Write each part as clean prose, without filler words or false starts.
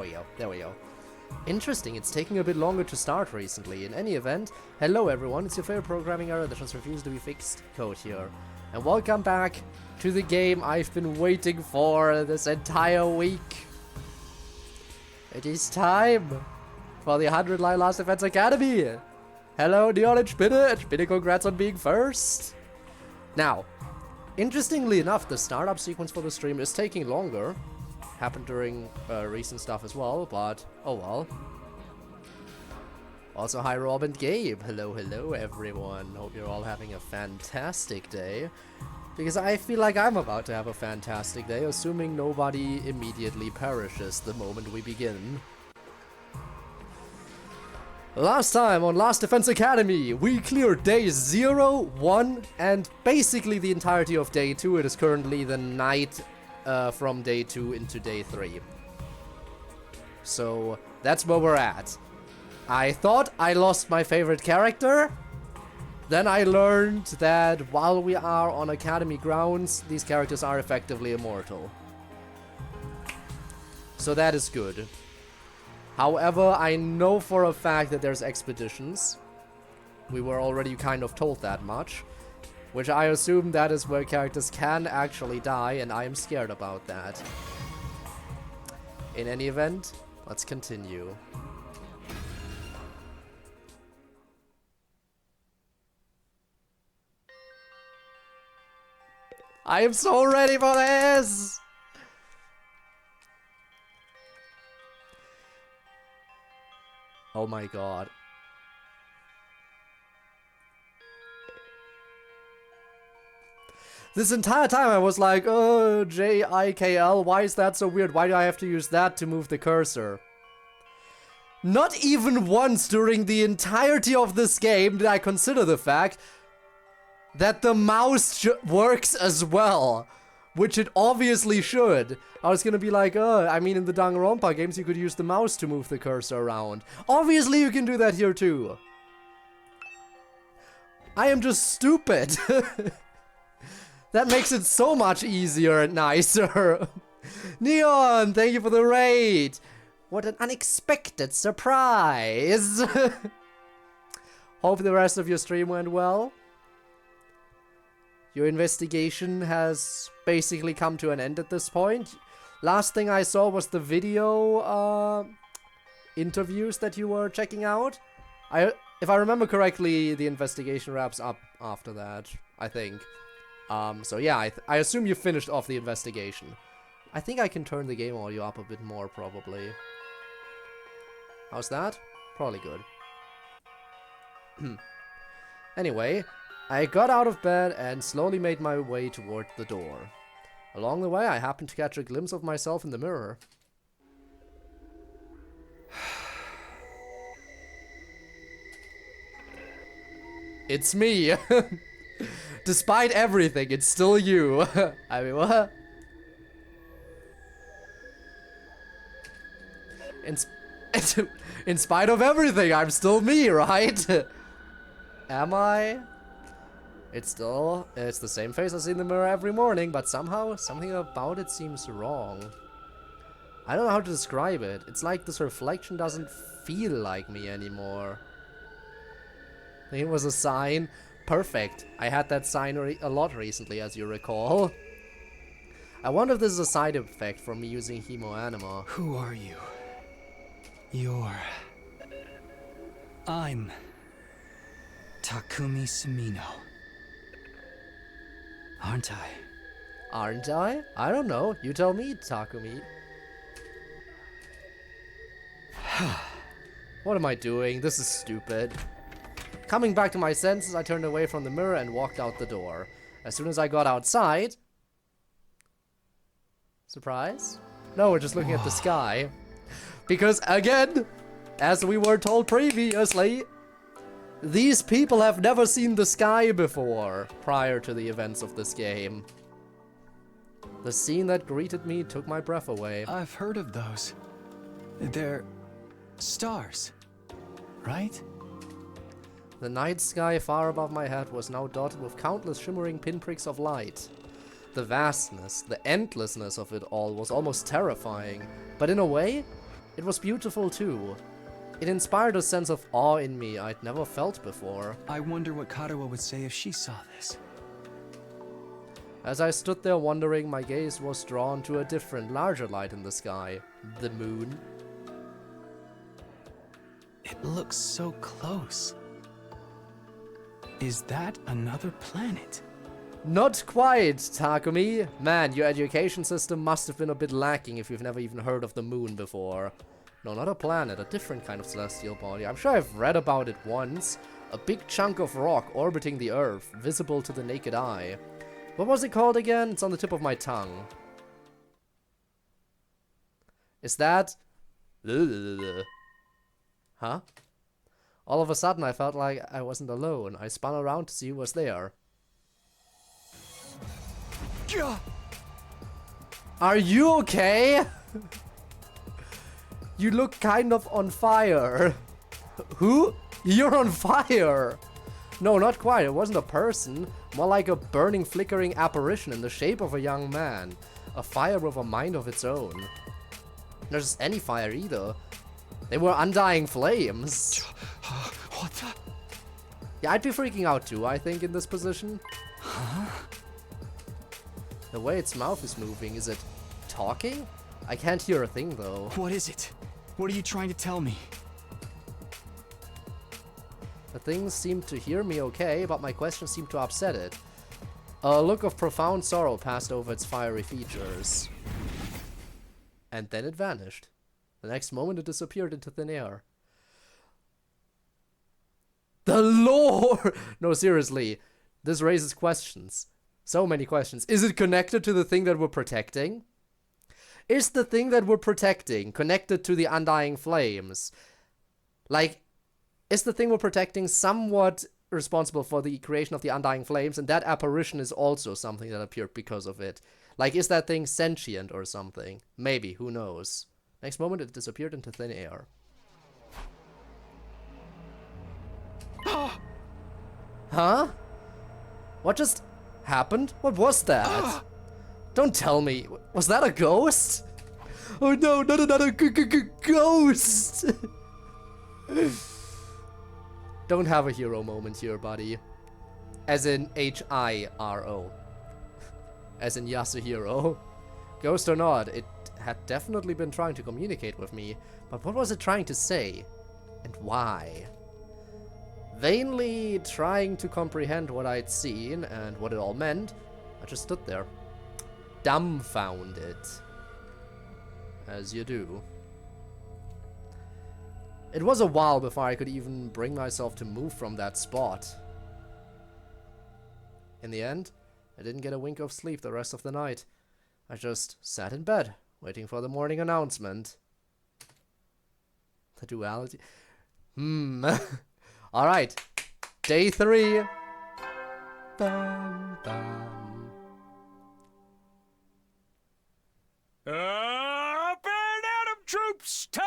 we go. There we go. Interesting, it's taking a bit longer to start recently. In any event, hello everyone, it's your favorite programming error that just refuses to be fixed, Code here. And welcome back to the game I've been waiting for this entire week. It is time for the 100 Line Last Defense Academy. Hello Neon and Spinne congrats on being first. Now, interestingly enough, the startup sequence for the stream is taking longer. Happened during recent stuff as well, but oh well. Also, hi Rob and Gabe. Hello, hello everyone. Hope you're all having a fantastic day. Because I feel like I'm about to have a fantastic day, assuming nobody immediately perishes the moment we begin. Last time on Last Defense Academy, we cleared days 0, 1, and basically the entirety of day 2. It is currently the night from day 2 into day 3. So that's where we're at. I thought I lost my favorite character. Then I learned that while we are on Academy grounds, these characters are effectively immortal. So that is good. However, I know for a fact that there's expeditions. We were already kind of told that much. Which I assume that is where characters can actually die, and I am scared about that. In any event, let's continue. I am so ready for this! Oh my god. This entire time I was like, oh, J-I-K-L, why is that so weird? Why do I have to use that to move the cursor? Not even once during the entirety of this game did I consider the fact that the mouse works as well. Which it obviously should. I was gonna be like, I mean in the Danganronpa games you could use the mouse to move the cursor around. Obviously you can do that here too. I am just stupid. That makes it so much easier and nicer. Neon, thank you for the raid. What an unexpected surprise. Hope the rest of your stream went well. Your investigation has basically come to an end at this point. Last thing I saw was the video interviews that you were checking out. If I remember correctly, the investigation wraps up after that, I think. So yeah, I assume you finished off the investigation. I think I can turn the game audio up a bit more, probably. How's that? Probably good. Anyway, I got out of bed and slowly made my way toward the door. Along the way, I happened to catch a glimpse of myself in the mirror. It's me! Despite everything, it's still you. I mean, what? In spite of everything, I'm still me, right? Am I? It's the same face I see in the mirror every morning, but somehow, something about it seems wrong. I don't know how to describe it. It's like this reflection doesn't feel like me anymore. I think it was a sign. Perfect. I had that sign a lot recently, as you recall. I wonder if this is a side effect from me using Hemoanima. Who are you? I'm Takumi Sumino. Aren't I? Aren't I? I don't know. You tell me, Takumi. What am I doing? This is stupid. Coming back to my senses, I turned away from the mirror and walked out the door. As soon as I got outside... Surprise? No, we're just looking at the sky. Because, again, as we were told previously, these people have never seen the sky before, prior to the events of this game. The scene that greeted me took my breath away. I've heard of those. They're stars, right? The night sky far above my head was now dotted with countless shimmering pinpricks of light. The vastness, the endlessness of it all was almost terrifying, but in a way, It was beautiful too. It inspired a sense of awe in me I'd never felt before. I wonder what Kodaka would say if she saw this. As I stood there wondering, my gaze was drawn to a different, larger light in the sky. The moon. It looks so close. Is that another planet? Not quite, Takumi. Man, your education system must have been a bit lacking if you've never even heard of the moon before. No, not a planet, a different kind of celestial body. I'm sure I've read about it once. A big chunk of rock orbiting the Earth, visible to the naked eye. What was it called again? It's on the tip of my tongue. Is that... Huh? All of a sudden I felt like I wasn't alone. I spun around to see who was there. Are you okay? You look kind of on fire. Who? You're on fire! No, not quite. It wasn't a person. More like a burning, flickering apparition in the shape of a young man. A fire with a mind of its own. Not just any fire either. They were undying flames. What the? Yeah, I'd be freaking out too, I think, in this position. Huh? The way its mouth is moving, is it talking? I can't hear a thing though. What is it? What are you trying to tell me? The thing seemed to hear me okay, but my question seemed to upset it. A look of profound sorrow passed over its fiery features. And then it vanished. The next moment it disappeared into thin air. The lore! No, seriously. This raises questions. So many questions. Is it connected to the thing that we're protecting? Is the thing that we're protecting connected to the undying flames? Like, is the thing we're protecting somewhat responsible for the creation of the undying flames, and that apparition is also something that appeared because of it? Like, is that thing sentient or something? Maybe, who knows? Next moment, it disappeared into thin air. Huh? What just happened? What was that? Don't tell me. Was that a ghost? Oh no, not another ghost! Don't have a hero moment here, buddy. As in H-I-R-O. As in Yasuhiro. Ghost or not, it had definitely been trying to communicate with me. But what was it trying to say? And why? Vainly trying to comprehend what I'd seen and what it all meant, I just stood there. Dumbfounded. As you do. It was a while before I could even bring myself to move from that spot. In the end, I didn't get a wink of sleep the rest of the night. I just sat in bed, waiting for the morning announcement. The duality... Alright. Day 3. Bam, bam. Up and Atom troops, time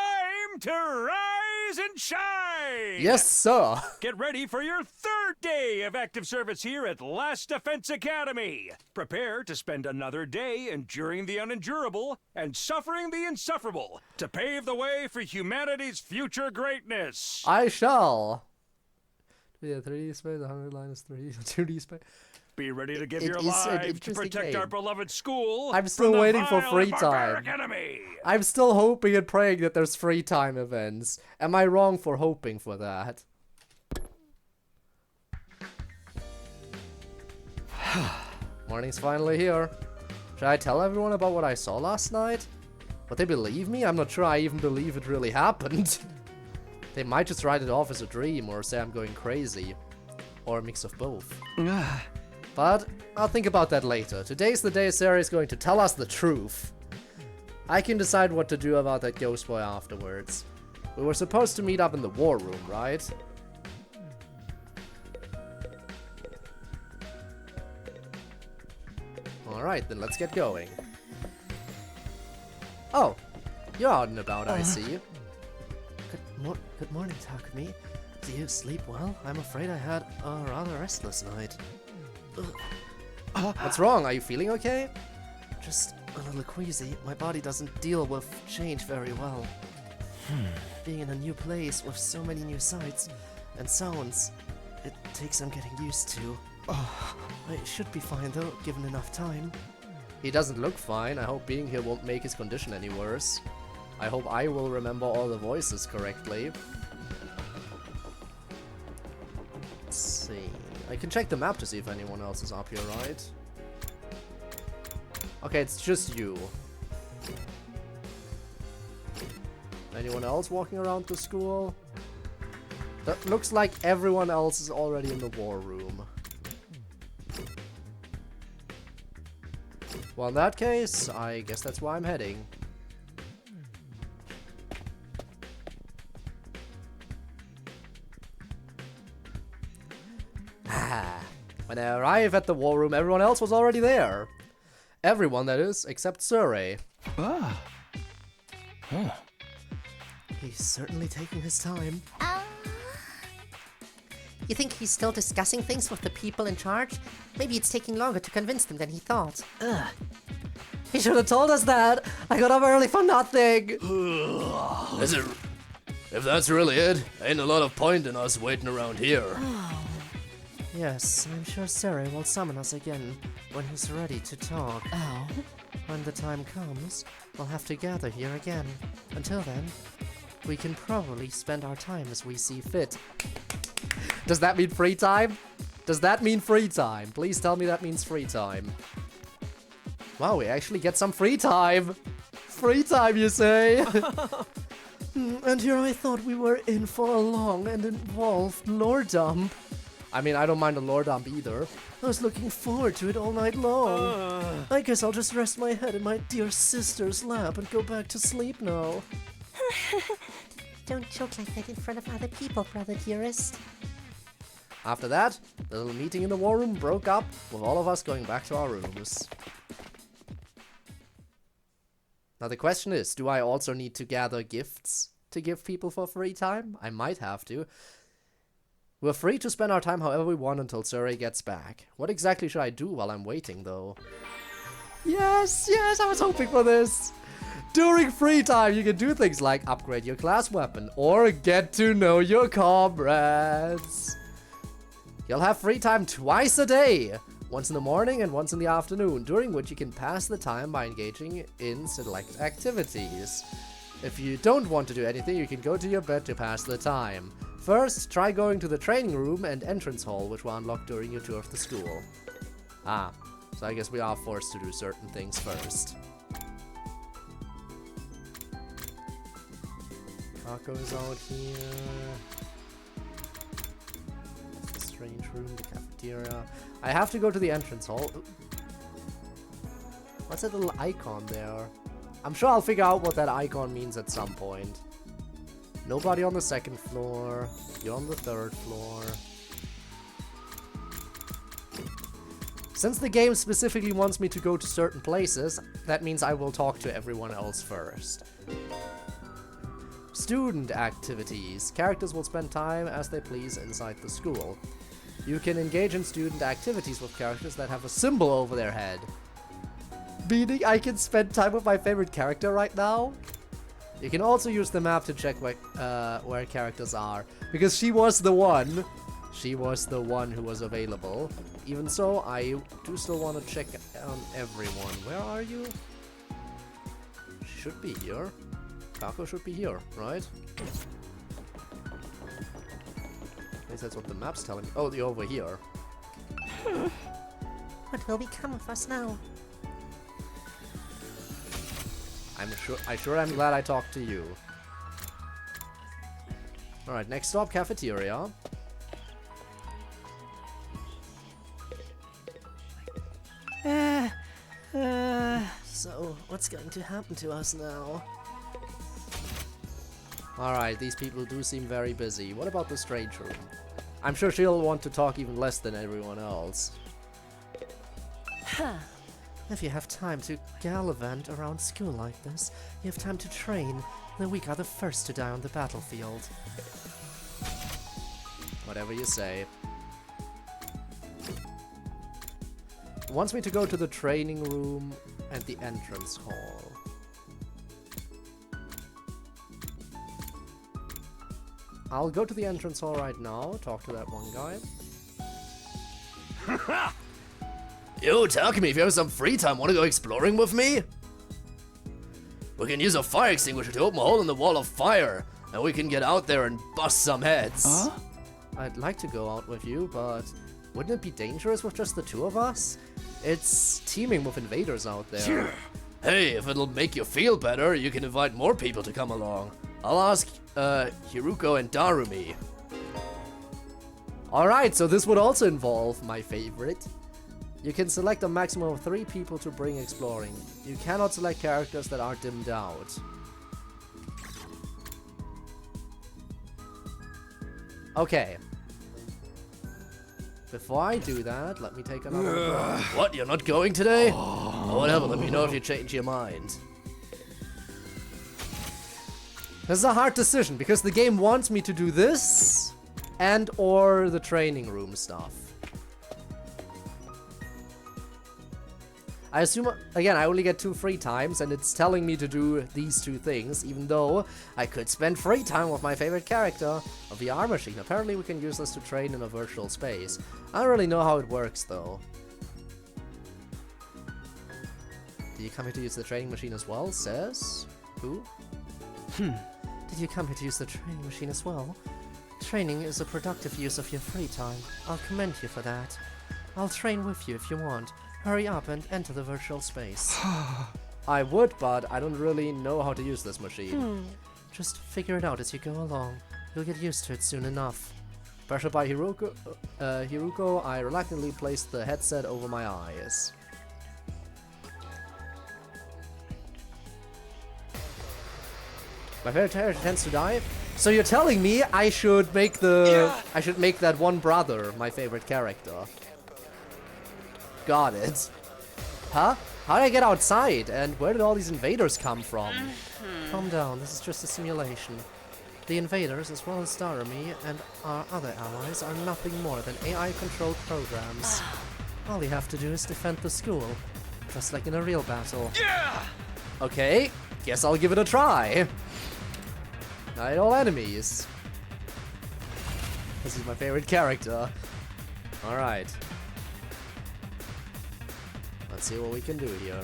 to rise and shine! Yes, sir. Get ready for your third day of active service here at Last Defense Academy. Prepare to spend another day enduring the unendurable and suffering the insufferable to pave the way for humanity's future greatness. I shall. Yeah, 3D space, 100 minus 3, 2D space. Be ready to give It your is an lives to interesting protect game. our beloved school. I'm still from the waiting for vile free and barbaric time. enemy. I'm still hoping and praying that there's free time events. Am I wrong for hoping for that? Morning's finally here. Should I tell everyone about what I saw last night? Would they believe me? I'm not sure I even believe it really happened. They might just write it off as a dream or say I'm going crazy. Or a mix of both. But I'll think about that later. Today's the day Sarah is going to tell us the truth. I can decide what to do about that ghost boy afterwards. We were supposed to meet up in the war room, right? Alright, then let's get going. Oh, you're out and about, I see. Good morning, Takumi. Do you sleep well? I'm afraid I had a rather restless night. What's wrong? Are you feeling okay? Just a little queasy. My body doesn't deal with change very well. Being in a new place with so many new sights and sounds, it takes some getting used to. I should be fine though, given enough time. He doesn't look fine. I hope being here won't make his condition any worse. I hope I will remember all the voices correctly. Let's see. I can check the map to see if anyone else is up here, right? Okay, it's just you. Anyone else walking around the school? That looks like everyone else is already in the war room. Well, in that case, I guess that's where I'm heading. When I arrive at the war room, everyone else was already there. Everyone, that is, except Surrey. Ah. Huh. He's certainly taking his time. You think he's still discussing things with the people in charge? Maybe it's taking longer to convince them than he thought. Ugh. He should have told us that. I got up early for nothing. Is it? If that's really it, ain't a lot of point in us waiting around here. Yes, I'm sure Surrey will summon us again when he's ready to talk. Oh? When the time comes, we'll have to gather here again. Until then, we can probably spend our time as we see fit. Does that mean free time? Does that mean free time? Please tell me that means free time. Wow, we actually get some free time. Free time, you say? And here I thought we were in for a long and involved lore dump. I mean, I don't mind a lore dump either. I was looking forward to it all night long. I guess I'll just rest my head in my dear sister's lap and go back to sleep now. Don't joke like that in front of other people, brother dearest. After that, the little meeting in the war room broke up, with all of us going back to our rooms. Now the question is, do I also need to gather gifts to give people for free time? I might have to. We're free to spend our time however we want until Surrey gets back. What exactly should I do while I'm waiting, though? Yes, yes, I was hoping for this! During free time, you can do things like upgrade your class weapon or get to know your comrades. You'll have free time twice a day, once in the morning and once in the afternoon, during which you can pass the time by engaging in select activities. If you don't want to do anything, you can go to your bed to pass the time. First, try going to the training room and entrance hall, which were unlocked during your tour of the school. Ah, so I guess we are forced to do certain things first. Taco's out here. That's the strange room, the cafeteria. I have to go to the entrance hall. What's that little icon there? I'm sure I'll figure out what that icon means at some point. Nobody on the second floor. You're on the third floor. Since the game specifically wants me to go to certain places, that means I will talk to everyone else first. Student activities. Characters will spend time as they please inside the school. You can engage in student activities with characters that have a symbol over their head. Meaning I can spend time with my favorite character right now? You can also use the map to check where characters are, because she was the one. She was the one who was available. Even so, I do still want to check on everyone. Where are you? She should be here. Kako should be here, right? At least that's what the map's telling me. Oh, you're over here. What will become of us now? I'm glad I talked to you. Alright, next stop, cafeteria. So, what's going to happen to us now? Alright, these people do seem very busy. What about the strange room? I'm sure she'll want to talk even less than everyone else. If you have time to gallivant around school like this, you have time to train. The weak are the first to die on the battlefield. Whatever you say. Wants me to go to the training room and the entrance hall. I'll go to the entrance hall right now, talk to that one guy. Yo, Takumi, if you have some free time, wanna go exploring with me? We can use a fire extinguisher to open a hole in the wall of fire, and we can get out there and bust some heads. Huh? I'd like to go out with you, but wouldn't it be dangerous with just the two of us? It's teeming with invaders out there. Hey, if it'll make you feel better, you can invite more people to come along. I'll ask, Hiruko and Darumi. Alright, so this would also involve my favorite. You can select a maximum of 3 people to bring exploring. You cannot select characters that are dimmed out. Okay. Before I do that, let me take another look. What, you're not going today? Oh, whatever, let me know if you change your mind. This is a hard decision, because the game wants me to do this and or the training room stuff. I assume, again, I only get 2 free times, and it's telling me to do these 2 things, even though I could spend free time with my favorite character, a VR machine. Apparently we can use this to train in a virtual space. I don't really know how it works, though. Did you come here to use the training machine as well? Says? Who? Did you come here to use the training machine as well? Training is a productive use of your free time. I'll commend you for that. I'll train with you if you want. Hurry up and enter the virtual space. I would, but I don't really know how to use this machine. Just figure it out as you go along. You'll get used to it soon enough. Pressured by Hiruko, I reluctantly placed the headset over my eyes. My favorite character tends to die. So you're telling me I should make that one brother my favorite character. Got it. Huh? How did I get outside? And where did all these invaders come from? Calm down, this is just a simulation. The invaders, as well as Darumi and our other allies, are nothing more than AI-controlled programs. All you have to do is defend the school, just like in a real battle. Okay, guess I'll give it a try. Night all enemies. This is my favorite character. Alright. Let's see what we can do here.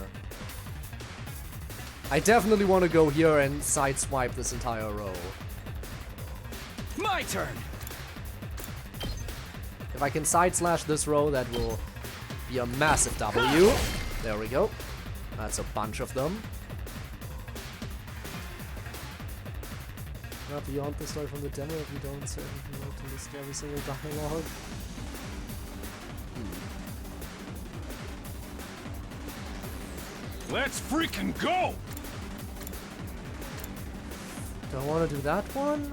I definitely want to go here and sideswipe this entire row. My turn! If I can side slash this row, that will be a massive W. There we go. That's a bunch of them. Not beyond the story from the demo if you don't say anything to list every single dialogue. Let's freaking go! Do I want to do that one?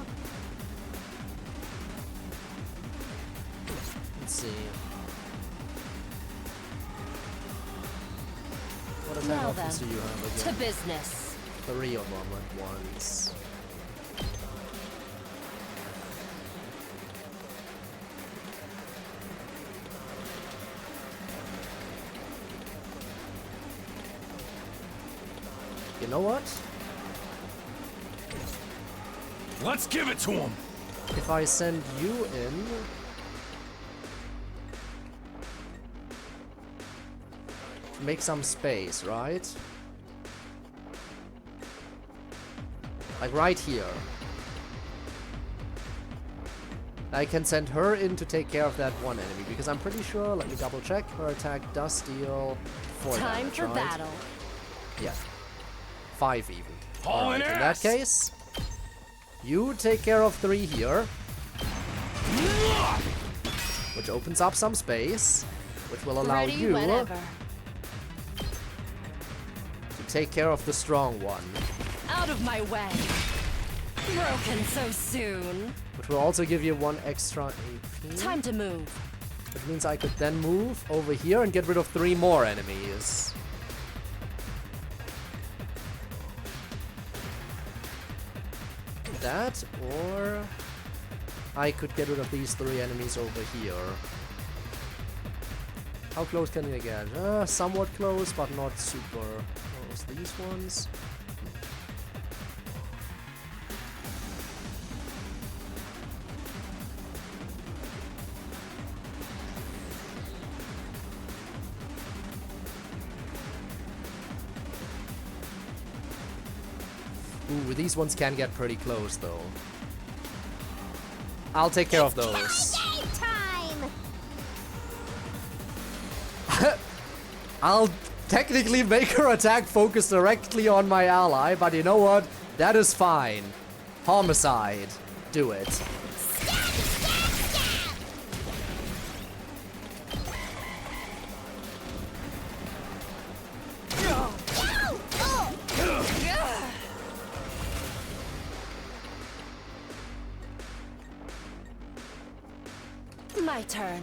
Let's see. What attack Now options do then, you have to again? business. 3 of them at once. You know what? Let's give it to him! If I send you in... make some space, right? Like right here. I can send her in to take care of that one enemy, because I'm pretty sure, let me double check, her attack does deal 4 Time damage, for right? battle. Yeah. 5 even. Hauling Alright, in that ass! case, you take care of 3 here, which opens up some space, which will allow Ready you whenever. to take care of the strong one, Out of my way. Broken so soon. which will also give you 1 extra AP, Time to move. which means I could then move over here and get rid of 3 more enemies. That, or I could get rid of these 3 enemies over here. How close can I get? Somewhat close, but not super close. These ones. Ooh, these ones can get pretty close though. I'll take care of those. Game time! I'll technically make her attack focus directly on my ally, but you know what? That is fine. Homicide. Do it. Stab, stab, stab! Ow! Oh! My turn.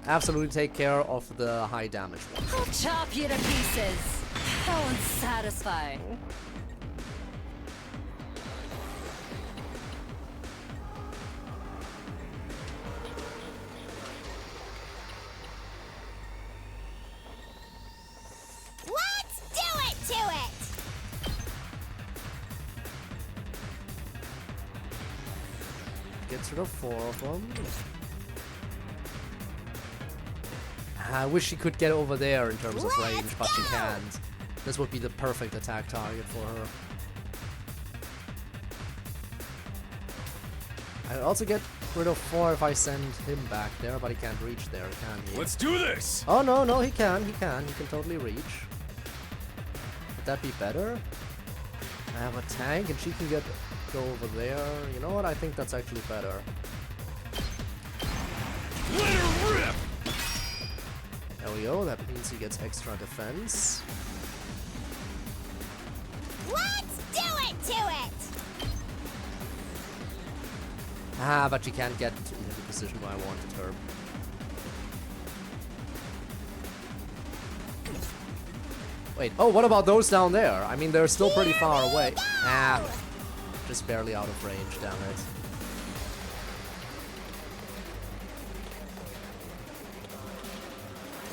Absolutely take care of the high damage one. I'll chop you to pieces. How unsatisfying. Let's do it to it! Gets rid of 4 of them. I wish she could get over there in terms of range, but she can't. This would be the perfect attack target for her. I also get rid of 4 if I send him back there, but he can't reach there, can he? Let's do this! Oh, no, no, he can. He can totally reach. Would that be better? I have a tank and she can go over there. You know what? I think that's actually better. Let her rip! There we go. That means he gets extra defense. Let's do it to it! Ah, but she can't get into the position where I wanted her. Wait, oh, what about those down there? I mean, they're still pretty far away. Ah, just barely out of range, damn it.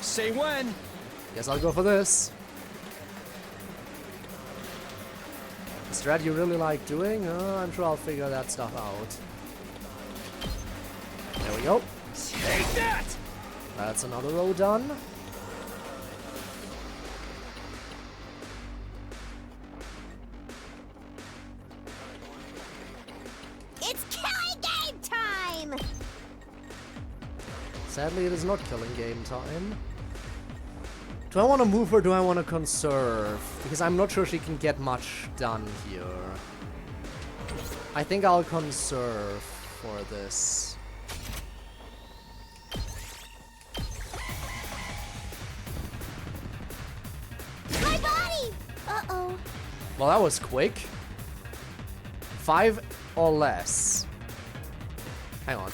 Say when. Guess I'll go for this. A strat you really like doing? I'm sure I'll figure that stuff out. There we go. Take that! That's another row done. It's killing game time! Sadly, it is not killing game time. Do I want to move or do I want to conserve? Because I'm not sure she can get much done here. I think I'll conserve for this. My body! Uh-oh. Well, that was quick. 5 or less. Hang on.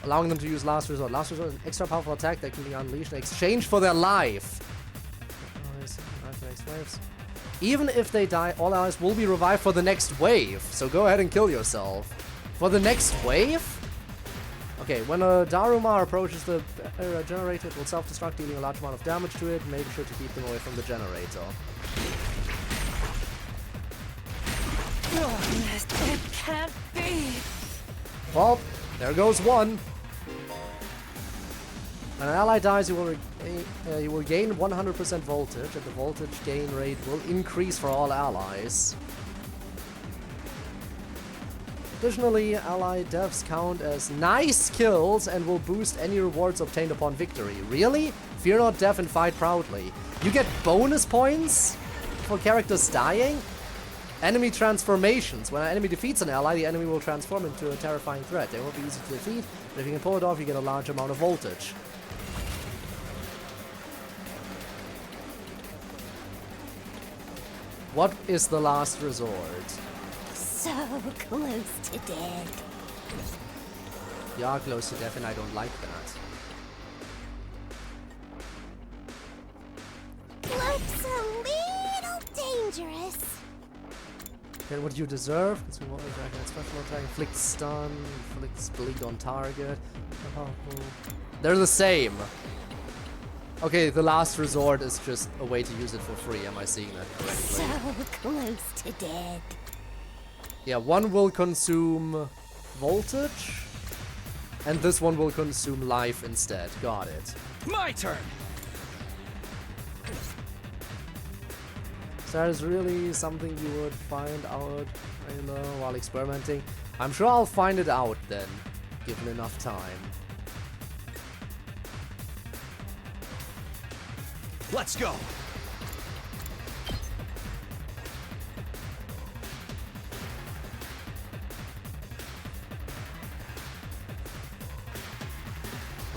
Allowing them to use last resort. Last resort is an extra powerful attack that can be unleashed in exchange for their life. Even if they die, all allies will be revived for the next wave. So go ahead and kill yourself. For the next wave? Okay, when a Daruma approaches the generator, it will self-destruct, dealing a large amount of damage to it. Make sure to keep them away from the generator. It can't be. Well, there goes one. When an ally dies, you will gain 100% voltage, and the voltage gain rate will increase for all allies. Additionally, ally deaths count as nice kills and will boost any rewards obtained upon victory. Really? Fear not death and fight proudly. You get bonus points for characters dying? Enemy transformations. When an enemy defeats an ally, the enemy will transform into a terrifying threat. They won't be easy to defeat, but if you can pull it off, you get a large amount of voltage. What is the last resort? So close to death. You are close to death and I don't like that. Looks a little dangerous. Okay, what do you deserve? Consume water attack and special attack. Inflict stun. Inflicts bleed on target. They're the same. Okay, the last resort is just a way to use it for free. Am I seeing that correctly? So close to death. Yeah, one will consume voltage, and this one will consume life instead. Got it. My turn. that is really something you would find out, you know, while experimenting? I'm sure I'll find it out then, given enough time. Let's go.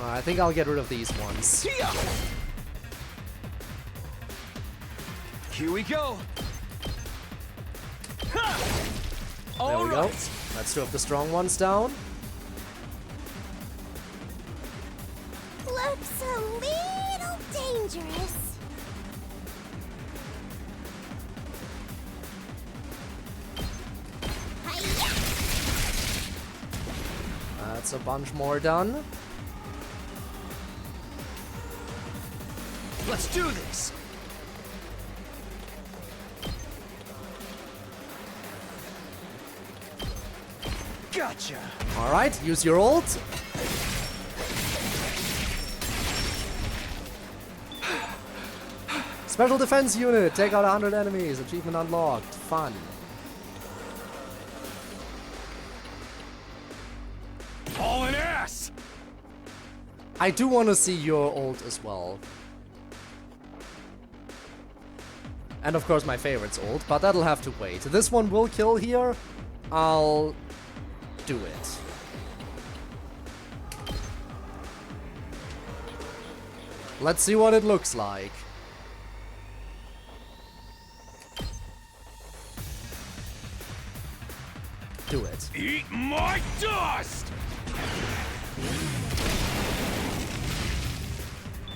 I think I'll get rid of these ones. Here we go. There we go. Let's two of the strong ones down. Looks a little dangerous. Hi-ya! That's a bunch more done. Let's do this. Gotcha. Alright, use your ult. Special defense unit, take out 100 enemies, achievement unlocked, fun. Hauling ass. I do want to see your ult as well. And of course my favorite's ult, but that'll have to wait. This one will kill here, I'll do it. Let's see what it looks like. Do it. Eat my dust!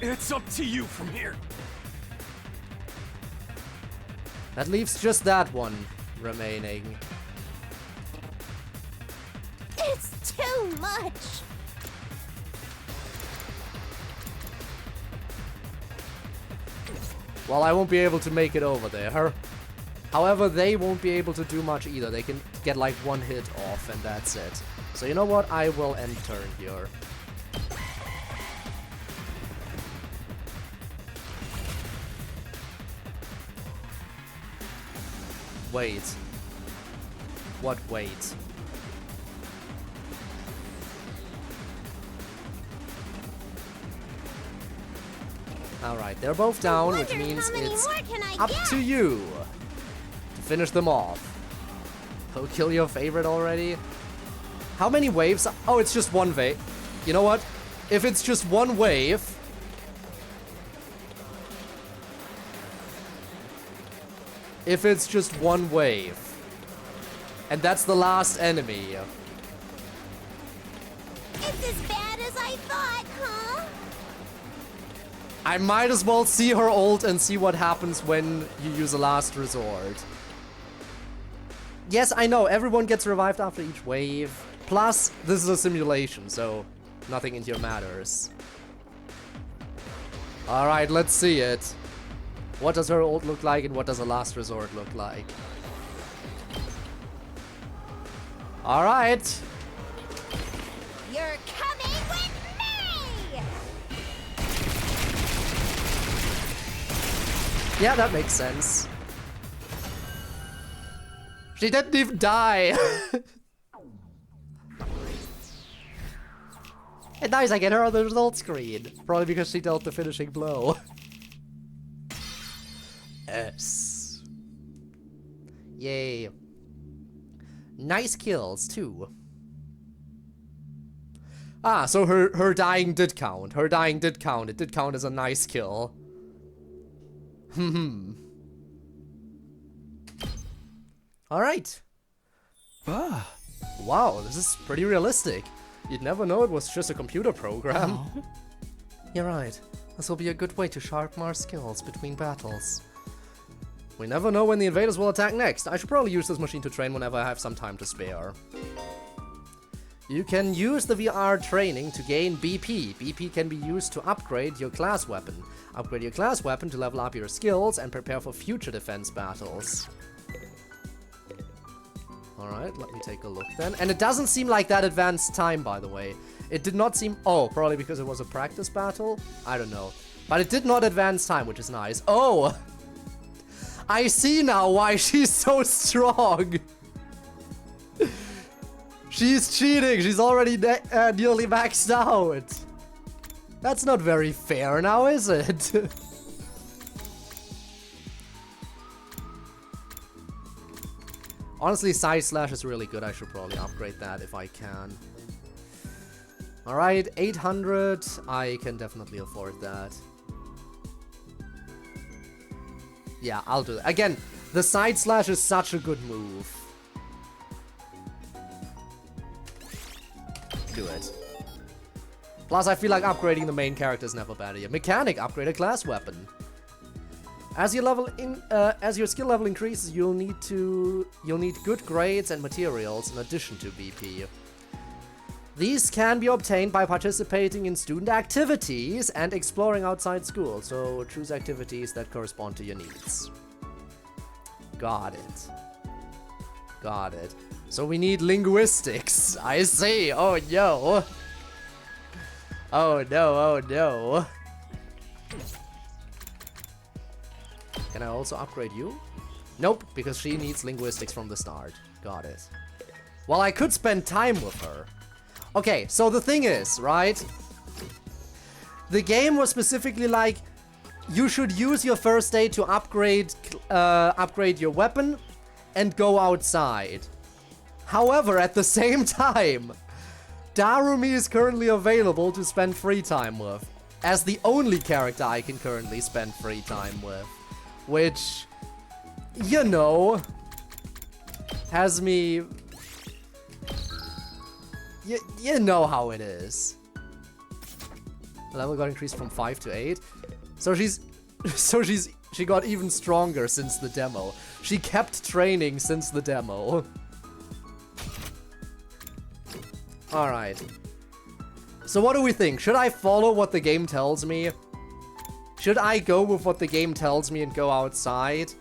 It's up to you from here. That leaves just that one remaining. It's too much. Well, I won't be able to make it over there. However, they won't be able to do much either. They can get like one hit off and that's it. So you know what? I will end turn here. Wait. What wait? Alright, they're both down, which Wonder means how many it's more can I up get? to you to finish them off. Go kill your favorite already. How many waves? Oh, it's just one wave. You know what? If it's just one wave... If it's just one wave. And that's the last enemy. It's as bad as I thought, huh? I might as well see her ult and see what happens when you use a last resort. Yes, I know, everyone gets revived after each wave. Plus, this is a simulation, so nothing in here matters. Alright, let's see it. What does her ult look like and what does a last resort look like? Alright. You're coming with me! Yeah, that makes sense. She didn't even die. And nice, I get her on the result screen. Probably because she dealt the finishing blow. S. Yay. Nice kills, too. Ah, so her dying did count. Her dying did count. It did count as a nice kill. Alright. Ah. Wow, this is pretty realistic. You'd never know it was just a computer program. Oh. You're right. This will be a good way to sharpen our skills between battles. We never know when the invaders will attack next. I should probably use this machine to train whenever I have some time to spare. You can use the VR training to gain BP. BP can be used to upgrade your class weapon. Upgrade your class weapon to level up your skills and prepare for future defense battles. Alright, let me take a look then. And it doesn't seem like that advanced time, by the way. It did not seem... Oh, probably because it was a practice battle? I don't know. But it did not advance time, which is nice. Oh! I see now why she's so strong. She's cheating. She's already nearly maxed out. That's not very fair now, is it? Honestly, Side Slash is really good. I should probably upgrade that if I can. Alright, 800. I can definitely afford that. Yeah, I'll do it. Again, the Side Slash is such a good move. Do it. Plus, I feel like upgrading the main character is never bad here. Mechanic, upgrade a class weapon. As your skill level increases, you'll need good grades and materials in addition to BP. These can be obtained by participating in student activities and exploring outside school. So choose activities that correspond to your needs. Got it. Got it. So we need linguistics. I see. Oh no. Oh no, oh no. Can I also upgrade you? Nope, because she needs linguistics from the start. Got it. Well, I could spend time with her. Okay, so the thing is, right? The game was specifically like, you should use your first day to upgrade your weapon and go outside. However, at the same time, Darumi is currently available to spend free time with, as the only character I can currently spend free time with. Which, you know, has me... You know how it is. The level got increased from 5 to 8. So she got even stronger since the demo. She kept training since the demo. Alright. So what do we think? Should I follow what the game tells me? Should I go with what the game tells me and go outside?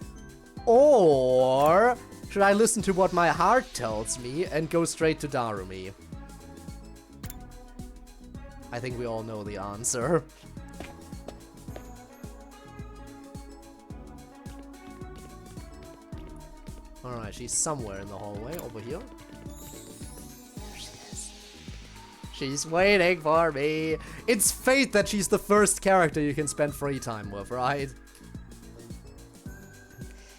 Or should I listen to what my heart tells me and go straight to Darumi? I think we all know the answer. Alright, she's somewhere in the hallway over here. There she is. She's waiting for me. It's fate that she's the first character you can spend free time with, right?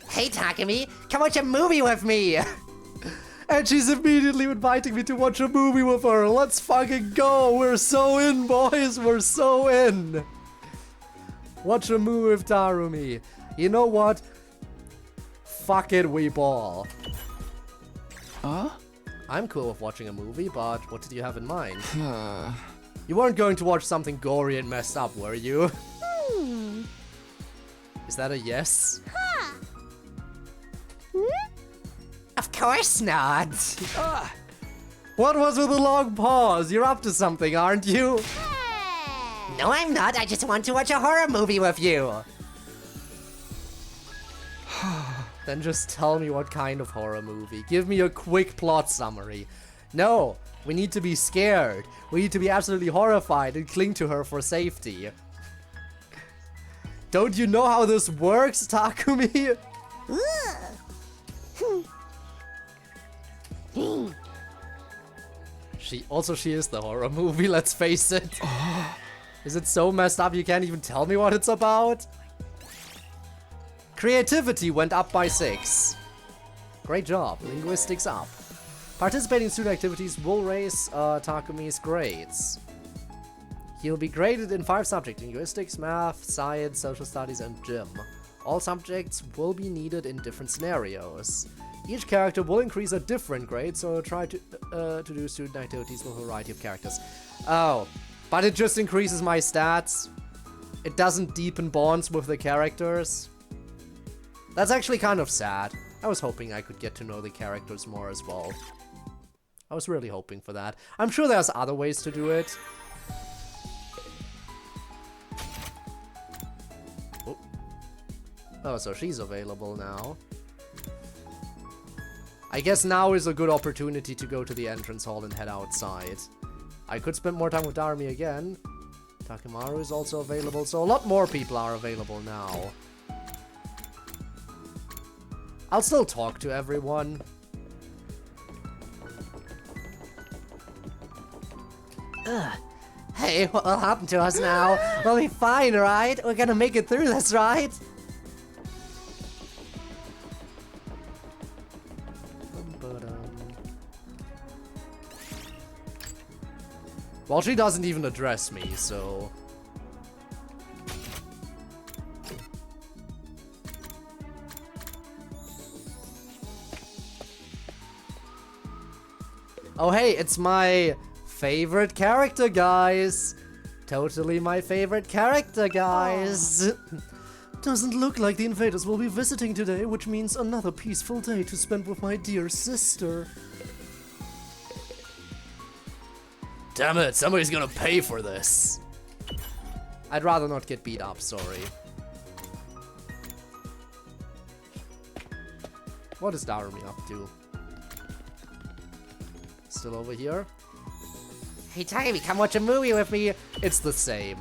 Hey, Takumi, come watch a movie with me! And she's immediately inviting me to watch a movie with her. Let's fucking go. We're so in, boys. We're so in. Watch a movie with Darumi. You know what? Fuck it, we ball. Huh? I'm cool with watching a movie, but what did you have in mind? You weren't going to watch something gory and messed up, were you? Is that a yes? Of course not! What was with the long pause? You're up to something, aren't you? No, I'm not. I just want to watch a horror movie with you. Then just tell me what kind of horror movie. Give me a quick plot summary. No, we need to be scared. We need to be absolutely horrified and cling to her for safety. Don't you know how this works, Takumi? She is the horror movie, let's face it. Is it so messed up you can't even tell me what it's about? Creativity went up by 6. Great job. Linguistics up. Participating in student activities will raise Takumi's grades. He'll be graded in 5 subjects: linguistics, math, science, social studies, and gym. All subjects will be needed in different scenarios. Each character will increase a different grade, so try to do student activities with a variety of characters. Oh, but it just increases my stats. It doesn't deepen bonds with the characters. That's actually kind of sad. I was hoping I could get to know the characters more as well. I was really hoping for that. I'm sure there's other ways to do it. Oh, so she's available now. I guess now is a good opportunity to go to the entrance hall and head outside. I could spend more time with Darumi again. Takemaru is also available, so a lot more people are available now. I'll still talk to everyone. Ugh. Hey, what'll happen to us now? We'll be fine, right? We're gonna make it through this, right? Well, she doesn't even address me, so... Oh hey, it's my favorite character, guys! Totally my favorite character, guys! Doesn't look like the invaders will be visiting today, which means another peaceful day to spend with my dear sister. Damn it, somebody's gonna pay for this. I'd rather not get beat up, sorry. What is Darumi up to? Still over here? Hey Tiny, come watch a movie with me! It's the same.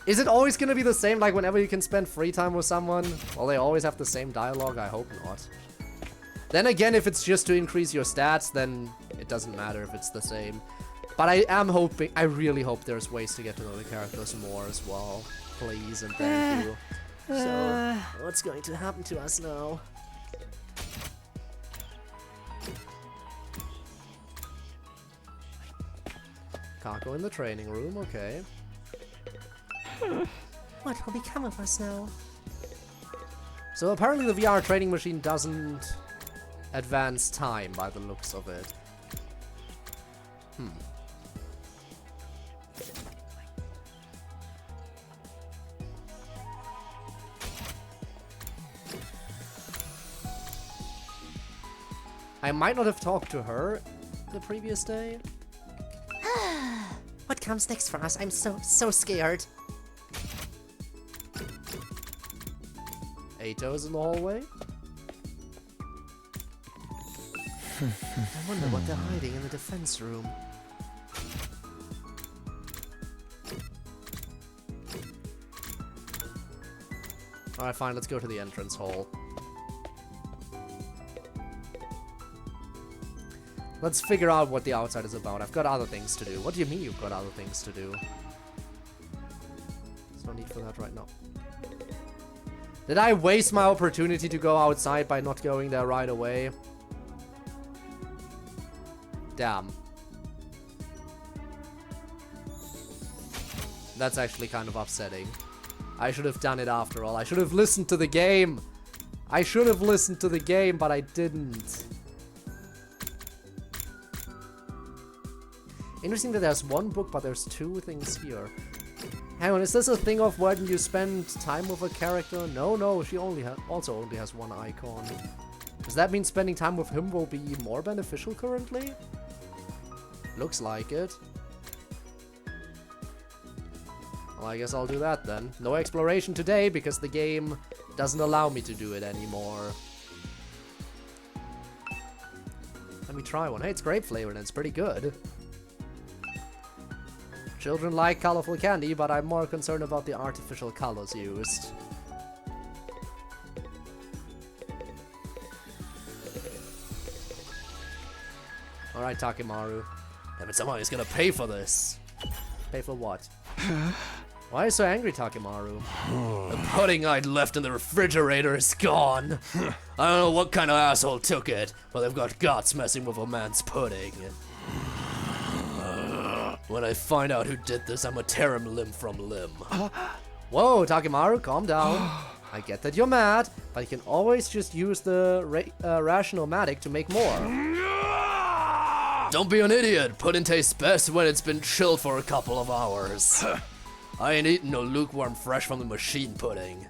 Is it always gonna be the same, like whenever you can spend free time with someone? Will they always have the same dialogue? I hope not. Then again, if it's just to increase your stats, then it doesn't matter if it's the same. But I am hoping, I really hope there's ways to get to know the characters more as well. Please and thank you. So, what's going to happen to us now? Kako in the training room, okay. What will become of us now? So apparently the VR training machine doesn't advance time by the looks of it. I might not have talked to her the previous day. What comes next for us? I'm so scared. Ato's in the hallway. I wonder what they're hiding in the defense room. Alright, fine, let's go to the entrance hall. Let's figure out what the outside is about. I've got other things to do. What do you mean you've got other things to do? There's no need for that right now. Did I waste my opportunity to go outside by not going there right away? Damn. That's actually kind of upsetting. I should have done it after all. I should have listened to the game. I should have listened to the game, but I didn't. Interesting that there's one book, but there's two things here. Hang on, is this a thing of when you spend time with a character? No, she also only has one icon. Does that mean spending time with him will be more beneficial currently? Looks like it. Well, I guess I'll do that then. No exploration today because the game doesn't allow me to do it anymore. Let me try one. Hey, it's grape flavored and it's pretty good. Children like colorful candy, but I'm more concerned about the artificial colors used. Alright, Takemaru. Damn it, somebody's gonna pay for this. Pay for what? Why are you so angry, Takemaru? The pudding I'd left in the refrigerator is gone. I don't know what kind of asshole took it, but they've got guts messing with a man's pudding. When I find out who did this, I'm gonna tear him limb from limb. Whoa, Takemaru, calm down. I get that you're mad, but you can always just use the rational-matic to make more. Don't be an idiot. Pudding tastes best when it's been chilled for a couple of hours. I ain't eating no lukewarm fresh from the machine pudding.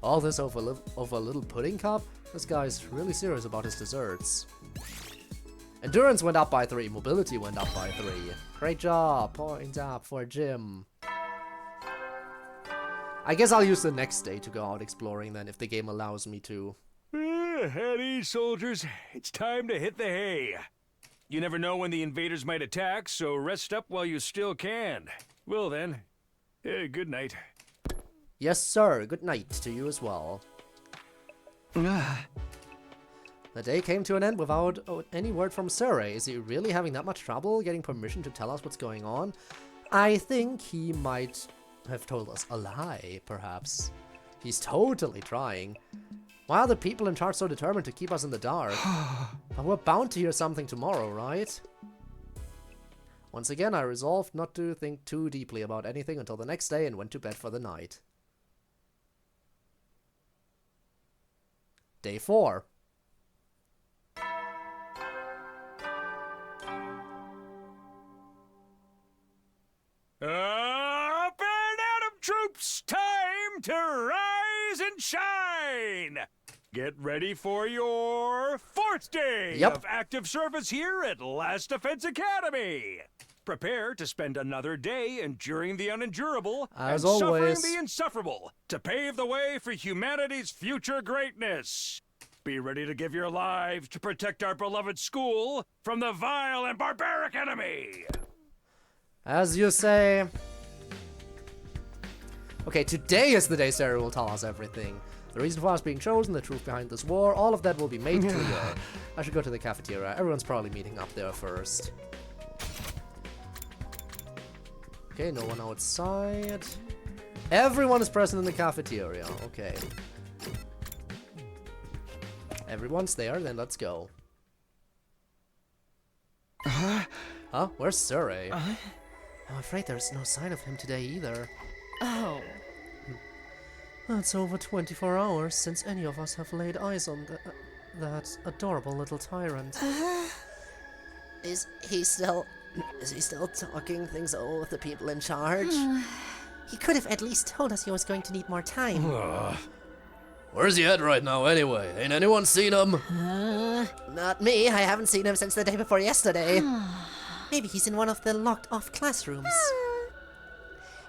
All this over a little pudding cup? This guy's really serious about his desserts. Endurance went up by 3, mobility went up by 3. Great job, point up for Jim. I guess I'll use the next day to go out exploring then, if the game allows me to. At ease, soldiers. It's time to hit the hay. You never know when the invaders might attack, so rest up while you still can. Well then, good night. Yes, sir. Good night to you as well. The day came to an end without any word from Surrey. Is he really having that much trouble getting permission to tell us what's going on? I think he might have told us a lie, perhaps. He's totally trying. Why are the people in charge so determined to keep us in the dark? But we're bound to hear something tomorrow, right? Once again, I resolved not to think too deeply about anything until the next day and went to bed for the night. Day 4. Up and Atom troops, time to rise and shine! Get ready for your 4th day of active service here at Last Defense Academy. Prepare to spend another day enduring the unendurable and suffering the insufferable to pave the way for humanity's future greatness. Be ready to give your lives to protect our beloved school from the vile and barbaric enemy. As you say. Okay, today is the day Sarah will tell us everything. The reason for us being chosen, the truth behind this war, all of that will be made clear. I should go to the cafeteria. Everyone's probably meeting up there first. Okay, no one outside. Everyone is present in the cafeteria. Okay. Everyone's there, then let's go. Huh? Where's Surrey? I'm afraid there's no sign of him today either. Oh. It's over 24 hours since any of us have laid eyes on that adorable little tyrant. Is he still talking things over with the people in charge? He could have at least told us he was going to need more time. Where's he at right now anyway? Ain't anyone seen him? Not me. I haven't seen him since the day before yesterday. Maybe he's in one of the locked-off classrooms.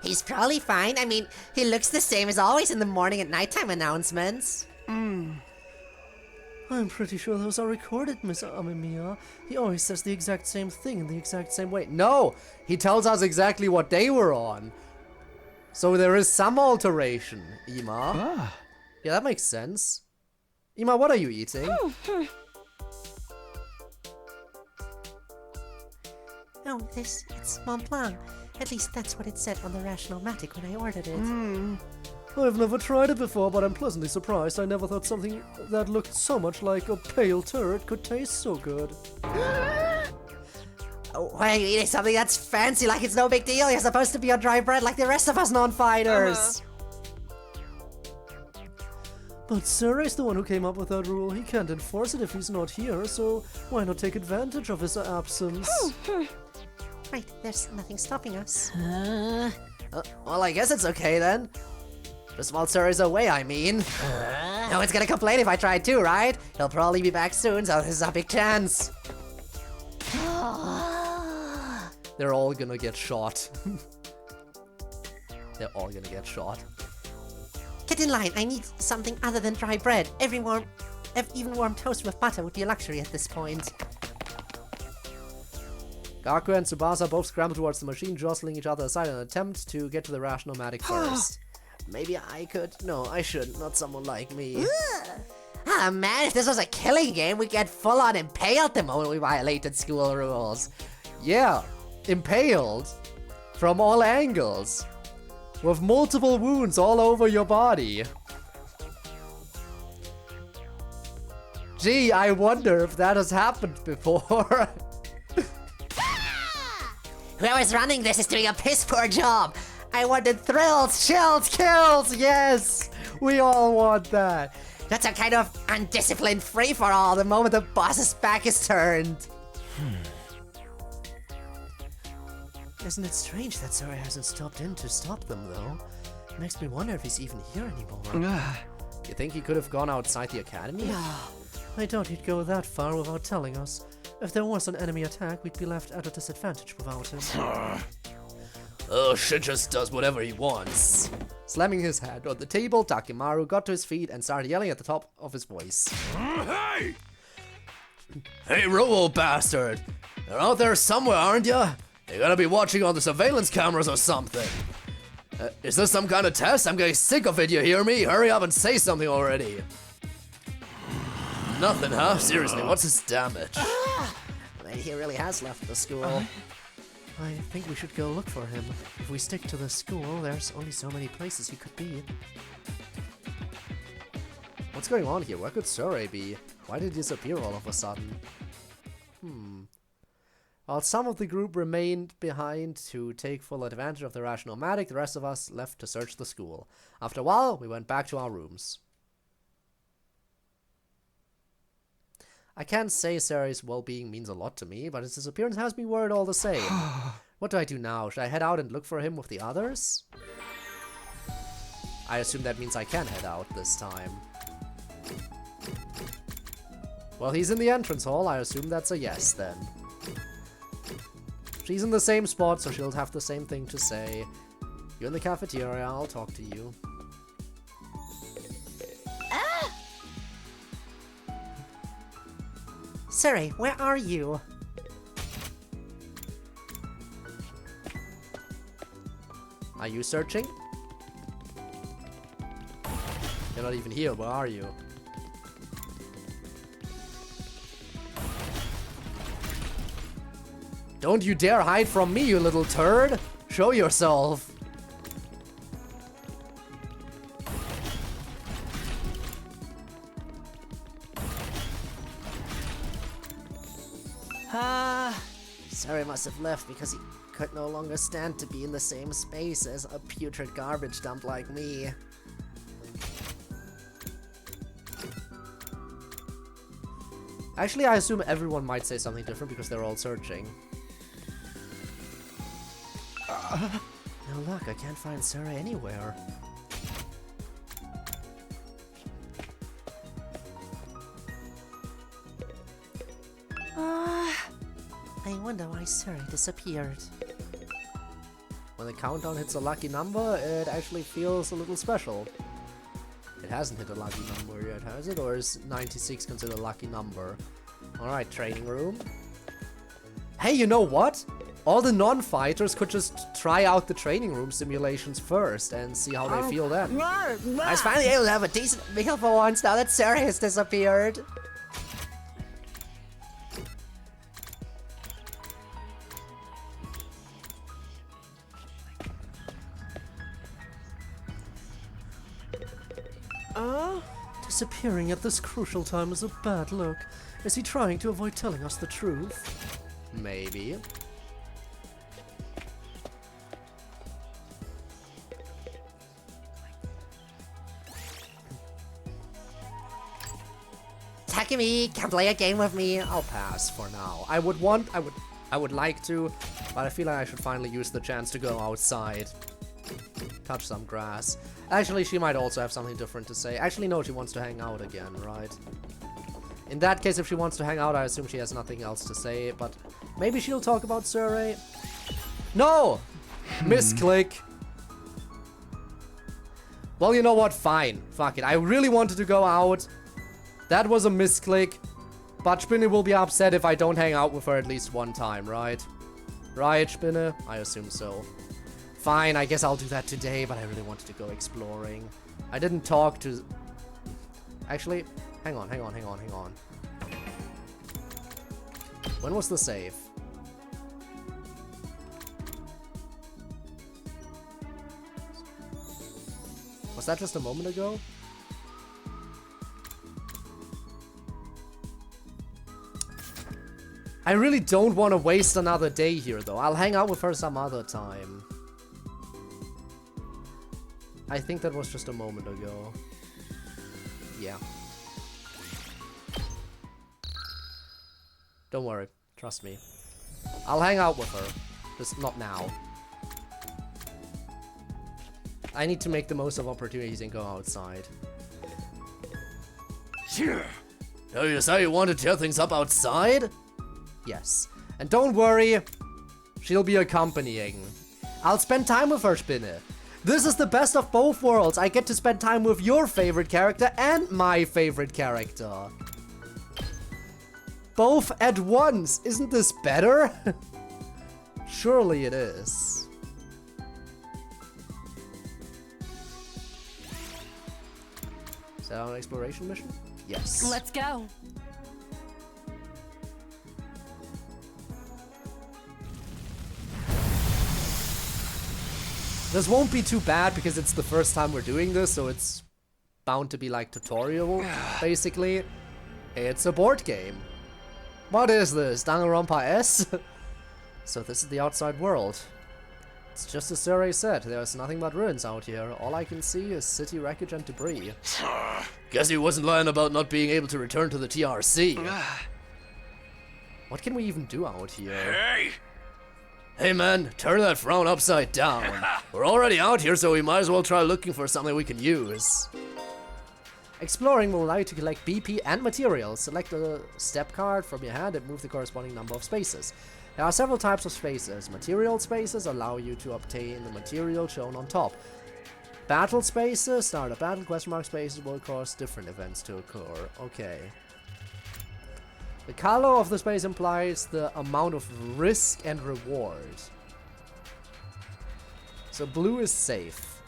He's probably fine. I mean, he looks the same as always in the morning and nighttime announcements. I'm pretty sure those are recorded, Miss Amemiya. He always says the exact same thing in the exact same way. No! He tells us exactly what day we're on. So there is some alteration, Ima. Yeah, that makes sense. Ima, what are you eating? Oh, it's Mont Blanc. At least that's what it said on the Rationalmatic when I ordered it. I've never tried it before, but I'm pleasantly surprised. I never thought something that looked so much like a pale turret could taste so good. Oh, why are you eating something that's fancy like it's no big deal? You're supposed to be on dry bread like the rest of us non-fighters. But Surrey's the one who came up with that rule. He can't enforce it if he's not here, so why not take advantage of his absence? Right, there's nothing stopping us. Well, I guess it's okay then. Just while Surrey's away, I mean. No one's gonna complain if I try too, right? He'll probably be back soon, so this is a big chance. They're all gonna get shot. They're all gonna get shot. Get in line, I need something other than dry bread. Even warm toast with butter would be a luxury at this point. Gaku and Tsubasa both scramble towards the machine, jostling each other aside in an attempt to get to the Rationalmatic first. Maybe I could? No, I shouldn't. Not someone like me. Ah man, if this was a killing game, we'd get full on impaled the moment we violated school rules. Yeah, impaled. From all angles. With multiple wounds all over your body. Gee, I wonder if that has happened before. Whoever's running this is doing a piss poor job. I wanted thrills, chills, kills, yes! We all want that. That's a kind of undisciplined free-for-all the moment the boss's back is turned. Isn't it strange that Surrey hasn't stopped in to stop them, though? It makes me wonder if he's even here anymore. You think he could have gone outside the academy? I doubt he'd go that far without telling us. If there was an enemy attack, we'd be left at a disadvantage without him. Oh, shit just does whatever he wants. Slamming his head on the table, Takimaru got to his feet and started yelling at the top of his voice. Hey! Hey, Robo bastard! You're out there somewhere, aren't you? You gotta be watching on the surveillance cameras or something. Is this some kind of test? I'm getting sick of it, you hear me? Hurry up and say something already. Nothing, huh? Seriously, what's his damage? Maybe he really has left the school. I think we should go look for him. If we stick to the school, there's only so many places he could be. What's going on here? Where could Surrey be? Why did he disappear all of a sudden? While some of the group remained behind to take full advantage of the rational nomadic, the rest of us left to search the school. After a while, we went back to our rooms. I can't say Sarah's well-being means a lot to me, but his disappearance has me worried all the same. What do I do now? Should I head out and look for him with the others? I assume that means I can head out this time. Well, he's in the entrance hall. I assume that's a yes, then. She's in the same spot, so she'll have the same thing to say. You're in the cafeteria. I'll talk to you. Suri, where are you? Are you searching? You're not even here. Where are you? Don't you dare hide from me, you little turd! Show yourself! Suri must have left because he could no longer stand to be in the same space as a putrid garbage dump like me. Actually, I assume everyone might say something different because they're all searching. No luck, I can't find Suri anywhere. I wonder why Suri disappeared. When the countdown hits a lucky number, it actually feels a little special. It hasn't hit a lucky number yet, has it? Or is 96 considered a lucky number? Alright, training room. Hey, you know what? All the non-fighters could just try out the training room simulations first and see how they feel then. I was finally able to have a decent meal for once now that Suri has disappeared. Disappearing at this crucial time is a bad look. Is he trying to avoid telling us the truth? Maybe. Takumi, come play a game with me. I'll pass for now. I would like to, but I feel like I should finally use the chance to go outside. Touch some grass. Actually, she might also have something different to say. Actually, no, she wants to hang out again, right? In that case, if she wants to hang out, I assume she has nothing else to say, but maybe she'll talk about Suri. No! Misclick. Well, you know what? Fine. Fuck it. I really wanted to go out. That was a misclick. But Spinne will be upset if I don't hang out with her at least one time, right? Right, Spinne? I assume so. Fine, I guess I'll do that today, but I really wanted to go exploring. I didn't talk to... Actually, hang on. When was the save? Was that just a moment ago? I really don't want to waste another day here, though. I'll hang out with her some other time. I think that was just a moment ago. Yeah. Don't worry. Trust me. I'll hang out with her. Just not now. I need to make the most of opportunities and go outside. Oh, you say you want to tear things up outside? Yes. And don't worry, she'll be accompanying. I'll spend time with her, Spinne. This is the best of both worlds. I get to spend time with your favorite character and my favorite character. Both at once. Isn't this better? Surely it is. Is that an exploration mission? Yes. Let's go. This won't be too bad because it's the first time we're doing this, so it's bound to be like tutorial, basically. It's a board game. What is this? Danganronpa S? So this is the outside world. It's just as Surrey said, there's nothing but ruins out here. All I can see is city wreckage and debris. Guess he wasn't lying about not being able to return to the TRC. What can we even do out here? Hey! Hey man, turn that frown upside down. We're already out here, so we might as well try looking for something we can use. Exploring will allow you to collect BP and materials. Select a step card from your hand and move the corresponding number of spaces. There are several types of spaces. Material spaces allow you to obtain the material shown on top. Battle spaces, start a battle, question mark spaces will cause different events to occur. Okay. The color of the space implies the amount of risk and reward. So blue is safe.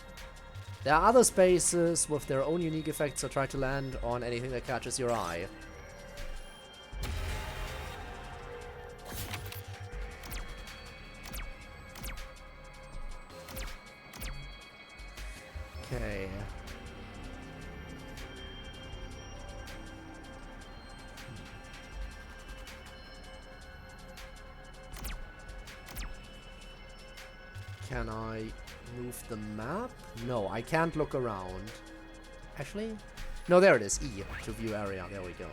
There are other spaces with their own unique effects, so try to land on anything that catches your eye. Okay. Can I move the map? No, I can't look around. Actually? No, there it is. E to view area. There we go.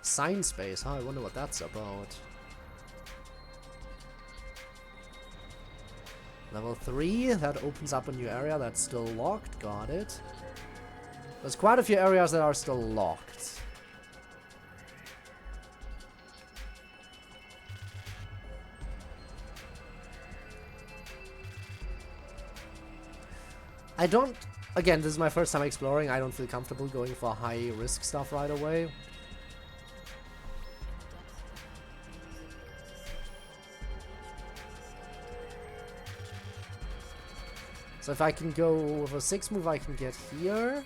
Sign space, huh? I wonder what that's about. Level 3, that opens up a new area that's still locked. Got it. There's quite a few areas that are still locked. I don't... Again, this is my first time exploring. I don't feel comfortable going for high risk stuff right away. So if I can go with a 6 move, I can get here.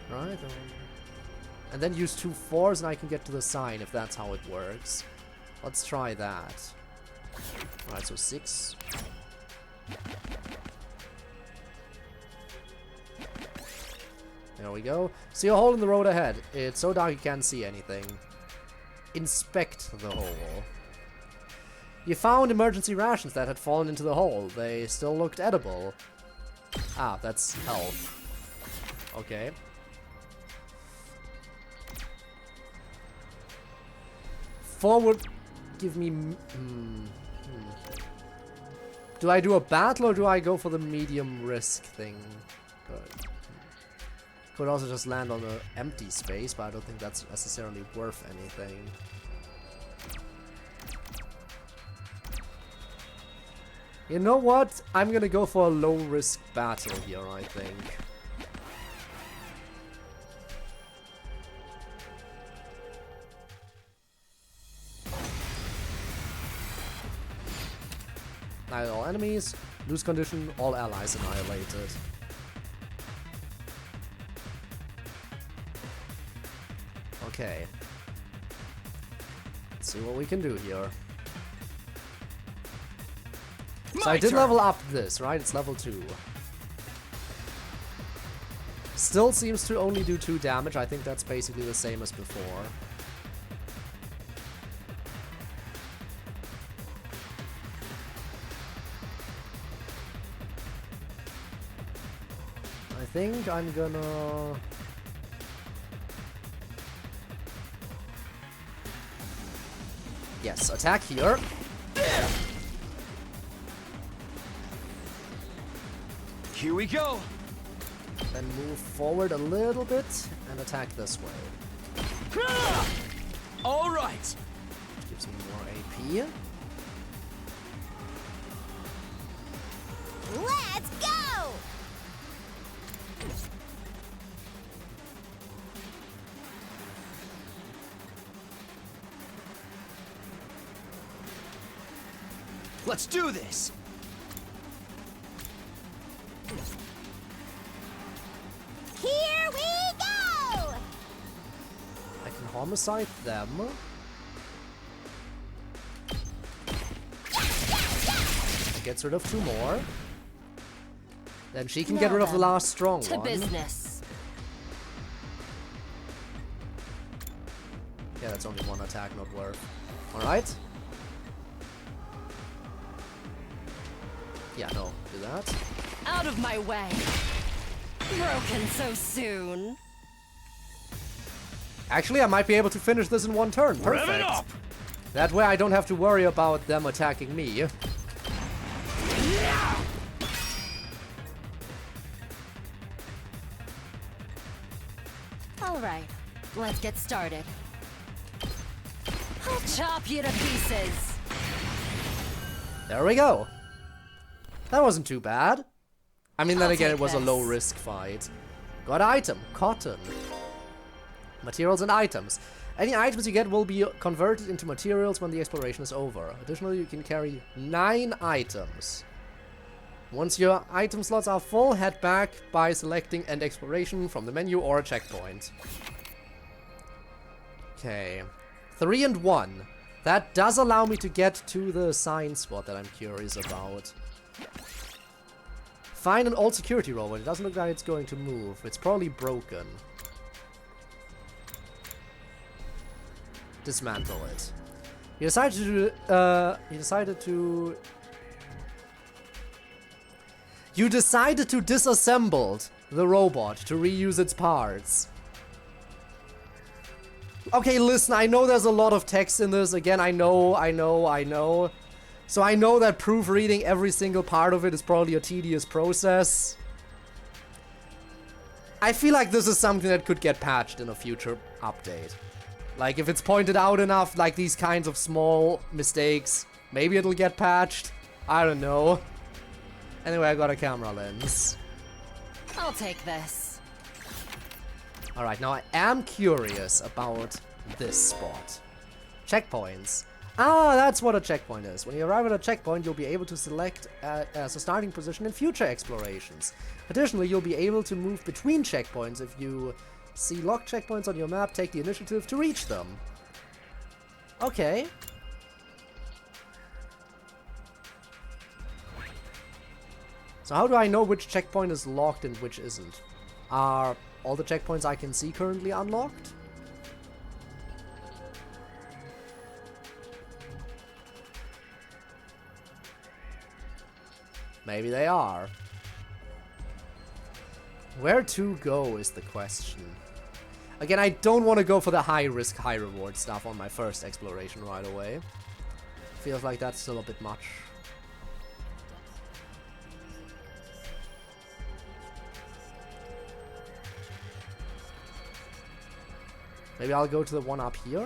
Right. And then use 2 4s and I can get to the sign if that's how it works. Let's try that. Alright, so 6. There we go. See a hole in the road ahead. It's so dark you can't see anything. Inspect the hole. You found emergency rations that had fallen into the hole. They still looked edible. Ah, that's health. Okay. Forward. Give me... Do I do a battle or do I go for the medium risk thing? Good. Could also just land on an empty space, but I don't think that's necessarily worth anything. You know what? I'm gonna go for a low-risk battle here, I think. Annihilate all enemies. Lose condition, all allies annihilated. Okay. Let's see what we can do here. So I did level up this, right? It's level 2. Still seems to only do 2 damage. I think that's basically the same as before. I think I'm gonna... Yes, attack here. Here we go. Then move forward a little bit and attack this way. All right. Gives me more AP. Let's go! Let's do this. Here homicide them. Gets rid of 2 more. Then she can get rid of the last strong To one. business. Yeah, that's only 1 attack, not worth. Alright. Yeah, no, do that. Out of my way. Broken so soon. Actually, I might be able to finish this in 1 turn. Rev it Perfect. up! That way I don't have to worry about them attacking me. All right, let's get started. I'll chop you to pieces. There we go. That wasn't too bad. I mean, then I'll again, take it was a this. low-risk fight. Got item. Cotton. Materials and items. Any items you get will be converted into materials when the exploration is over. Additionally, you can carry 9 items. Once your item slots are full, head back by selecting End Exploration from the menu or a checkpoint. Okay. 3 and 1. That does allow me to get to the sign spot that I'm curious about. Find an old security robot. It doesn't look like it's going to move. It's probably broken. Dismantle it. You decided to disassemble the robot to reuse its parts. Okay, listen, I know there's a lot of text in this. Again, I know. So I know that proofreading every single part of it is probably a tedious process. I feel like this is something that could get patched in a future update. Like, if it's pointed out enough, like these kinds of small mistakes, maybe it'll get patched. I don't know. Anyway, I got a camera lens. I'll take this. Alright, now I am curious about this spot. Checkpoints. Ah, that's what a checkpoint is. When you arrive at a checkpoint, you'll be able to select as a starting position in future explorations. Additionally, you'll be able to move between checkpoints. If you see locked checkpoints on your map, take the initiative to reach them. Okay. So how do I know which checkpoint is locked and which isn't? Are all the checkpoints I can see currently unlocked? Maybe they are. Where to go is the question. Again, I don't want to go for the high risk, high reward stuff on my first exploration right away. Feels like that's still a bit much. Maybe I'll go to the one up here.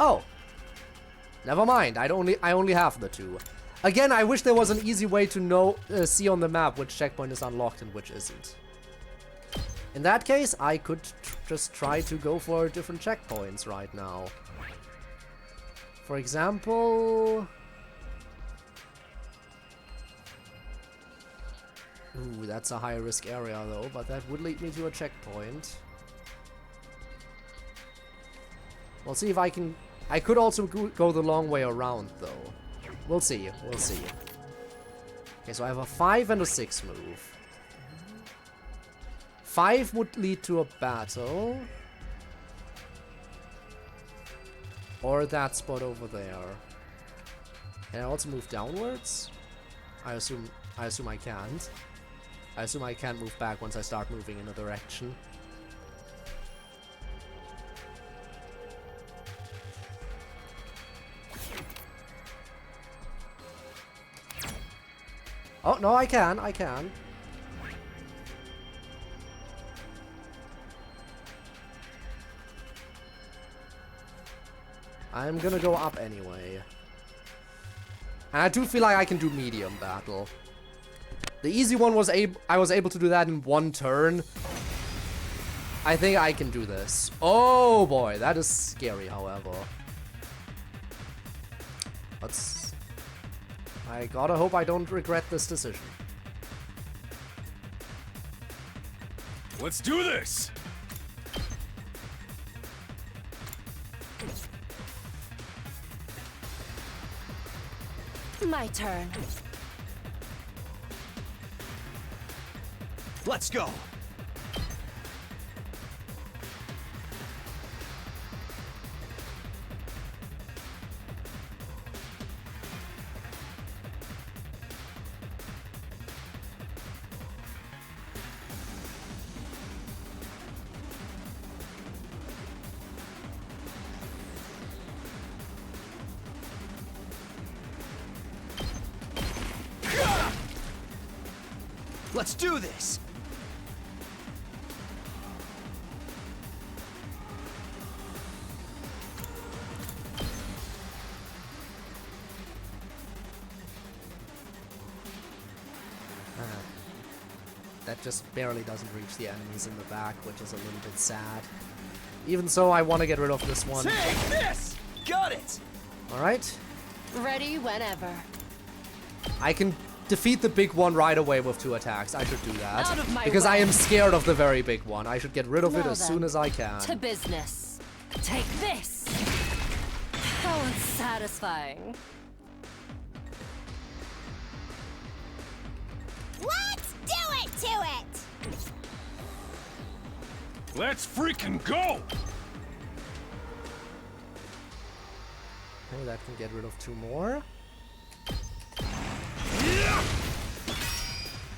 Oh, never mind. I only have the 2. Again, I wish there was an easy way to know, see on the map which checkpoint is unlocked and which isn't. In that case, I could just try to go for different checkpoints right now. For example, ooh, that's a high risk area though, but that would lead me to a checkpoint. We'll see if I can. I could also go the long way around, though. We'll see. We'll see. Okay, so I have a 5 and a 6 move. 5 would lead to a battle. Or that spot over there. Can I also move downwards? I assume I can't. I assume I can't move back once I start moving in a direction. Oh, no, I can. I'm gonna go up anyway. And I do feel like I can do medium battle. The easy one was I was able to do that in 1 turn. I think I can do this. Oh boy, that is scary, however. I gotta hope I don't regret this decision. Let's do this! My turn. Let's go! Let's do this! That just barely doesn't reach the enemies in the back, which is a little bit sad. Even so, I want to get rid of this one. Take this! Got it! Alright. Ready whenever. I can defeat the big one right away with 2 attacks. I should do that. Out of my because I way. am scared of the very big one. I should get rid of it Now as then, soon as I can. To business. Take this. How unsatisfying. Let's do it to it! Let's freaking go! Okay, that can get rid of 2 more.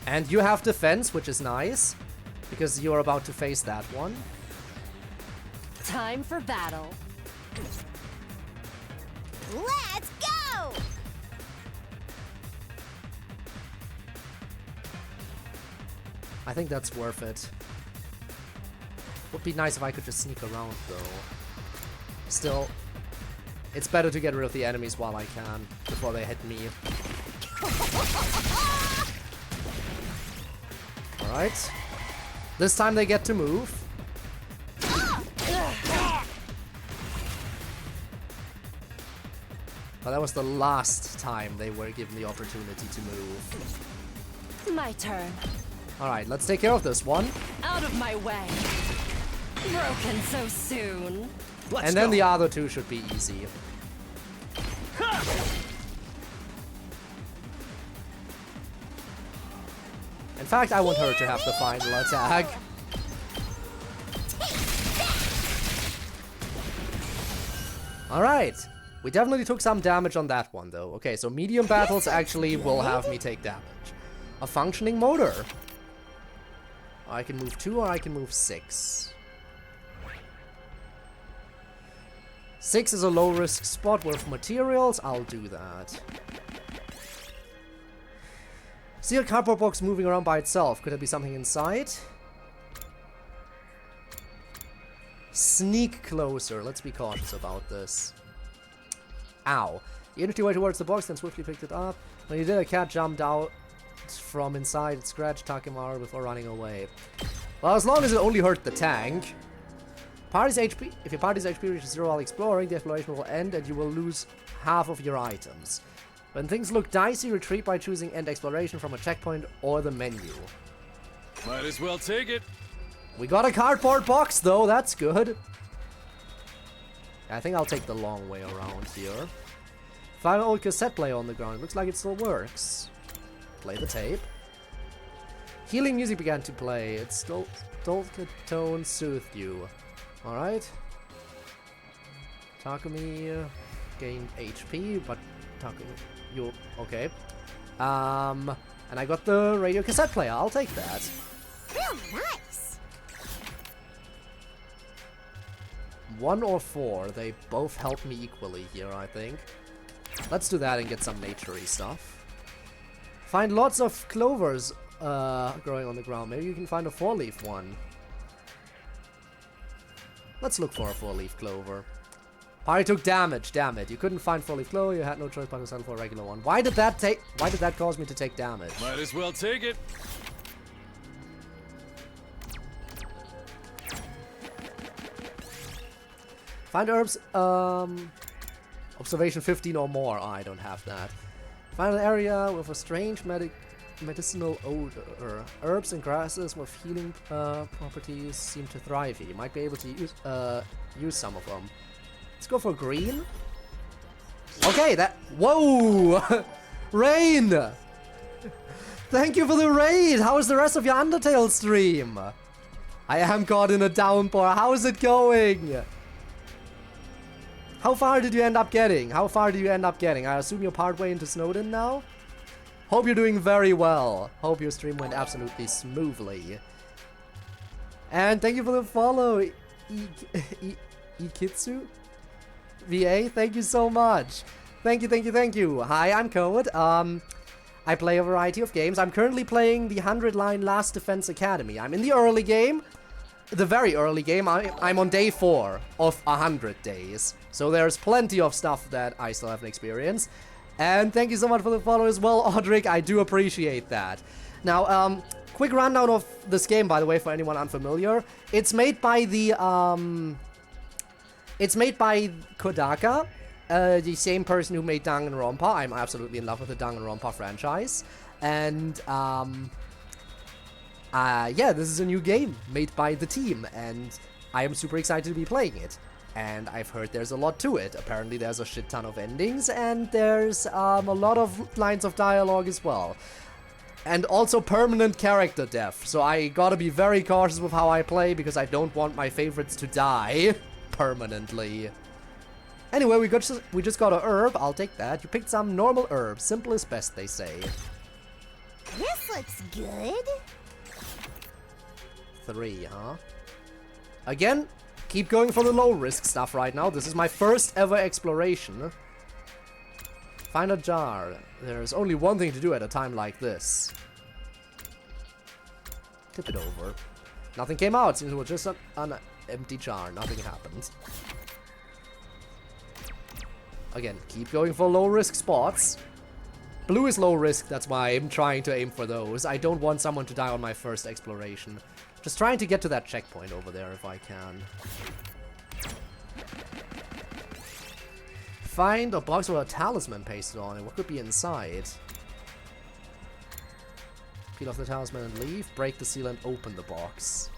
And you have defense, which is nice, because you're about to face that one. Time for battle. Let's go! I think that's worth it. Would be nice if I could just sneak around, though. Still, it's better to get rid of the enemies while I can, before they hit me. Alright. This time they get to move. But that was the last time they were given the opportunity to move. My turn. Alright, let's take care of this one. Out of my way. Broken so soon. Let's And then go. the other 2 should be easy. In fact, I want her to have the final attack. Alright. We definitely took some damage on that one, though. Okay, so medium battles actually will have me take damage. A functioning motor. I can move 2 or I can move 6. 6 is a low-risk spot with materials. I'll do that. See a cardboard box moving around by itself. Could there be something inside? Sneak closer. Let's be cautious about this. Ow. You initially went towards the box, then swiftly picked it up. When you did, a cat jumped out from inside. It scratched Takemura before running away. Well, as long as it only hurt the tank. Party's HP. If your party's HP reaches 0 while exploring, the exploration will end and you will lose half of your items. When things look dicey, retreat by choosing end exploration from a checkpoint or the menu. Might as well take it. We got a cardboard box though, that's good. I think I'll take the long way around here. Find an old cassette player on the ground. It looks like it still works. Play the tape. Healing music began to play. Its dulcet tone soothed you. Alright. Takumi gained HP, but Takumi, you okay. And I got the radio cassette player. I'll take that. Real nice! 1 or 4, they both help me equally here, I think. Let's do that and get some naturey stuff. Find lots of clovers growing on the ground. Maybe you can find a 4-leaf one. Let's look for a 4-leaf clover. Party took damage, damn it. You couldn't find 4-leaf clover, you had no choice but to settle for a regular one. Why did that cause me to take damage? Might as well take it. Find herbs, observation 15 or more. Oh, I don't have that. Find an area with a strange medicinal odor. Herbs and grasses with healing properties seem to thrive here. You might be able to use some of them. Let's go for green. Okay, that... Whoa! Rain! Thank you for the raid! How is the rest of your Undertale stream? I am caught in a downpour. How is it going? How far did you end up getting? How far did you end up getting? I assume you're partway into Snowdin now? Hope you're doing very well. Hope your stream went absolutely smoothly. And thank you for the follow, Ikitsu? VA, thank you so much. Thank you, thank you, thank you. Hi, I'm Code. I play a variety of games. I'm currently playing the 100-line Last Defense Academy. I'm in the early game. The very early game. I'm on day 4 of 100 days. So there's plenty of stuff that I still haven't experienced. And thank you so much for the follow as well, Audric. I do appreciate that. Now, quick rundown of this game, by the way, for anyone unfamiliar. It's made by the, It's made by Kodaka, the same person who made Danganronpa. I'm absolutely in love with the Danganronpa franchise. And, yeah, this is a new game made by the team, and I am super excited to be playing it. And I've heard there's a lot to it. Apparently there's a shit ton of endings, and there's a lot of lines of dialogue as well. And also permanent character death, so I gotta be very cautious with how I play, because I don't want my favorites to die permanently. Anyway, we just got a herb. I'll take that. You picked some normal herb. Simple is best, they say. This looks good. 3, huh? Again, keep going for the low-risk stuff right now. This is my first ever exploration. Find a jar. There's only one thing to do at a time like this. Tip it over. Nothing came out. Seems it was just an empty jar. Nothing happened. Again, keep going for low-risk spots. Blue is low-risk, that's why I'm trying to aim for those. I don't want someone to die on my first exploration. Just trying to get to that checkpoint over there if I can. Find a box with a talisman pasted on it. What could be inside? Peel off the talisman and leave. Break the seal and open the box.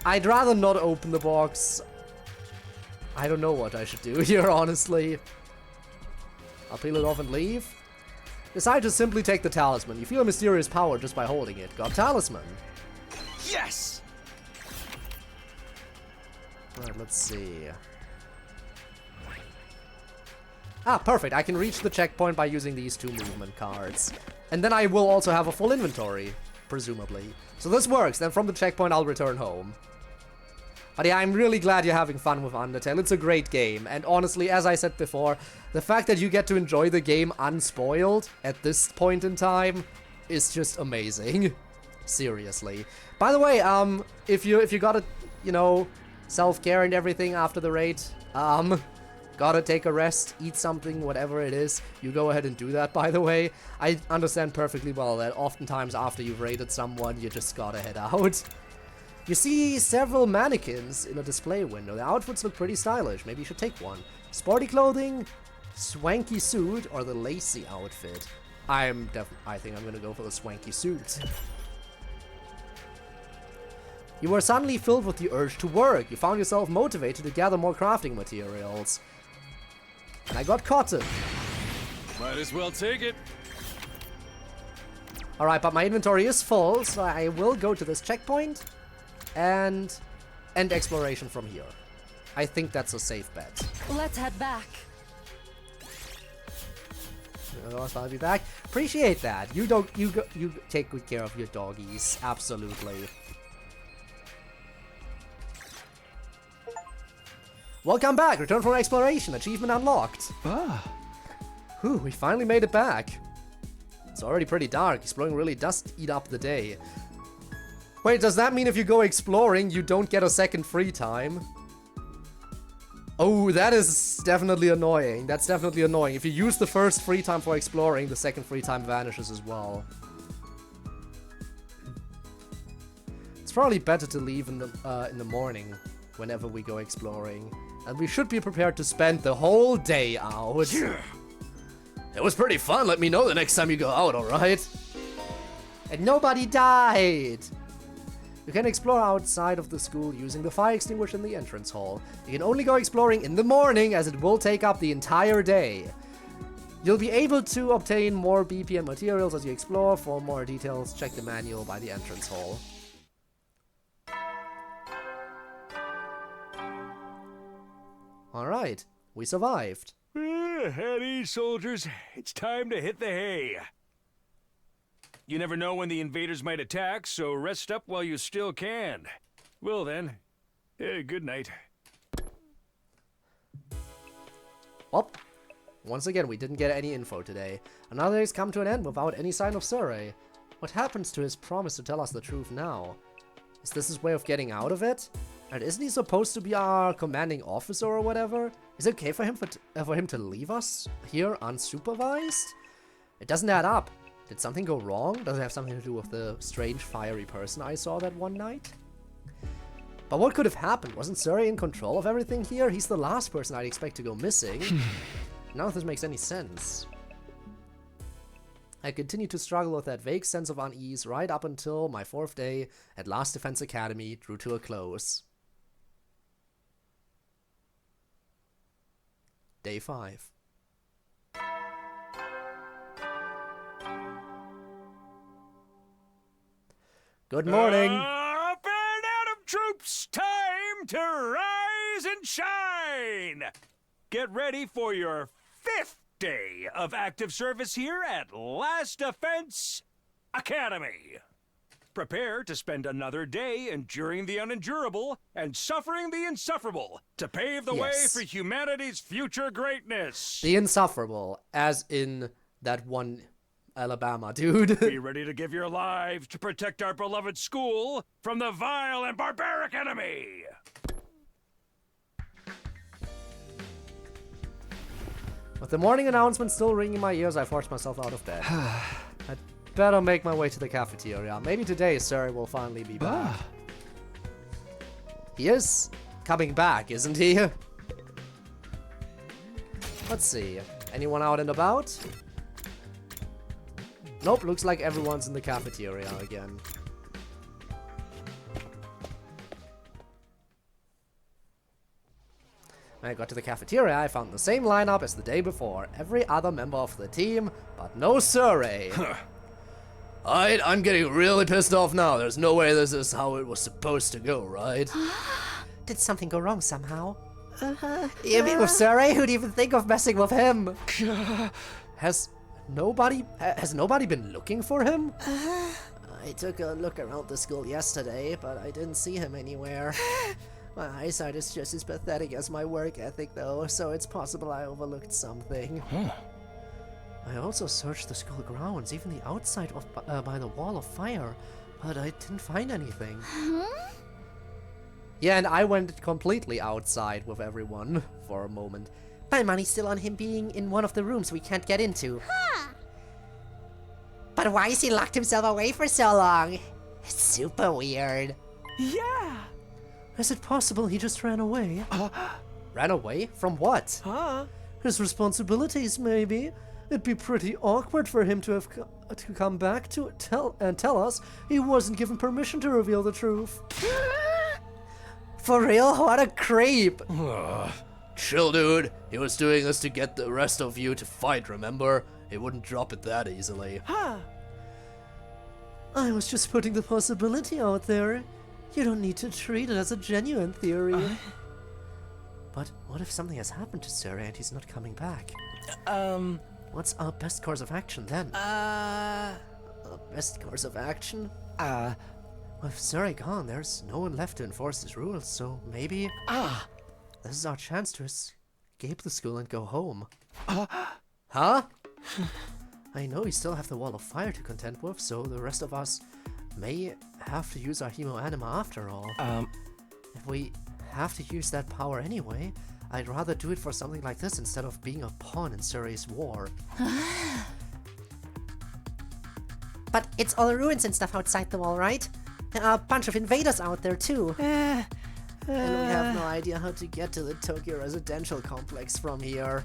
I'd rather not open the box. I don't know what I should do here, honestly. I'll peel it off and leave. Decide to simply take the talisman. You feel a mysterious power just by holding it. Got talisman. Yes! Alright, let's see. Ah, perfect. I can reach the checkpoint by using these 2 movement cards. And then I will also have a full inventory, presumably. So this works. Then from the checkpoint, I'll return home. But yeah, I'm really glad you're having fun with Undertale. It's a great game. And honestly, as I said before, the fact that you get to enjoy the game unspoiled at this point in time is just amazing. Seriously. By the way, if you gotta, you know, self-care and everything after the raid, gotta take a rest, eat something, whatever it is, you go ahead and do that, by the way. I understand perfectly well that oftentimes after you've raided someone, you just gotta head out. You see several mannequins in a display window. The outfits look pretty stylish. Maybe you should take one. Sporty clothing, swanky suit, or the lacy outfit. I think I'm gonna go for the swanky suit. You were suddenly filled with the urge to work. You found yourself motivated to gather more crafting materials. And I got cotton. Might as well take it. Alright, but my inventory is full, so I will go to this checkpoint and end exploration from here. I think that's a safe bet. Let's head back. I'll be back. Appreciate that. You take good care of your doggies. Absolutely. Welcome back. Return from exploration. Achievement unlocked. Ah. Whew, we finally made it back. It's already pretty dark. Exploring really does eat up the day. Wait, does that mean if you go exploring, you don't get a second free time? Oh, that is definitely annoying. That's definitely annoying. If you use the first free time for exploring, the second free time vanishes as well. It's probably better to leave in the morning whenever we go exploring. And we should be prepared to spend the whole day out. It was pretty fun. Let me know the next time you go out, alright? And nobody died! You can explore outside of the school using the fire extinguisher in the entrance hall. You can only go exploring in the morning, as it will take up the entire day. You'll be able to obtain more BP and materials as you explore. For more details, check the manual by the entrance hall. Alright, we survived. At ease, soldiers. It's time to hit the hay. You never know when the invaders might attack, so rest up while you still can. Well then, good night. Well, once again, we didn't get any info today. Another day's come to an end without any sign of Surrey. What happens to his promise to tell us the truth now? Is this his way of getting out of it? And isn't he supposed to be our commanding officer or whatever? Is it okay for him to leave us here unsupervised? It doesn't add up. Did something go wrong? Does it have something to do with the strange fiery person I saw that one night? But what could have happened? Wasn't Surrey in control of everything here? He's the last person I'd expect to go missing. None of this makes any sense. I continued to struggle with that vague sense of unease right up until my 4th day at Last Defense Academy drew to a close. Day 5. Good morning! Up and out of troops! Time to rise and shine! Get ready for your 5th day of active service here at Last Defense Academy. Prepare to spend another day enduring the unendurable and suffering the insufferable to pave the way for humanity's future greatness. The insufferable, as in that one Alabama dude. Be ready to give your lives to protect our beloved school from the vile and barbaric enemy. With the morning announcement still ringing in my ears, I forced myself out of bed. I'd better make my way to the cafeteria. Maybe today Surrey will finally be back. He is coming back, isn't he? Let's see. Anyone out and about? Nope, looks like everyone's in the cafeteria again. When I got to the cafeteria, I found the same lineup as the day before. Every other member of the team, but no Surrey. Alright, I'm getting really pissed off now. There's no way this is how it was supposed to go, right? Did something go wrong somehow? You mean with Surrey? Who'd even think of messing with him? Has nobody been looking for him? I took a look around the school yesterday, but I didn't see him anywhere. My eyesight is just as pathetic as my work ethic, though, so it's possible I overlooked something. I also searched the school grounds, even the outside of by the wall of fire, but I didn't find anything. Yeah, and I went completely outside with everyone for a moment. My money's still on him being in one of the rooms we can't get into. But why has he locked himself away for so long? It's super weird. Yeah. Is it possible he just ran away? Ran away? From what? His responsibilities, maybe. It'd be pretty awkward for him to have to come back to tell us he wasn't given permission to reveal the truth. For real? What a creep! Chill, dude. He was doing this to get the rest of you to fight, remember? He wouldn't drop it that easily. I was just putting the possibility out there. You don't need to treat it as a genuine theory. But what if something has happened to Surrey and he's not coming back? What's our best course of action then? Our best course of action? With Surrey gone, there's no one left to enforce his rules, so maybe... This is our chance to escape the school and go home. Huh? I know we still have the wall of fire to contend with, so the rest of us may have to use our hemo anima after all. If we have to use that power anyway, I'd rather do it for something like this instead of being a pawn in Surrey's war. But it's all ruins and stuff outside the wall, right? There are a bunch of invaders out there, too. And we have no idea how to get to the Tokyo residential complex from here.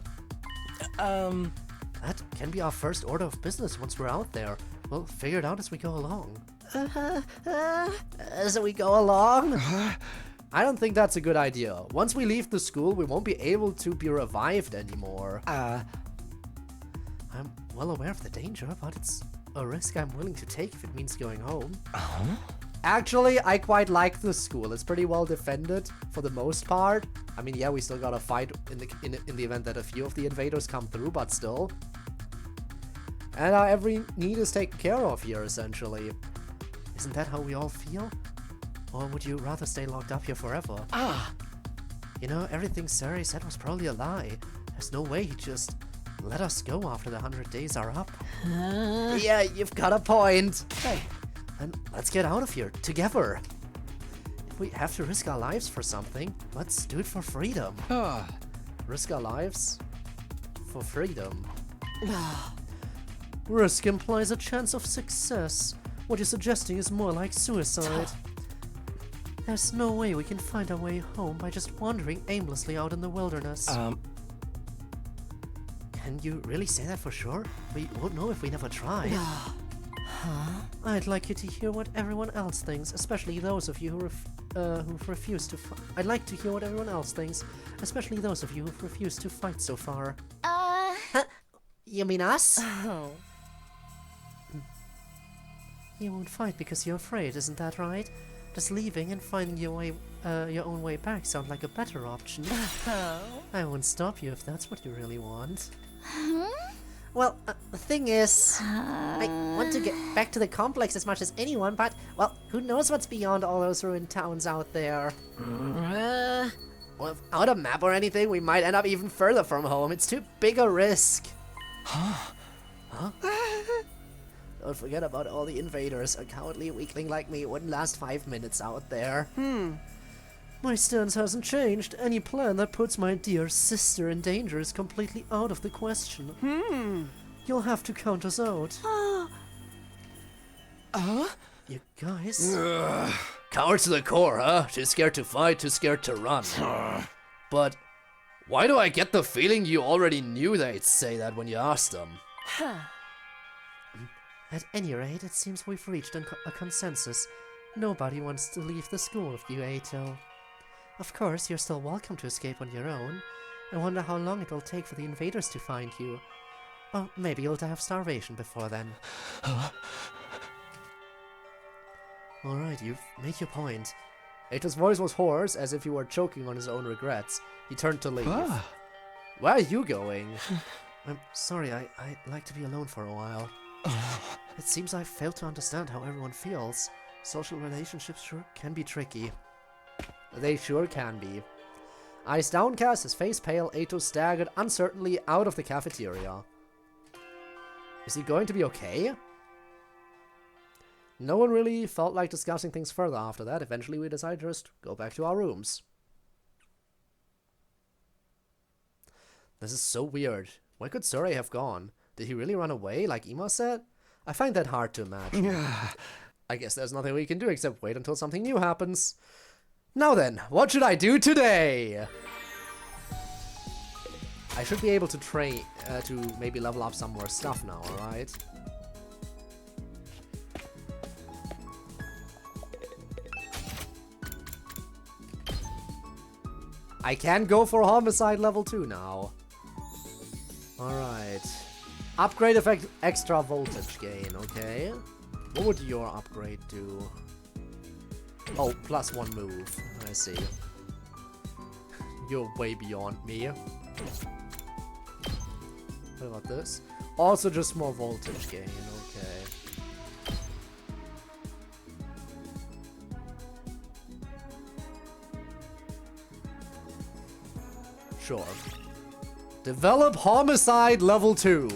That can be our first order of business once we're out there. We'll figure it out as we go along. As we go along? I don't think that's a good idea. Once we leave the school, we won't be able to be revived anymore. I'm well aware of the danger, but it's a risk I'm willing to take if it means going home. Actually, I quite like the school. It's pretty well defended for the most part. I mean, yeah, we still gotta fight in the event that a few of the invaders come through, but still. And every need is taken care of here, essentially. Isn't that how we all feel? Or would you rather stay locked up here forever? You know, everything Sari said was probably a lie. There's no way he'd just let us go after the 100 days are up. Yeah, you've got a point. Hey, then let's get out of here, together. If we have to risk our lives for something, let's do it for freedom. Risk our lives for freedom. Risk implies a chance of success. What you're suggesting is more like suicide. There's no way we can find our way home by just wandering aimlessly out in the wilderness. Can you really say that for sure? We won't know if we never try. I'd like you to hear what everyone else thinks, especially those of you who've refused to fight. I'd like to hear what everyone else thinks, especially those of you who've refused to fight so far. You mean us? You won't fight because you're afraid, isn't that right? Just leaving and finding your own way back sound like a better option. I won't stop you if that's what you really want. Well, the thing is, I want to get back to the complex as much as anyone, but, well, who knows what's beyond all those ruined towns out there. Well, without a map or anything, we might end up even further from home. It's too big a risk. Huh? Don't forget about all the invaders. A cowardly weakling like me wouldn't last 5 minutes out there. My stance hasn't changed. Any plan that puts my dear sister in danger is completely out of the question. You'll have to count us out. You guys? Cowards to the core, huh? Too scared to fight, too scared to run. But why do I get the feeling you already knew they'd say that when you asked them? At any rate, it seems we've reached a consensus. Nobody wants to leave the school with you, Ato. Of course, you're still welcome to escape on your own. I wonder how long it will take for the invaders to find you. Or maybe you'll die of starvation before then. Alright, you've made your point. Ato's voice was hoarse, as if he were choking on his own regrets. He turned to leave. Where are you going? I'm sorry, I'd like to be alone for a while. It seems I failed to understand how everyone feels. Social relationships sure can be tricky. They sure can be. Eyes downcast, his face pale, Ato staggered uncertainly out of the cafeteria. Is he going to be okay? No one really felt like discussing things further after that. Eventually we decided to just go back to our rooms. This is so weird. Where could Suri have gone? Did he really run away, like Ima said? I find that hard to imagine. I guess there's nothing we can do except wait until something new happens. Now then, what should I do today? I should be able to train, to maybe level up some more stuff now, alright? I can go for homicide level 2 now. Alright. Upgrade effect extra voltage gain, okay. What would your upgrade do? Oh, +1 move. I see. You're way beyond me. What about this? Also just more voltage gain, okay. Sure. Develop homicide level 2.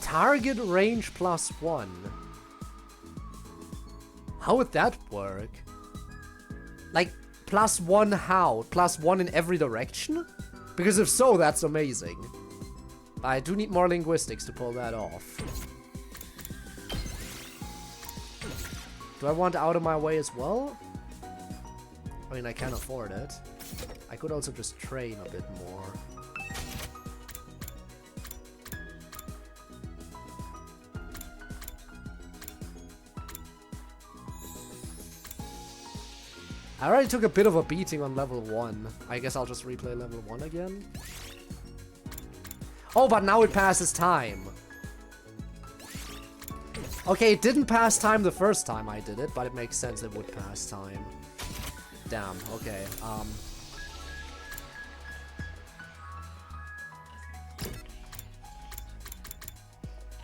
Target range +1. How would that work? Like, +1 how? +1 in every direction? Because if so, that's amazing. But I do need more linguistics to pull that off. Do I want out of my way as well? I mean, I can afford it. I could also just train a bit more. I already took a bit of a beating on level 1. I guess I'll just replay level 1 again. Oh, but now it passes time. Okay, it didn't pass time the first time I did it, but it makes sense it would pass time. Damn, okay.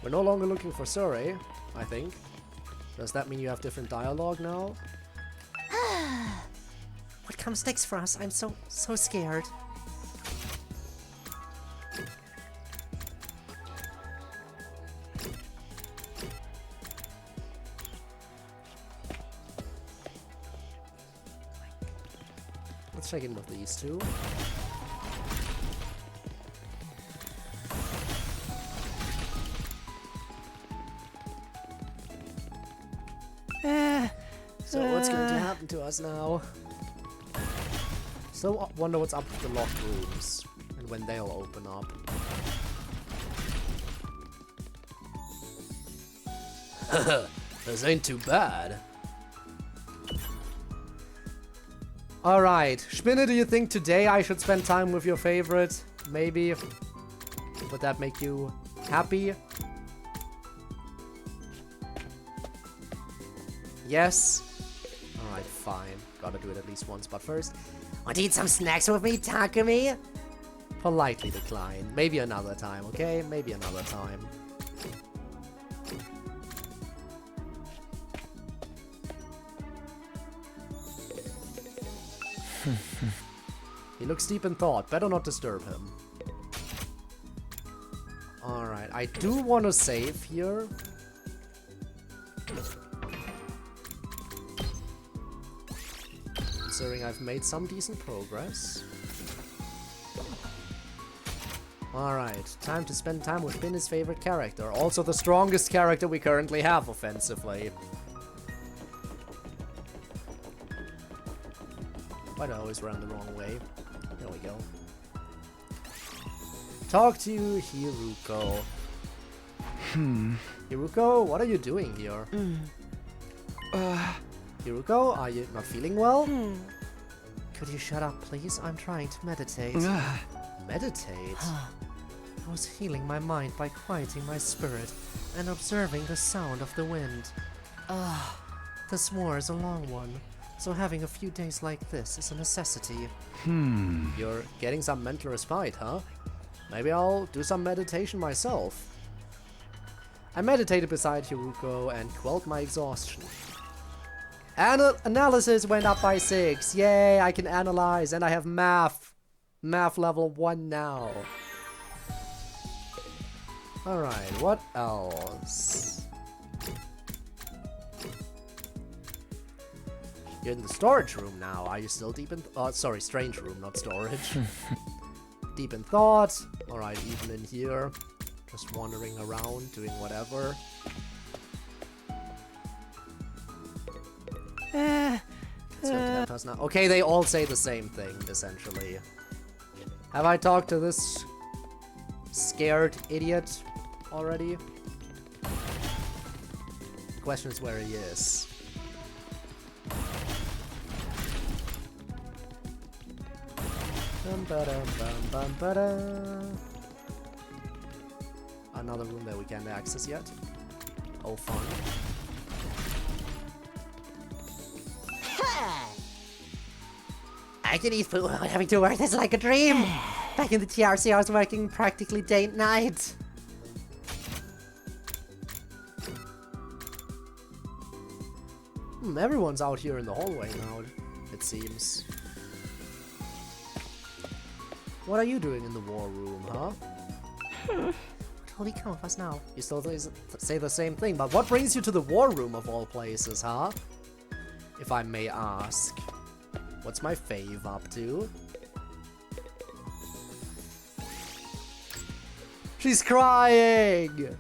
We're no longer looking for Surrey, I think. Does that mean you have different dialogue now? What comes next for us? I'm so scared. Let's check in with these two. So what's going to happen to us now? Still wonder what's up with the locked rooms and when they'll open up. This ain't too bad. Alright, Spinne, do you think today I should spend time with your favorite? Maybe. Would that make you happy? Yes? Alright, fine. Gotta do it at least once, but first... Want to eat some snacks with me, Takumi? politely decline. Maybe another time, okay? Maybe another time. He looks deep in thought. Better not disturb him. Alright, I do want to save here. Considering I've made some decent progress. Alright, time to spend time with Bin's favorite character. Also the strongest character we currently have offensively. Why do I always run the wrong way? There we go. Talk to Hiruko. Hiruko, what are you doing here? Hiruko, are you not feeling well? Could you shut up, please? I'm trying to meditate. Meditate? I was healing my mind by quieting my spirit and observing the sound of the wind. This war is a long one, so having a few days like this is a necessity. You're getting some mental respite, huh? Maybe I'll do some meditation myself. I meditated beside Hiruko and quelled my exhaustion. Analysis went up by 6. Yay, I can analyze and I have math. Math level 1 now. Alright, what else? You're in the storage room now. Are you still deep in... sorry, strange room, not storage. Deep in thought. Alright, even in here. Just wandering around, doing whatever. It's going to help us now. Okay, they all say the same thing, essentially. Have I talked to this scared idiot already? The question is where he is. Another room that we can't access yet. Oh, fun. I can eat food without having to work. It's like a dream. Back in the TRC, I was working practically day and night. Everyone's out here in the hallway now, it seems. What are you doing in the war room, huh? Totally come with us now. You still say the same thing, but what brings you to the war room of all places, huh? If I may ask. What's my fave up to? She's crying!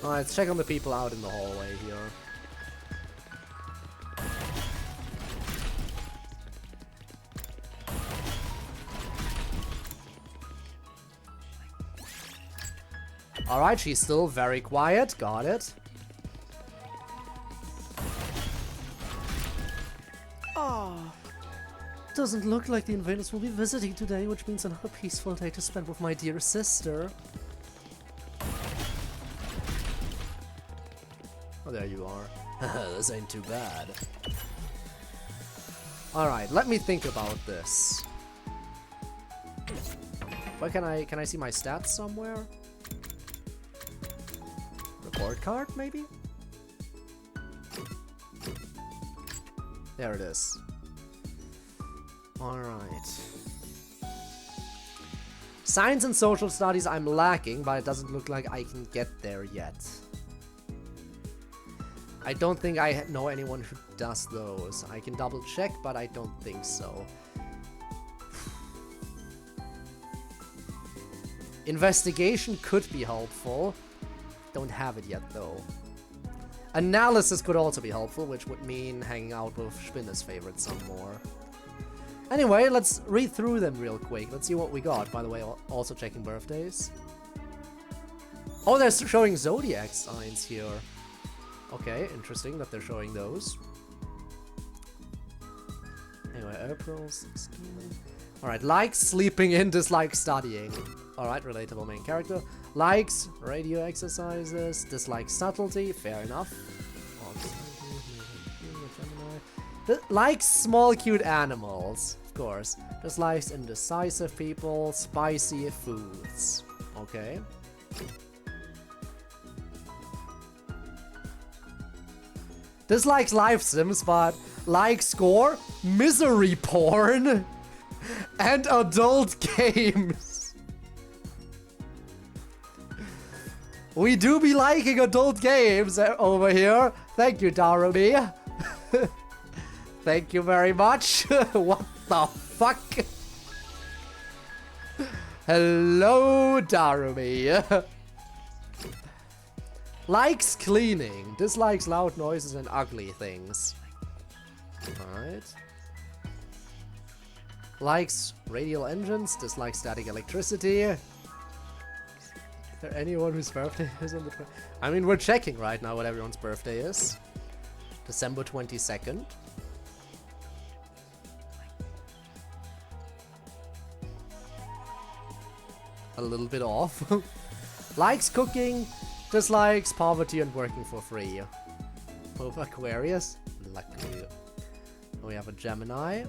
Alright, let's check on the people out in the hallway here. Alright, she's still very quiet. Got it. Doesn't look like the invaders will be visiting today, which means another peaceful day to spend with my dear sister. Oh, there you are. This ain't too bad. Alright, let me think about this. Where can I see my stats somewhere? Report card, maybe? There it is. Alright. Science and social studies I'm lacking, but it doesn't look like I can get there yet. I don't think I know anyone who does those. I can double check, but I don't think so. Investigation could be helpful. Don't have it yet though. Analysis could also be helpful, which would mean hanging out with Spinner's favorites some more. Anyway, let's read through them real quick. Let's see what we got. By the way, also checking birthdays. Oh, they're showing zodiac signs here. Okay, interesting that they're showing those. Anyway, April 16. Alright, likes sleeping in, dislikes studying. Alright, relatable main character. Likes radio exercises, dislikes subtlety, fair enough. Likes small cute animals, of course. Dislikes indecisive people, spicy foods. Okay. Dislikes live sims, but likes score, misery porn, and adult games. We do be liking adult games over here. Thank you, Darumi. Thank you very much. What the fuck? Hello, Darumi. Likes cleaning. Dislikes loud noises and ugly things. Alright. Likes radial engines. Dislikes static electricity. Is there anyone whose birthday is on the 20th? I mean, we're checking right now what everyone's birthday is. December 22nd. A little bit off. Likes cooking, dislikes poverty and working for free. Both Aquarius. Lucky. We have a Gemini.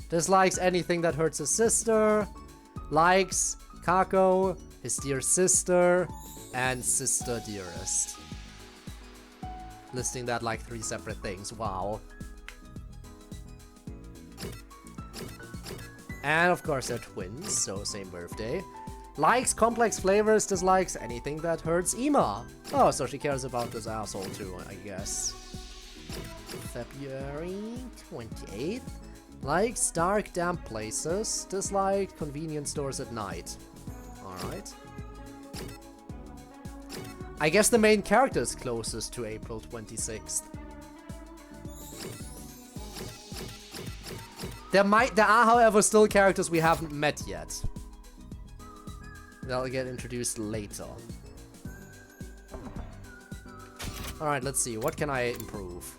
Dislikes anything that hurts his sister. Likes Kako, his dear sister, and sister dearest. Listing that like 3 separate things. Wow. And of course they're twins, so same birthday. Likes complex flavors, dislikes anything that hurts Ima. Oh, so she cares about this asshole too, I guess. February 28th. Likes dark, damp places, dislikes convenience stores at night. Alright. I guess the main character is closest to April 26th. There are, however, still characters we haven't met yet. They'll get introduced later. Alright, let's see. What can I improve?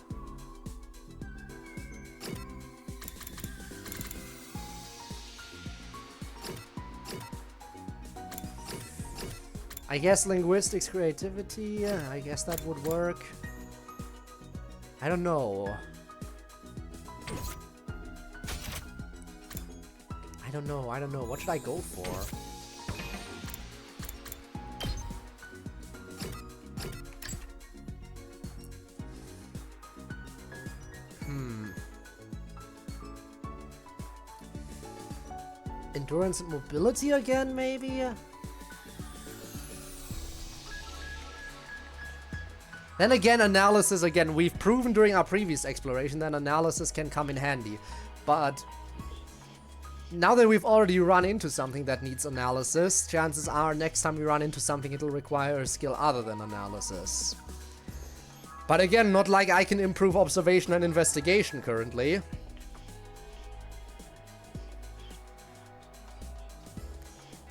I guess linguistics, creativity, I guess that would work. I don't know. I don't know. What should I go for? Endurance and mobility again, maybe? Then again, analysis again. We've proven during our previous exploration that analysis can come in handy. But now that we've already run into something that needs analysis, chances are next time we run into something it'll require a skill other than analysis. But again, not like I can improve observation and investigation currently.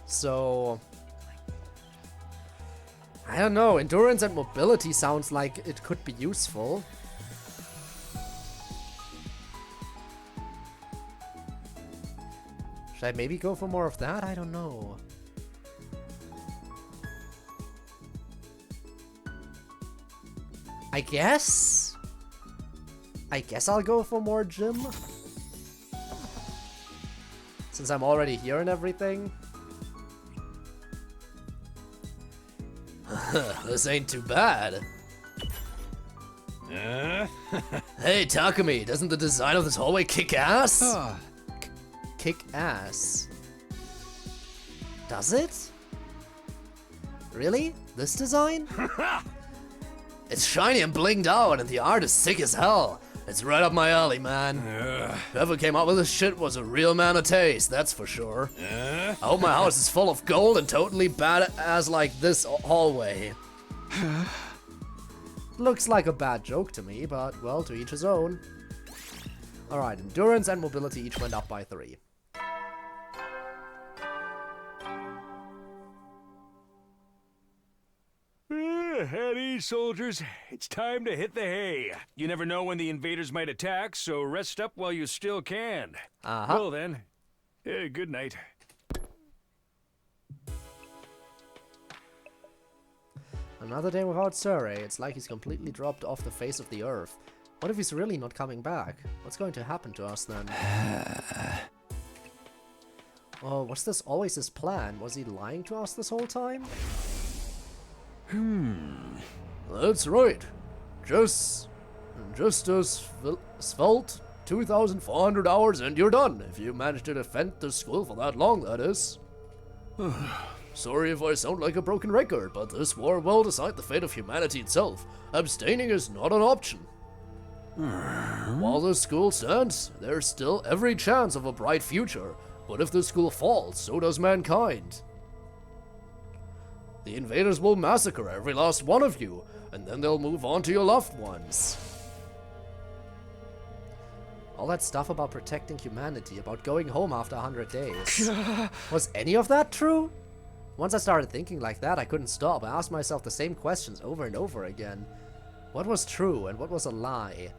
So... I don't know, endurance and mobility sounds like it could be useful. Should I maybe go for more of that? I don't know. I guess I'll go for more gym. Since I'm already here and everything. This ain't too bad. Hey, Takumi, doesn't the design of this hallway kick ass? Kick ass. Does it? Really? This design? It's shiny and blinged out, and the art is sick as hell. It's right up my alley, man. Whoever came up with this shit was a real man of taste, that's for sure. I hope my house is full of gold and totally badass like this hallway. Looks like a bad joke to me, but well, to each his own. Alright, endurance and mobility each went up by 3. At ease, soldiers. It's time to hit the hay. You never know when the invaders might attack, so rest up while you still can. Well then, good night. Another day without Surrey. It's like he's completely dropped off the face of the earth. What if he's really not coming back? What's going to happen to us then? Oh, was this always his plan? Was he lying to us this whole time? That's right. Just as svelte, 2,400 hours and you're done, if you manage to defend the school for that long, that is. Sorry if I sound like a broken record, but this war will decide the fate of humanity itself. Abstaining is not an option. While the school stands, there's still every chance of a bright future, but if the school falls, so does mankind. The invaders will massacre every last one of you, and then they'll move on to your loved ones. All that stuff about protecting humanity, about going home after 100 days. Was any of that true? Once I started thinking like that, I couldn't stop. I asked myself the same questions over and over again. What was true and what was a lie?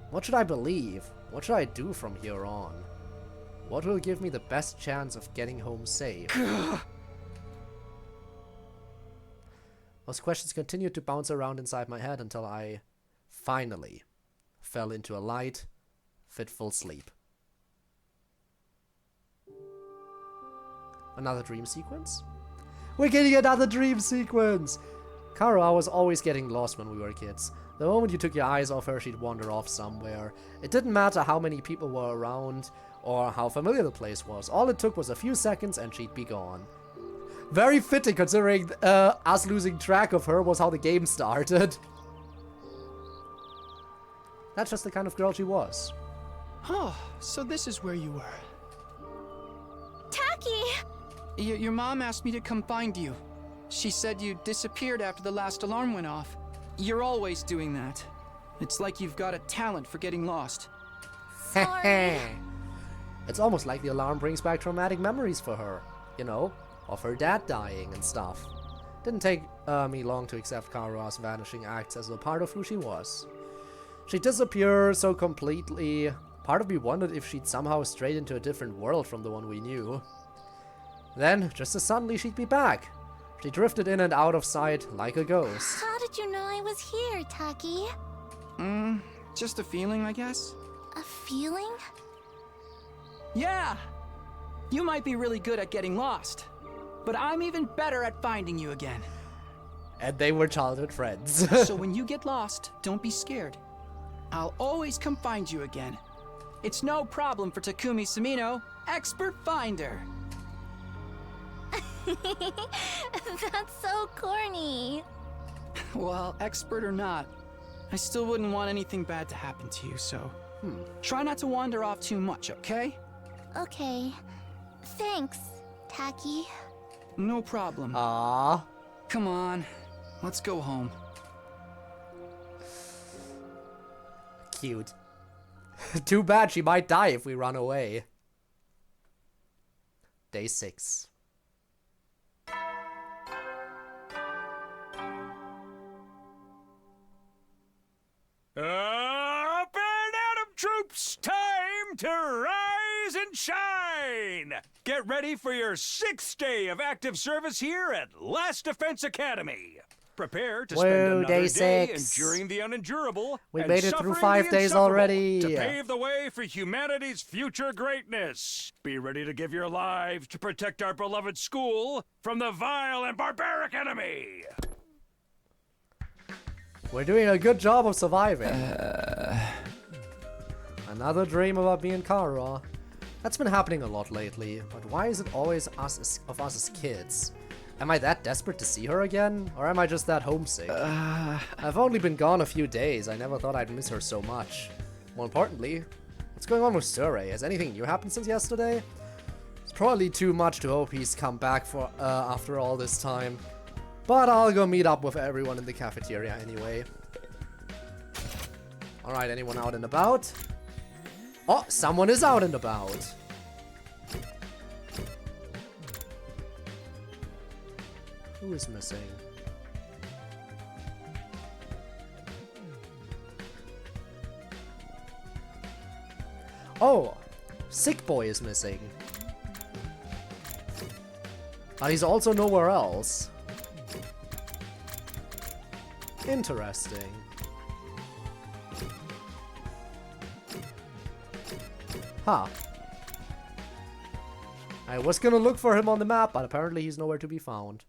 What should I believe? What should I do from here on? What will give me the best chance of getting home safe? Those questions continued to bounce around inside my head until I finally fell into a light, fitful sleep. Another dream sequence? We're getting another dream sequence! Kara was always getting lost when we were kids. The moment you took your eyes off her, she'd wander off somewhere. It didn't matter how many people were around or how familiar the place was. All it took was a few seconds and she'd be gone. Very fitting considering us losing track of her was how the game started. That's just the kind of girl she was. Oh, so this is where you were. Taki! Your mom asked me to come find you. She said you disappeared after the last alarm went off. You're always doing that. It's like you've got a talent for getting lost. Sorry. It's almost like the alarm brings back traumatic memories for her. You know, of her dad dying and stuff. Didn't take me long to accept Karua's vanishing acts as a part of who she was. She disappeared so completely. Part of me wondered if she'd somehow strayed into a different world from the one we knew. Then, just as suddenly, she'd be back. She drifted in and out of sight like a ghost. How did you know I was here, Taki? Just a feeling, I guess. A feeling? Yeah! You might be really good at getting lost, but I'm even better at finding you again. And they were childhood friends. So when you get lost, don't be scared. I'll always come find you again. It's no problem for Takumi Sumino, expert finder. That's so corny. Well, expert or not, I still wouldn't want anything bad to happen to you, so... Try not to wander off too much, okay? Okay. Thanks, Taki. No problem. Ah. Come on, let's go home. Cute. Too bad she might die if we run away. Day 6. Up and Atom troops, time to rise and shine! Get ready for your 6th day of active service here at Last Defense Academy. Prepare to spend Whoa, another day day 6. enduring the unendurable We and made it through suffering 5 the days insufferable already. to pave the way for humanity's future greatness. Be ready to give your lives to protect our beloved school from the vile and barbaric enemy. We're doing a good job of surviving. Another dream about me and Kara. That's been happening a lot lately, but why is it always us as kids? Am I that desperate to see her again? Or am I just that homesick? I've only been gone a few days. I never thought I'd miss her so much. More importantly, what's going on with Surrey? Has anything new happened since yesterday? It's probably too much to hope he's come back for after all this time. But I'll go meet up with everyone in the cafeteria anyway. Alright, anyone out and about? Oh, someone is out and about. Who is missing? Oh, Sick Boy is missing. But he's also nowhere else. Interesting. Huh. I was gonna look for him on the map, but apparently he's nowhere to be found.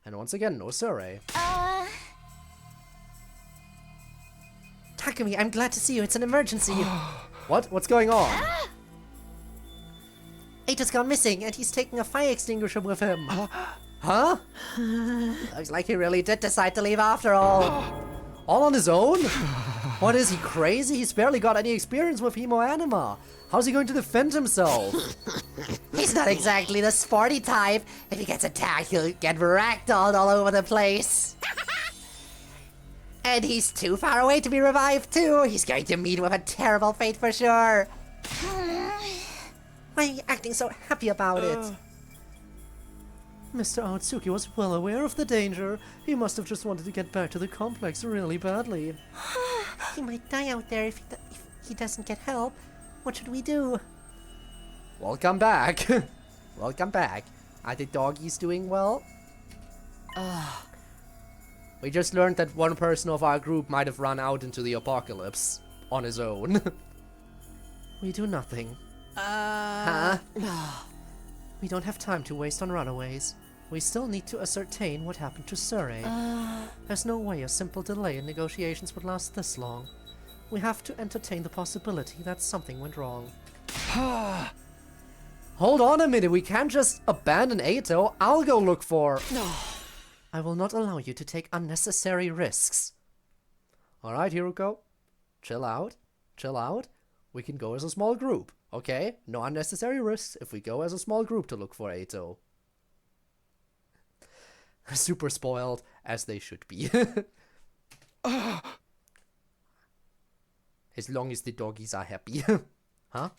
And once again, no Surrey. Takumi, I'm glad to see you. It's an emergency. What? What's going on? Ato's gone missing, and he's taking a fire extinguisher with him. Huh? Looks like he really did decide to leave after all. All on his own? What, is he crazy? He's barely got any experience with hemoanima. How's he going to defend himself? He's not exactly the sporty type. If he gets attacked, he'll get ragdolled all over the place. And he's too far away to be revived too. He's going to meet with a terrible fate for sure. Why are you acting so happy about it? Mr. Aotsuki was well aware of the danger. He must have just wanted to get back to the complex really badly. He might die out there if he doesn't get help. What should we do? Welcome back. Welcome back. Are the doggies doing well? We just learned that one person of our group might have run out into the apocalypse on his own. We do nothing. Huh? We don't have time to waste on runaways. We still need to ascertain what happened to Surrey. There's no way a simple delay in negotiations would last this long. We have to entertain the possibility that something went wrong. Hold on a minute, we can't just abandon Ato. I'll go look for... I will not allow you to take unnecessary risks. Alright, Hiruko. Chill out. Chill out. We can go as a small group, okay? No unnecessary risks if we go as a small group to look for Ato. Super spoiled, as they should be. As long as the doggies are happy. Huh?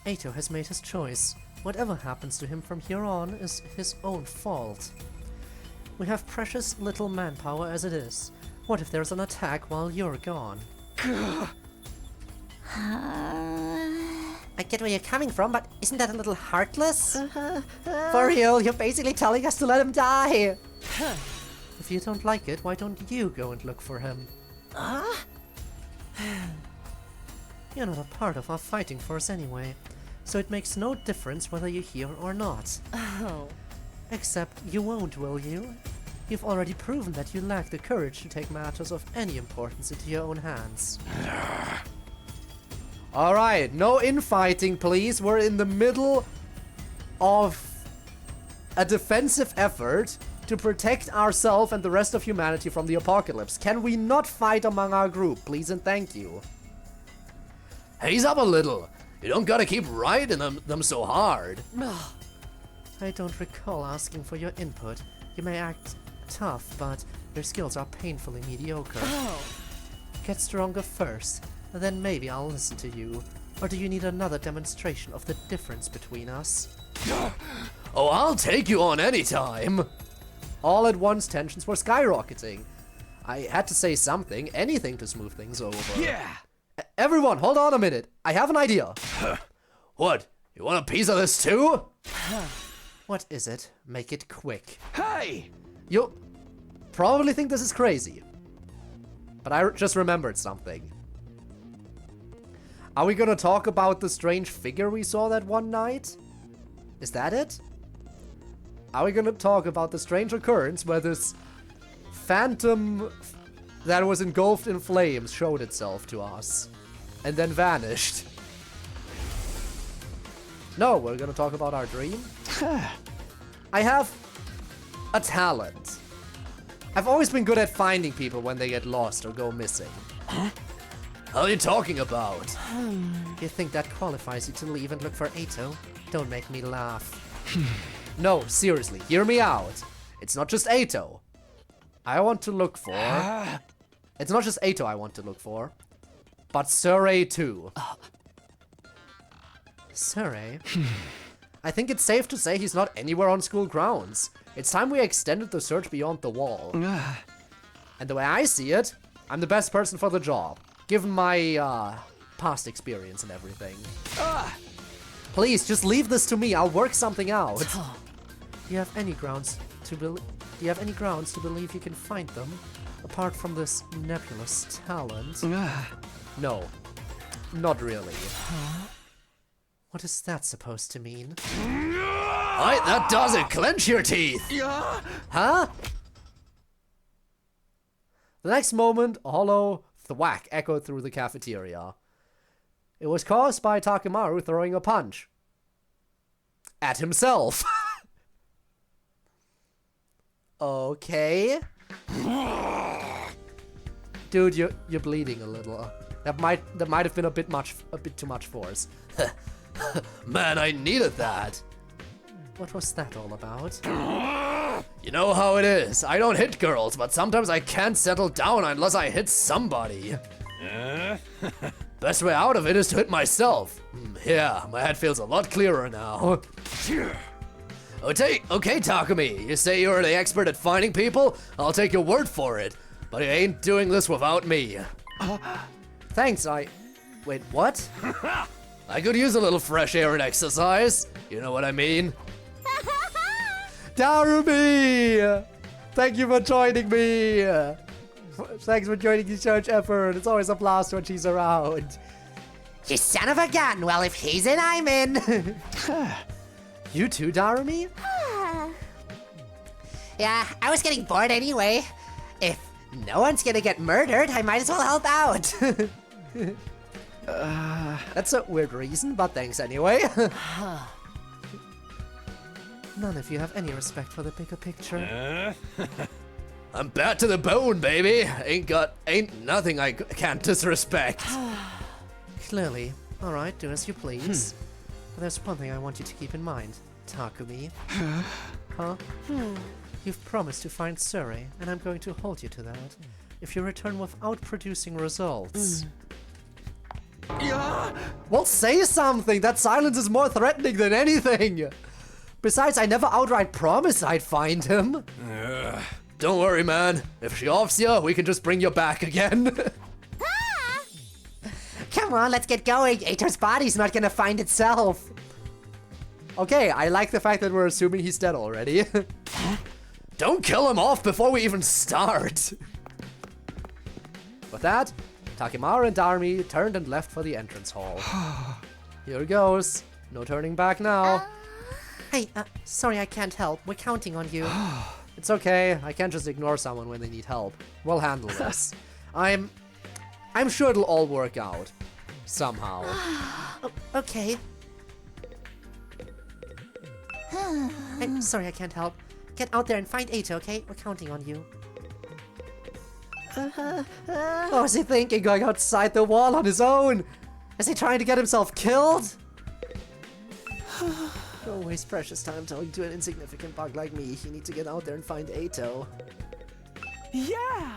Ato has made his choice. Whatever happens to him from here on is his own fault. We have precious little manpower as it is. What if there's an attack while you're gone? I get where you're coming from, but isn't that a little heartless? For real, you're basically telling us to let him die. If you don't like it, why don't you go and look for him? You're not a part of our fighting force anyway, so it makes no difference whether you're here or not. Oh. Except you won't, will you? You've already proven that you lack the courage to take matters of any importance into your own hands. Alright, no infighting, please. We're in the middle of a defensive effort to protect ourselves and the rest of humanity from the apocalypse. Can we not fight among our group, please and thank you? Haze up a little. You don't gotta keep writing them so hard. I don't recall asking for your input. You may act tough, but your skills are painfully mediocre. Get stronger first, then maybe I'll listen to you. Or do you need another demonstration of the difference between us? Oh, I'll take you on anytime. All at once, tensions were skyrocketing. I had to say something, anything to smooth things over. Yeah! Everyone, hold on a minute. I have an idea. What? You want a piece of this too? What is it? Make it quick. Hey! You'll probably think this is crazy. But I just remembered something. Are we gonna talk about the strange figure we saw that one night? Is that it? Are we gonna talk about the strange occurrence where this phantom that was engulfed in flames showed itself to us and then vanished? No, we're gonna talk about our dream. I have a talent. I've always been good at finding people when they get lost or go missing. How are you talking about? You think that qualifies you to leave and look for Ato? Don't make me laugh. No, seriously, hear me out. It's not just Ato. I want to look for... It's not just Ato I want to look for, but Surrey too. Surrey? I think it's safe to say he's not anywhere on school grounds. It's time we extended the search beyond the wall. And the way I see it, I'm the best person for the job, given my past experience and everything. Please, just leave this to me. I'll work something out. Do you have any grounds to believe you can find them, apart from this nebulous talent? No, not really. What is that supposed to mean? Alright, that does it. Clench your teeth. Huh? The next moment, a hollow thwack echoed through the cafeteria. It was caused by Takemaru throwing a punch. At himself. Okay. Dude, you're bleeding a little. That might have been a bit too much force. Man, I needed that. What was that all about? You know how it is. I don't hit girls, but sometimes I can't settle down unless I hit somebody. Best way out of it is to hit myself. Yeah, my head feels a lot clearer now. Okay, Takumi, you say you're the expert at finding people? I'll take your word for it. But you ain't doing this without me. Thanks, Wait, what? I could use a little fresh air and exercise. You know what I mean? Darumi! Thank you for joining me! Thanks for joining the church effort. It's always a blast when she's around. You son of a gun. Well, if he's in, I'm in. You too, Darumi? Yeah, I was getting bored anyway. If no one's gonna get murdered, I might as well help out. That's a weird reason, but thanks anyway. None of you have any respect for the bigger picture. I'm bad to the bone, baby. Ain't nothing I can't disrespect. Clearly. Alright, do as you please. But there's one thing I want you to keep in mind, Takumi. Huh? You've promised to find Surrey, and I'm going to hold you to that. If you return without producing results... Well, say something! That silence is more threatening than anything! Besides, I never outright promised I'd find him. Don't worry, man. If she offs you, we can just bring you back again. Come on, let's get going. Ato's body's not gonna find itself. Okay, I like the fact that we're assuming he's dead already. Don't kill him off before we even start. With that, Takemaru and Darumi turned and left for the entrance hall. Here goes. No turning back now. Hey, sorry I can't help. We're counting on you. It's okay. I can't just ignore someone when they need help. We'll handle this. I'm sure it'll all work out. Somehow. Okay. I'm sorry I can't help. Get out there and find Ato, okay? We're counting on you. What was he thinking, going outside the wall on his own? Is he trying to get himself killed? Don't waste precious time talking to an insignificant bug like me. You need to get out there and find Ato. Yeah!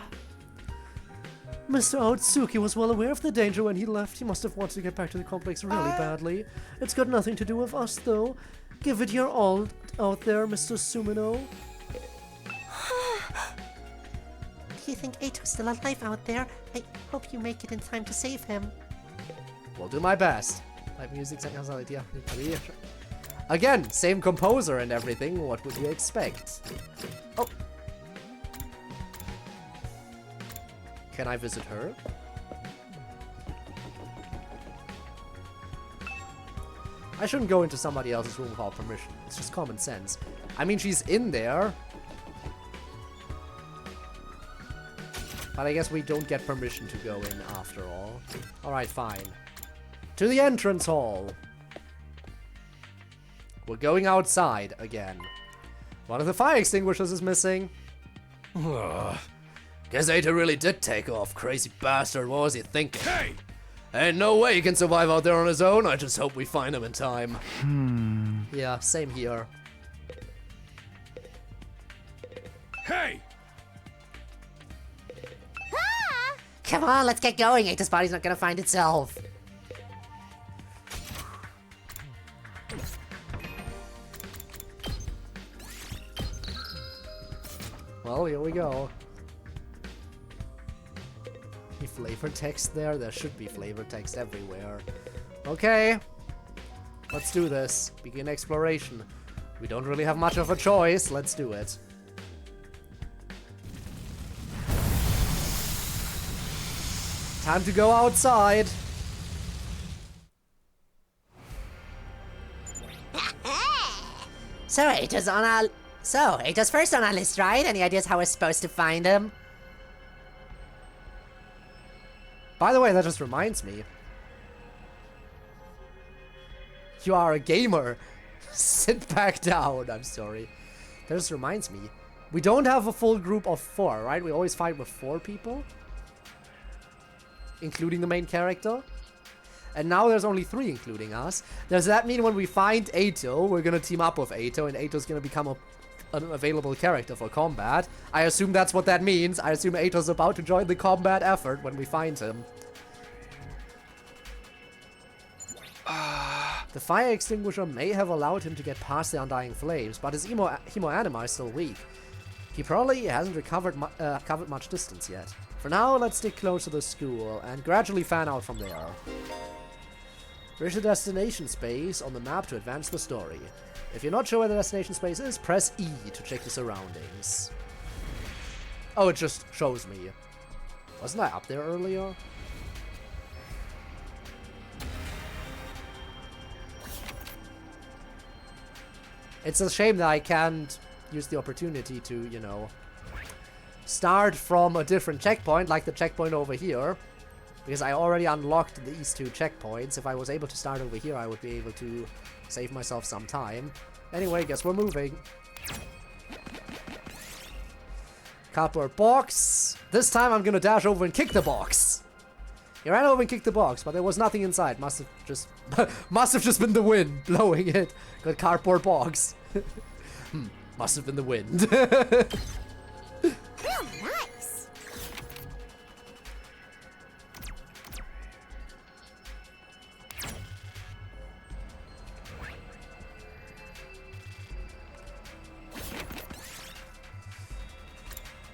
Mr. Otsuki was well aware of the danger when he left. He must have wanted to get back to the complex really badly. It's got nothing to do with us, though. Give it your all out there, Mr. Sumino. Do you think Ato's still alive out there? I hope you make it in time to save him. Will do my best. Again, same composer and everything. What would you expect? Oh. Can I visit her? I shouldn't go into somebody else's room without permission. It's just common sense. I mean, she's in there. But I guess we don't get permission to go in after all. Alright, fine. To the entrance hall. We're going outside again. One of the fire extinguishers is missing. Guess Ato really did take off, crazy bastard. What was he thinking? Hey! Ain't no way he can survive out there on his own. I just hope we find him in time. Yeah, same here. Hey! Come on, let's get going. Ato's body's not gonna find itself. Well, here we go. Any flavor text there? There should be flavor text everywhere. Okay. Let's do this. Begin exploration. We don't really have much of a choice. Let's do it. Time to go outside. Ato's first on our list, right? Any ideas how we're supposed to find him? By the way, that just reminds me. You are a gamer. Sit back down. I'm sorry. That just reminds me. We don't have a full group of 4, right? We always fight with 4 people. Including the main character. And now there's only 3 including us. Does that mean when we find Ato, we're gonna team up with Ato and Ato's gonna become an available character for combat? I assume that's what that means. I assume Ato's about to join the combat effort when we find him. The fire extinguisher may have allowed him to get past the undying flames, but his hemoanima is still weak. He probably hasn't covered much distance yet. For now, let's stick close to the school and gradually fan out from there. Reach the destination space on the map to advance the story. If you're not sure where the destination space is, press E to check the surroundings. Oh, it just shows me. Wasn't I up there earlier? It's a shame that I can't use the opportunity to, you know, start from a different checkpoint, like the checkpoint over here. Because I already unlocked these 2 checkpoints. If I was able to start over here, I would be able to save myself some time. Anyway, guess we're moving. Cardboard box. This time I'm gonna dash over and kick the box. He ran over and kicked the box, but there was nothing inside. Must have just been the wind blowing it. Got cardboard box. Must have been the wind. Nice.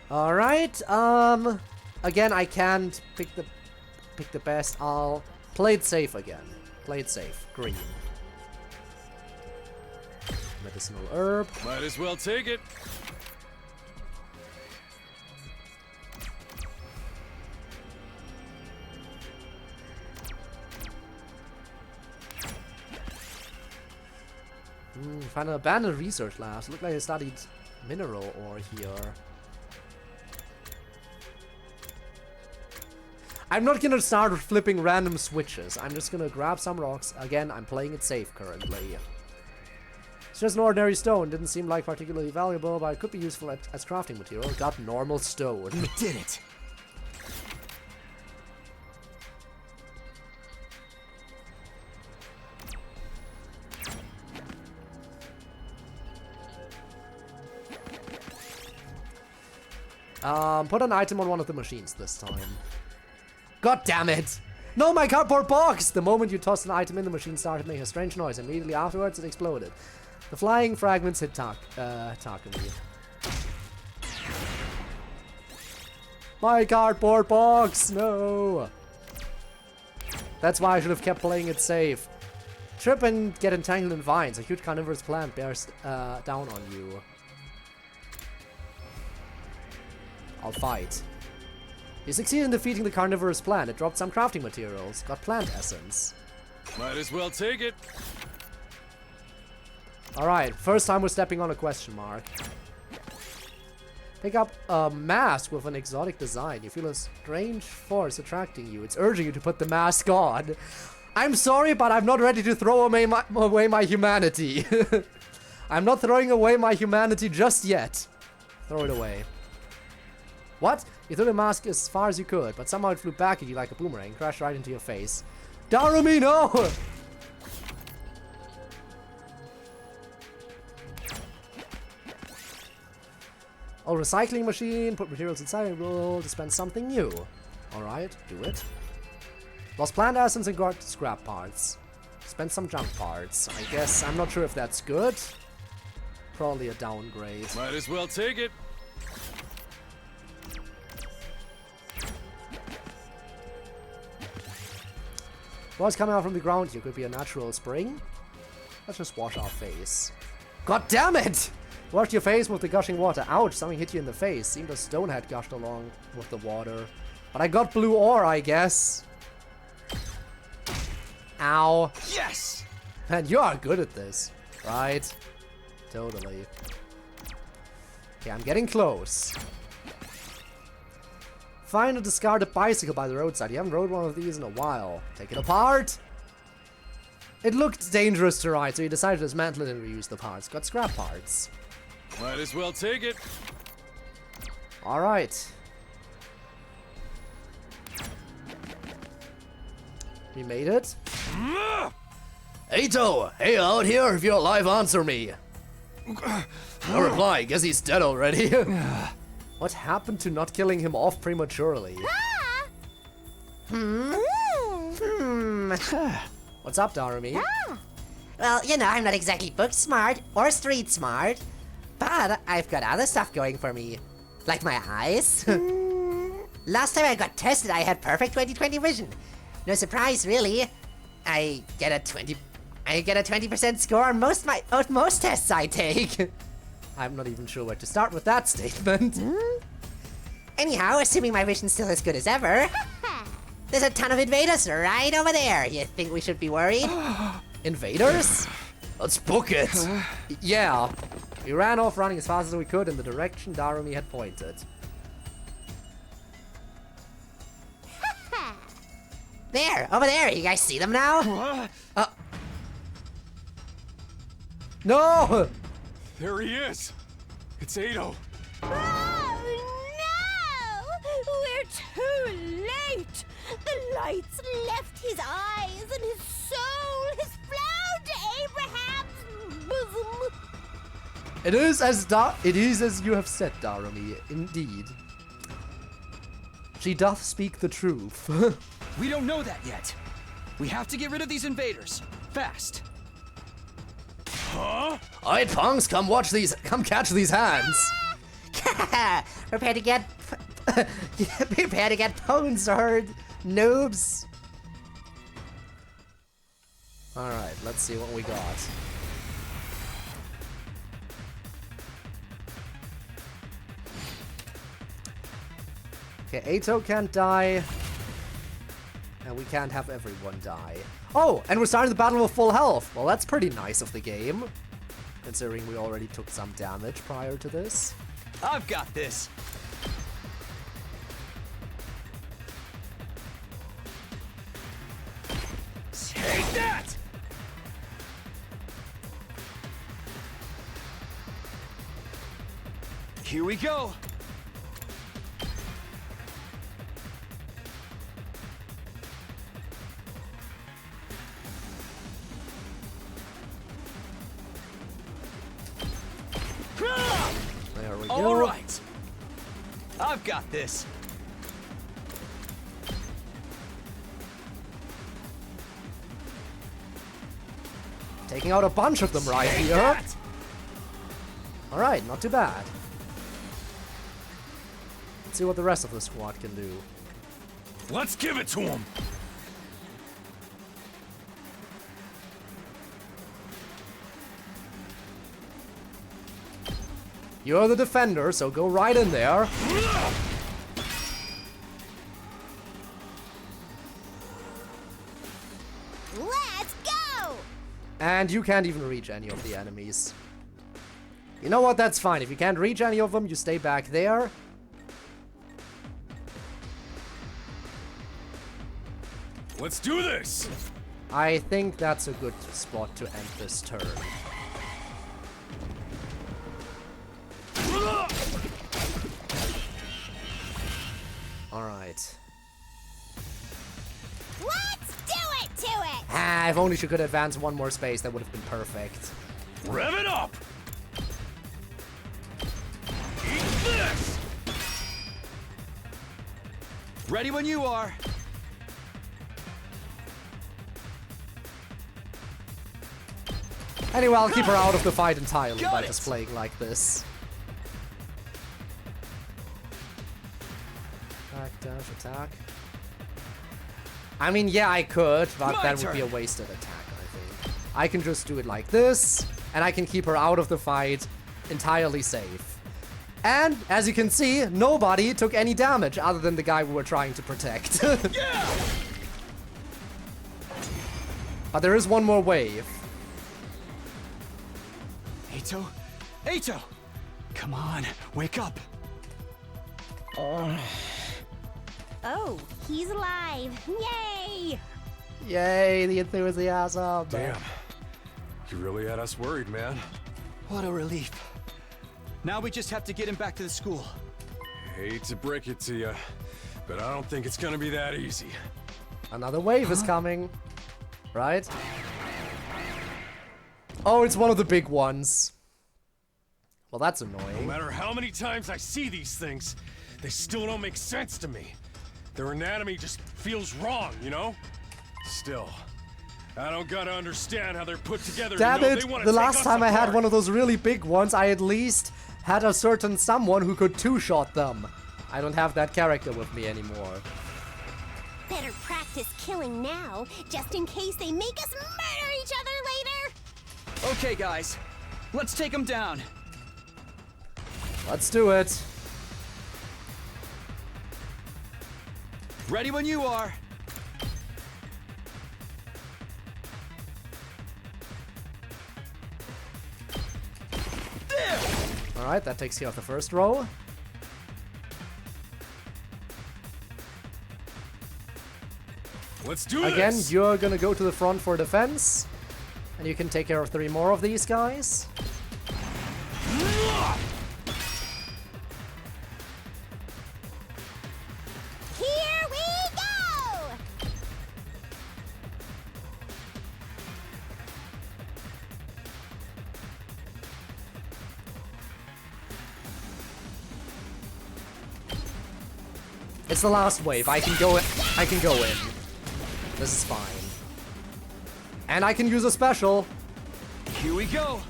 Alright, again, I can't pick the best. I'll play it safe again. Play it safe. Green. Medicinal herb. Might as well take it. Find an abandoned research labs. Look like they studied mineral ore here. I'm not gonna start flipping random switches. I'm just gonna grab some rocks. Again, I'm playing it safe currently. It's just an ordinary stone. Didn't seem like particularly valuable, but it could be useful as crafting material. Got normal stone. We did it. Put an item on one of the machines this time. God damn it! No, my cardboard box! The moment you tossed an item in, the machine started making a strange noise. Immediately afterwards, it exploded. The flying fragments hit Takumi. My cardboard box! No! That's why I should have kept playing it safe. Trip and get entangled in vines. A huge carnivorous plant bears down on you. I'll fight. You succeeded in defeating the carnivorous plant. It dropped some crafting materials. Got plant essence. Might as well take it. Alright, first time we're stepping on a question mark. Pick up a mask with an exotic design. You feel a strange force attracting you. It's urging you to put the mask on. I'm sorry, but I'm not ready to throw away my humanity. I'm not throwing away my humanity just yet. Throw it away. What? You threw the mask as far as you could, but somehow it flew back at you like a boomerang, crashed right into your face. Darumi, no! Oh, recycling machine, put materials inside and will dispense something new. Alright, do it. Lost plant essence and got scrap parts. Spend some junk parts. I guess I'm not sure if that's good. Probably a downgrade. Might as well take it. What's coming out from the ground here? Could be a natural spring. Let's just wash our face. God damn it! Wash your face with the gushing water. Ouch, something hit you in the face. Seemed a stone had gushed along with the water. But I got blue ore, I guess. Ow. Yes! Man, you are good at this. Right? Totally. Okay, I'm getting close. Find a discarded bicycle by the roadside. You haven't rode one of these in a while. Take it apart. It looked dangerous to ride, so you decided to dismantle it and reuse the parts. Got scrap parts. Might as well take it. Alright. We made it. Eito, hey, out here, if you're alive, answer me. No reply, guess he's dead already. What happened to not killing him off prematurely? What's up, Darumi? Well, you know, I'm not exactly book smart or street smart, but I've got other stuff going for me. Like my eyes. Last time I got tested, I had perfect 20/20 vision. No surprise, really. I get a 20% score on most tests I take. I'm not even sure where to start with that statement. Anyhow, assuming my vision's still as good as ever, there's a ton of invaders right over there. You think we should be worried? Invaders? Let's book it. Yeah. We ran off running as fast as we could in the direction Darumi had pointed. There, over there. You guys see them now? No! There he is. It's Eito. Oh no! We're too late! The lights left his eyes and his soul has flown to Abraham's bosom. It is as you have said, Darumi, indeed. She doth speak the truth. We don't know that yet. We have to get rid of these invaders. Fast. Alright, punks, come catch these hands. Prepare to get pwned, sword, noobs. Alright, let's see what we got. Okay, Eito can't die. And we can't have everyone die. Oh, and we're starting the battle with full health. Well, that's pretty nice of the game. Considering we already took some damage prior to this. I've got this. Take that! Here we go. There we All go. right. I've got this. Taking out a bunch of them right here. Alright, not too bad. Let's see what the rest of the squad can do. Let's give it to him. You're the defender, so go right in there. Let's go! And you can't even reach any of the enemies. You know what? That's fine. If you can't reach any of them, you stay back there. Let's do this. I think that's a good spot to end this turn. Alright. Let's do it to it! Ah, if only she could advance one more space, that would have been perfect. Rev it up. Eat this. Ready when you are. Anyway, I'll keep her out of the fight entirely Got by it. just playing like this. Attack, dash, attack. I mean, yeah, I could, but My that would be a turn. wasted attack, I think. I can just do it like this, and I can keep her out of the fight entirely safe. And, as you can see, nobody took any damage other than the guy we were trying to protect. But there is one more wave. Ato? Ato! Come on, wake up. Oh, he's alive. Yay! Yay, the enthusiasm. Damn. You really had us worried, man. What a relief. Now we just have to get him back to the school. Hate to break it to you, but I don't think it's gonna be that easy. Another wave is coming. Right? Oh, it's one of the big ones. Well, that's No annoying. matter how many times I see these things, they still don't make sense to me. Their anatomy just feels wrong, you know? Still, I don't gotta understand how they're put together. Damn to know it! They wanna The take last us time I had apart. one of those really big ones, I at least had a certain someone who could two-shot them. I don't have that character with me anymore. Better practice killing now, just in case they make us murder each other later! Okay, guys. Let's take him down. Let's do it. Ready when you are. Alright, that takes care of the first row. Let's do Again, this. you're gonna go to the front for defense. And you can take care of 3 more of these guys. Here we go! It's the last wave. I can go in. I can go in. This is fine. And I can use a special. Here we go.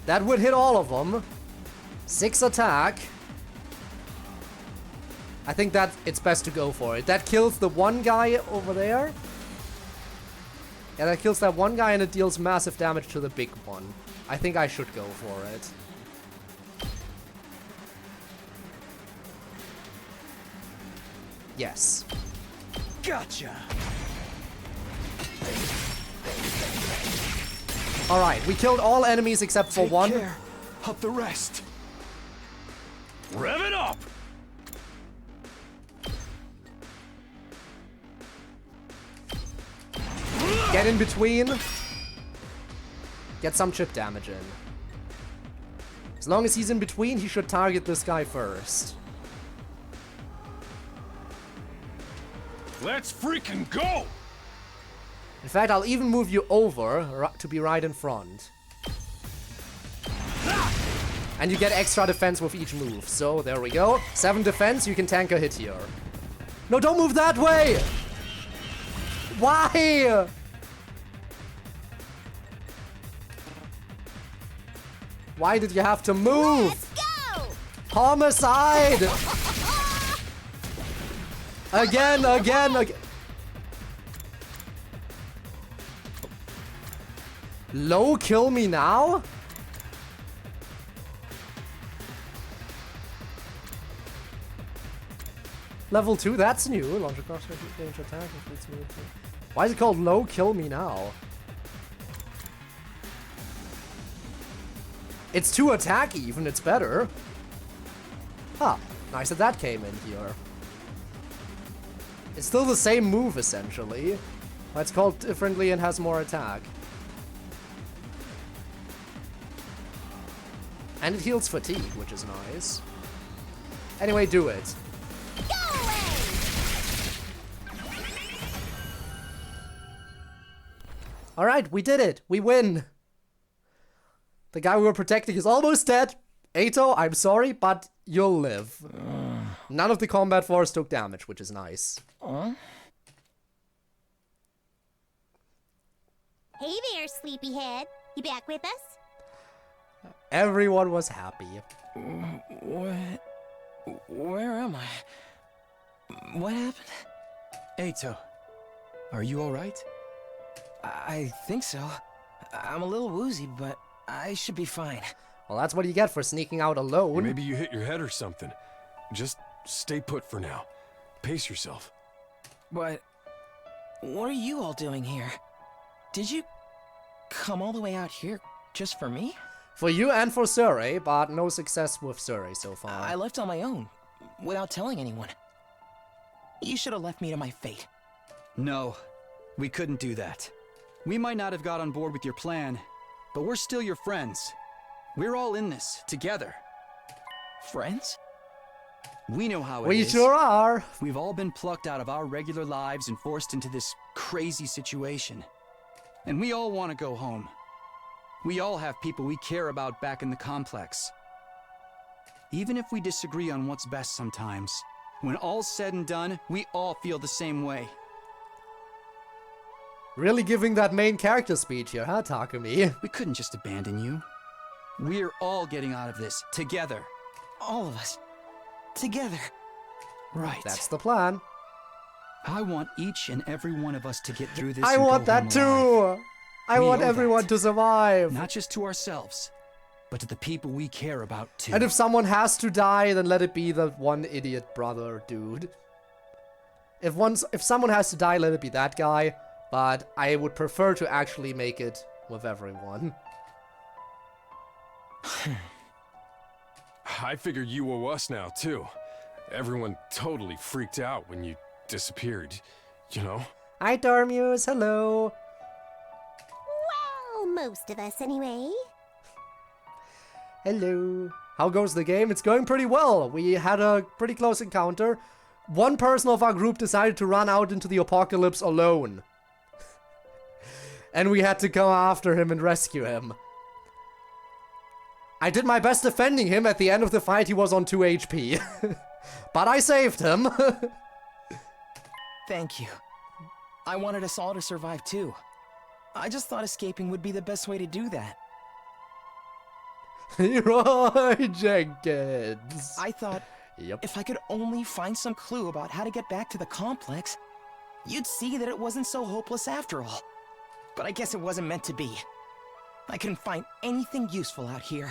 That would hit all of them. 6 attack. I think that it's best to go for it. That kills the one guy over there. Yeah, that kills that one guy and it deals massive damage to the big one. I think I should go for it. Yes. Gotcha. Alright, we killed all enemies except for Take one. care of the rest. Rev it up. Get in between. Get some chip damage in. As long as he's in between, he should target this guy first. Let's freaking go. In fact, I'll even move you over to be right in front. And you get extra defense with each move. So there we go. 7 defense, you can tank a hit here. No, don't move that way! Why? Why did you have to move? Let's go! Homicide! Again. Low, kill me now? Level 2, that's new. Launch across range attack. Why is it called low, kill me now? It's 2 attack even, it's better. Huh, nice that that came in here. It's still the same move, essentially. But it's called differently and has more attack. And it heals fatigue, which is nice. Anyway, do it. Go away! Alright, we did it. We win. The guy we were protecting is almost dead. Ato, I'm sorry, but you'll live. None of the combat force took damage, which is nice. Hey there, sleepyhead. You back with us? Everyone was happy. Where am I? What happened? Ato, are you alright? I think so. I'm a little woozy, but I should be fine. Well, that's what you get for sneaking out alone. Maybe you hit your head or something. Just stay put for now. Pace yourself. But what are you all doing here? Did you come all the way out here just for me? For you and for Surrey, but no success with Surrey so far. I left on my own, without telling anyone. You should have left me to my fate. No, we couldn't do that. We might not have got on board with your plan, but we're still your friends. We're all in this, together. Friends? We know how it We is. sure are. We've all been plucked out of our regular lives and forced into this crazy situation. And we all want to go home. We all have people we care about back in the complex. Even if we disagree on what's best sometimes, when all's said and done, we all feel the same way. Really giving that main character speech here, huh, Takumi? We couldn't just abandon you. We're all getting out of this, together. All of us. Together. Right. That's the plan. I want each and every one of us to get through this. I and want go that home too! alive. I We want owe everyone that. to survive! Not just to ourselves, but to the people we care about too. And if someone has to die, then let it be the one idiot brother dude. If someone has to die, let it be that guy. But I would prefer to actually make it with everyone. I figured you owe us now, too. Everyone totally freaked out when you disappeared, you know? Hi, Dormuse. Hello. Well, most of us anyway. Hello. How goes the game? It's going pretty well. We had a pretty close encounter. One person of our group decided to run out into the apocalypse alone. And we had to go after him and rescue him. I did my best defending him. At the end of the fight, he was on 2 HP. But I saved him. Thank you. I wanted us all to survive too. I just thought escaping would be the best way to do that. Roy Jenkins. I thought Yep. if I could only find some clue about how to get back to the complex, you'd see that it wasn't so hopeless after all. But I guess it wasn't meant to be. I couldn't find anything useful out here.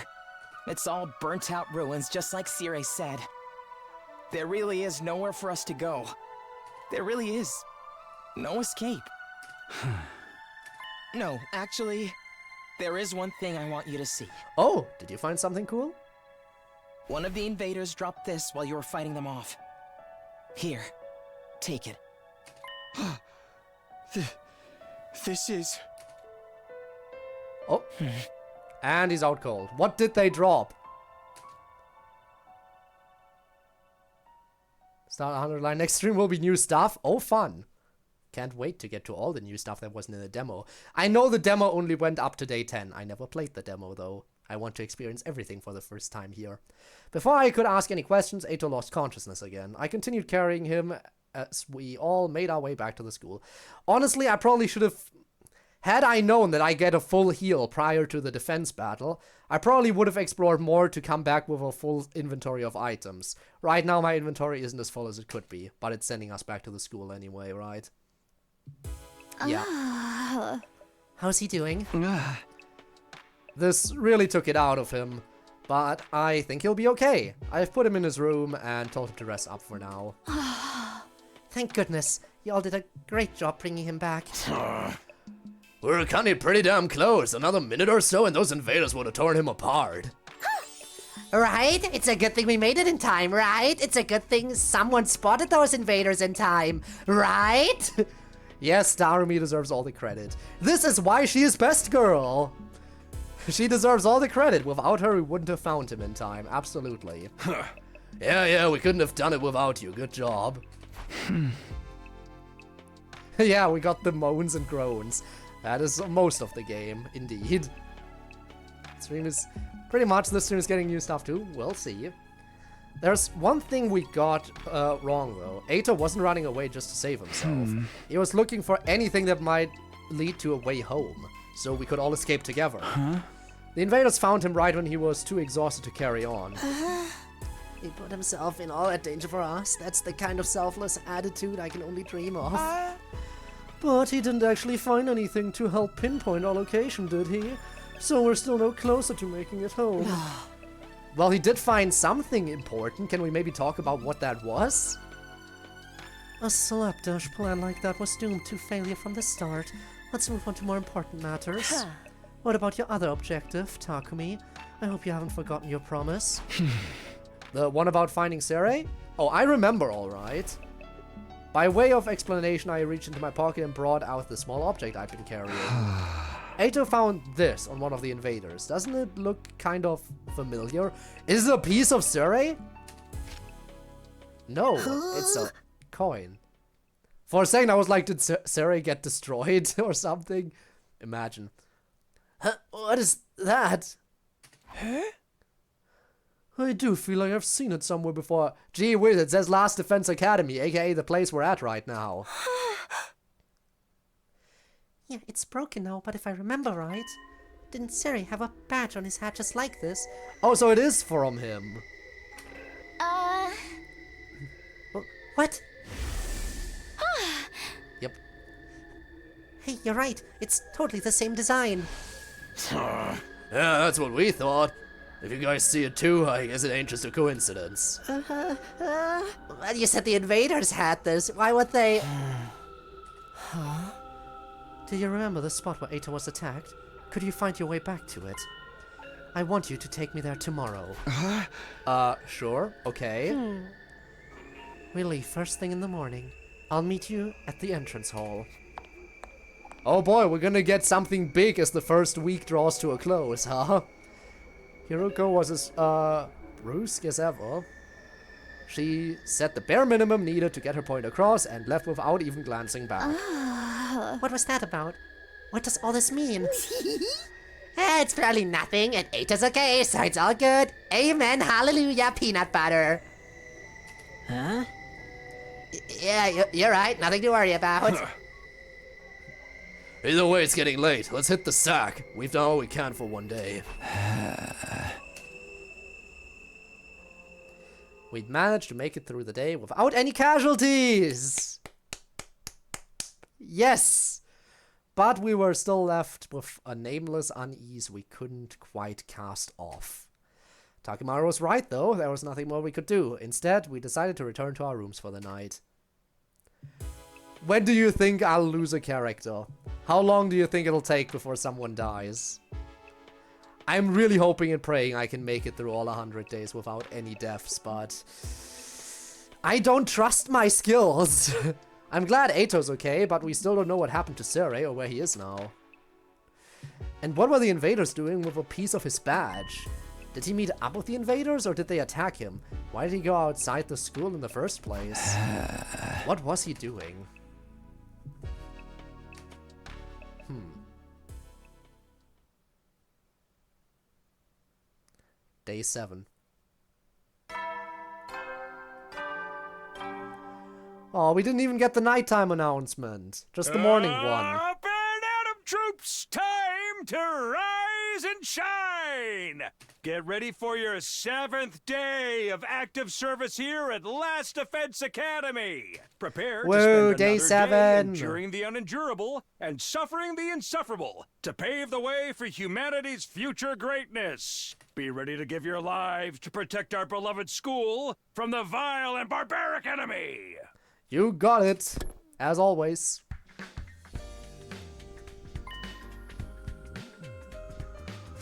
It's all burnt out ruins, just like Sire said. There really is nowhere for us to go. There really is no escape. No, actually, there is one thing I want you to see. Oh, did you find something cool? One of the invaders dropped this while you were fighting them off. Here, take it. This is... Oh. And he's out cold. What did they drop? Start 100 line. Next stream will be new stuff. Oh, fun. Can't wait to get to all the new stuff that wasn't in the demo. I know the demo only went up to day 10. I never played the demo, though. I want to experience everything for the first time here. Before I could ask any questions, Eito lost consciousness again. I continued carrying him as we all made our way back to the school. Honestly, I probably should have... Had I known that I get a full heal prior to the defense battle, I probably would have explored more to come back with a full inventory of items. Right now, my inventory isn't as full as it could be, but it's sending us back to the school anyway, right? Yeah. How's he doing? This really took it out of him, but I think he'll be okay. I've put him in his room and told him to rest up for now. Thank goodness. You all did a great job bringing him back. We're kinda pretty damn close. Another minute or so and those invaders would have torn him apart. Right? It's a good thing we made it in time, right? It's a good thing someone spotted those invaders in time, right? Yes, Darumi deserves all the credit. This is why she is best girl. She deserves all the credit. Without her, we wouldn't have found him in time. Absolutely. Yeah, we couldn't have done it without you. Good job. Yeah, we got the moans and groans. That is most of the game, indeed. Stream is pretty much, this stream is getting new stuff too. We'll see. There's one thing we got wrong though. Eito wasn't running away just to save himself. He was looking for anything that might lead to a way home, so we could all escape together. The invaders found him right when he was too exhausted to carry on. He put himself in all that danger for us. That's the kind of selfless attitude I can only dream of. But he didn't actually find anything to help pinpoint our location, did he? So we're still no closer to making it home. Well, he did find something important. Can we maybe talk about what that was? A slapdash plan like that was doomed to failure from the start. Let's move on to more important matters. What about your other objective, Takumi? I hope you haven't forgotten your promise. The one about finding Sere? Oh, I remember all right. By way of explanation, I reached into my pocket and brought out the small object I've been carrying. Eito found this on one of the invaders. Doesn't it look kind of familiar? Is it a piece of Sere? No, it's a coin. For a second, I was like, did Sere get destroyed or something? Imagine. Huh? What is that? Huh? I do feel like I've seen it somewhere before. Gee whiz, it says Last Defense Academy, aka the place we're at right now. Yeah, it's broken now, but if I remember right, didn't Seri have a badge on his hat just like this? Oh, so it is from him. What? Yep. Hey, you're right. It's totally the same design. Yeah, that's what we thought. If you guys see it too, I guess it ain't just a coincidence. Well, you said the invaders had this. Why would they... Huh? Do you remember the spot where Eito was attacked? Could you find your way back to it? I want you to take me there tomorrow. Sure. Okay. We leave first thing in the morning. I'll meet you at the entrance hall. Oh boy, we're gonna get something big as the first week draws to a close, huh? Hiruko was as, brusque as ever. She said the bare minimum needed to get her point across and left without even glancing back. What was that about? What does all this mean? It's probably nothing, and Eito's okay, so it's all good. Amen, hallelujah, peanut butter. Huh? Yeah, you're right, nothing to worry about. Either way, it's getting late. Let's hit the sack. We've done all we can for one day. We'd managed to make it through the day without any casualties! Yes! But we were still left with a nameless unease we couldn't quite cast off. Takimaru was right though, there was nothing more we could do. Instead, we decided to return to our rooms for the night. When do you think I'll lose a character? How long do you think it'll take before someone dies? I'm really hoping and praying I can make it through all 100 days without any deaths, but I don't trust my skills. I'm glad Eito's okay, but we still don't know what happened to Sere or where he is now. And what were the invaders doing with a piece of his badge? Did he meet up with the invaders or did they attack him? Why did he go outside the school in the first place? What was he doing? day 7. Oh, we didn't even get the nighttime announcement. Just the morning one. Up and Atom troops, time to rise and shine! Get ready for your 7th day of active service here at Last Defense Academy. Prepare to spend day another 7. day enduring the unendurable and suffering the insufferable to pave the way for humanity's future greatness. Be ready to give your lives to protect our beloved school from the vile and barbaric enemy. You got it, as always.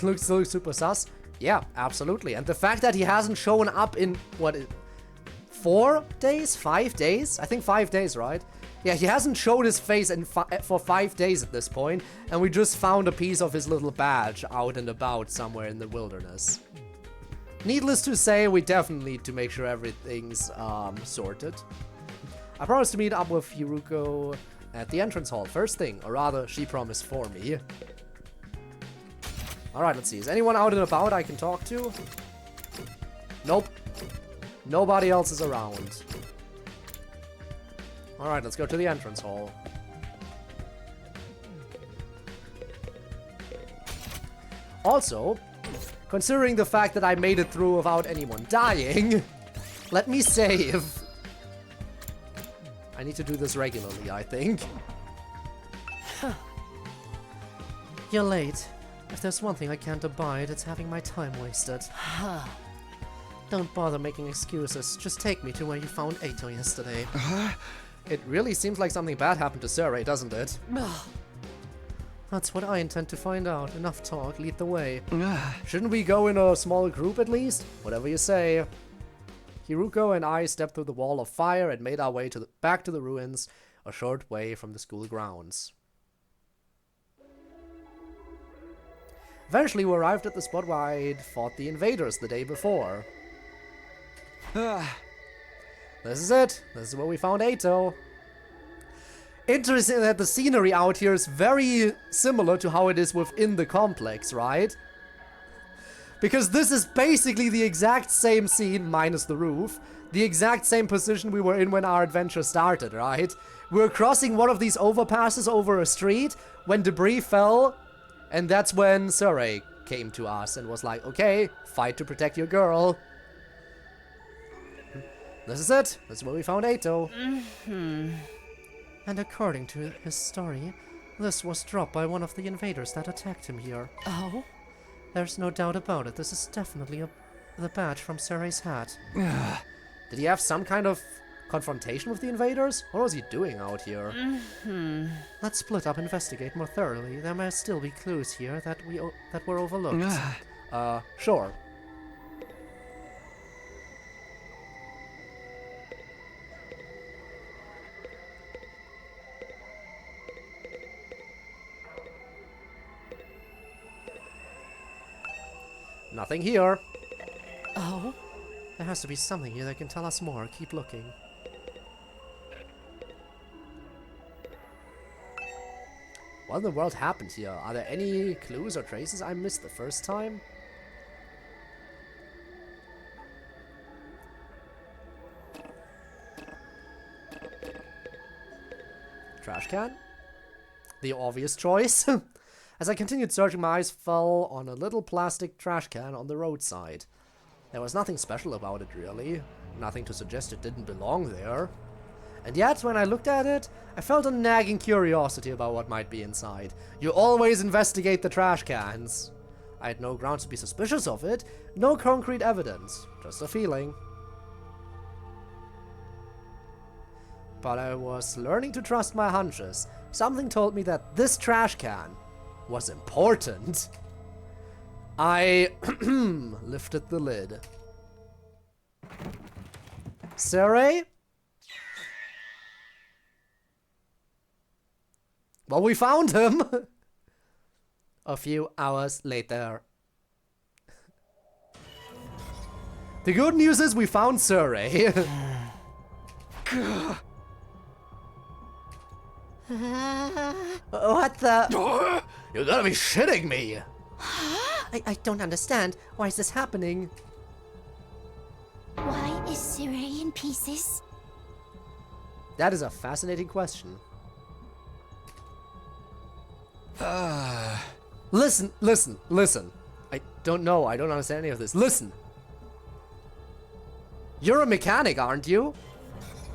Looks super sus. Yeah, absolutely. And the fact that he hasn't shown up in, 4 days? 5 days? I think 5 days, right? Yeah, he hasn't showed his face for 5 days at this point, and we just found a piece of his little badge out and about somewhere in the wilderness. Needless to say, we definitely need to make sure everything's sorted. I promised to meet up with Hiruko at the entrance hall first thing, or rather, she promised for me. Alright, let's see. Is anyone out and about I can talk to? Nope. Nobody else is around. Alright, let's go to the entrance hall. Also, considering the fact that I made it through without anyone dying, let me save. I need to do this regularly, I think. You're late. If there's one thing I can't abide, it's having my time wasted. Don't bother making excuses. Just take me to where you found Eito yesterday. It really seems like something bad happened to Surrey, doesn't it? That's what I intend to find out. Enough talk, lead the way. Shouldn't we go in a small group at least? Whatever you say. Hiruko and I stepped through the wall of fire and made our way back to the ruins, a short way from the school grounds. Eventually, we arrived at the spot where I'd fought the invaders the day before. This is it. This is where we found Eito. Interesting that the scenery out here is very similar to how it is within the complex, right? Because this is basically the exact same scene, minus the roof. The exact same position we were in when our adventure started, right? We were crossing one of these overpasses over a street when debris fell, and that's when Surrey came to us and was like, okay, fight to protect your girl. This is it. This is where we found Eito. And according to his story, this was dropped by one of the invaders that attacked him here. Oh? There's no doubt about it. This is definitely the badge from Surrey's hat. Did he have some kind of confrontation with the invaders? What was he doing out here? Let's split up, investigate more thoroughly. There may still be clues here that were overlooked. Sure. Nothing here. Oh? There has to be something here that can tell us more. Keep looking. What in the world happened here? Are there any clues or traces I missed the first time? Trash can? The obvious choice. As I continued searching, my eyes fell on a little plastic trash can on the roadside. There was nothing special about it, really. Nothing to suggest it didn't belong there. And yet, when I looked at it, I felt a nagging curiosity about what might be inside. You always investigate the trash cans. I had no grounds to be suspicious of it, no concrete evidence, just a feeling. But I was learning to trust my hunches. Something told me that this trash can was important. I lifted the lid. Surrey? Well, we found him! A few hours later. The good news is we found Surrey. What the? You gotta be shitting me! I don't understand. Why is this happening? Why is Surrey in pieces? That is a fascinating question. Listen. I don't know. I don't understand any of this. Listen. You're a mechanic, aren't you?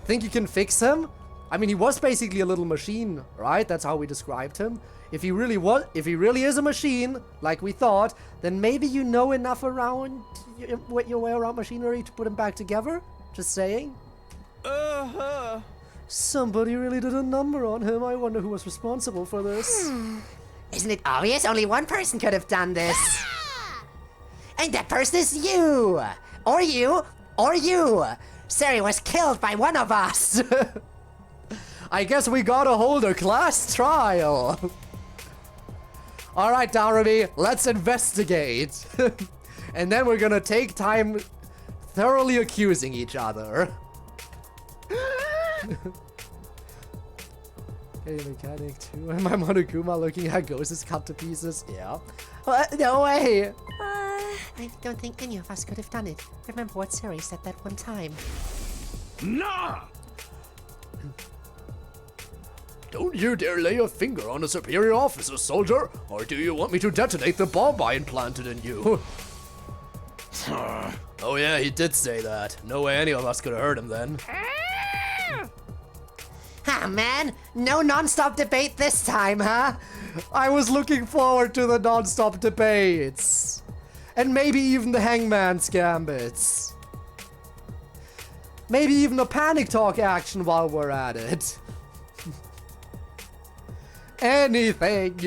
Think you can fix him? I mean, he was basically a little machine, right? That's how we described him. If he really is a machine, like we thought, then maybe you know enough around your way around machinery to put him back together? Just saying. Somebody really did a number on him. I wonder who was responsible for this. Isn't it obvious? Only one person could have done this. And that person is you! Or you! Or you! Sari was killed by one of us! I guess we gotta hold a class trial. Alright, Darby, let's investigate. And then we're gonna take time thoroughly accusing each other. Hey, mechanic too. Am I Monokuma looking at ghosts cut to pieces? Yeah. No way! I don't think any of us could have done it. Remember what Sari said that one time. Nah! Don't you dare lay a finger on a superior officer, soldier! Or do you want me to detonate the bomb I implanted in you? Oh yeah, he did say that. No way any of us could have heard him then. Ah, man! No non-stop debate this time, huh? I was looking forward to the non-stop debates. And maybe even the hangman's gambits. Maybe even a panic talk action while we're at it. Anything.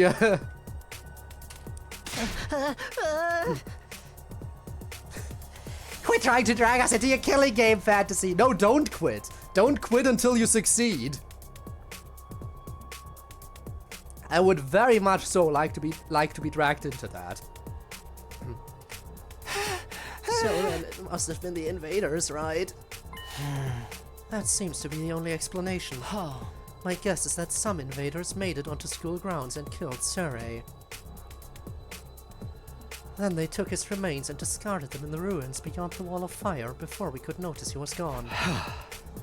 Quit trying to drag us into your killing game fantasy. No, don't quit. Don't quit until you succeed. I would very much so like to be dragged into that. So then it must have been the invaders, right? That seems to be the only explanation. My guess is that some invaders made it onto school grounds and killed Surrey. Then they took his remains and discarded them in the ruins beyond the wall of fire before we could notice he was gone.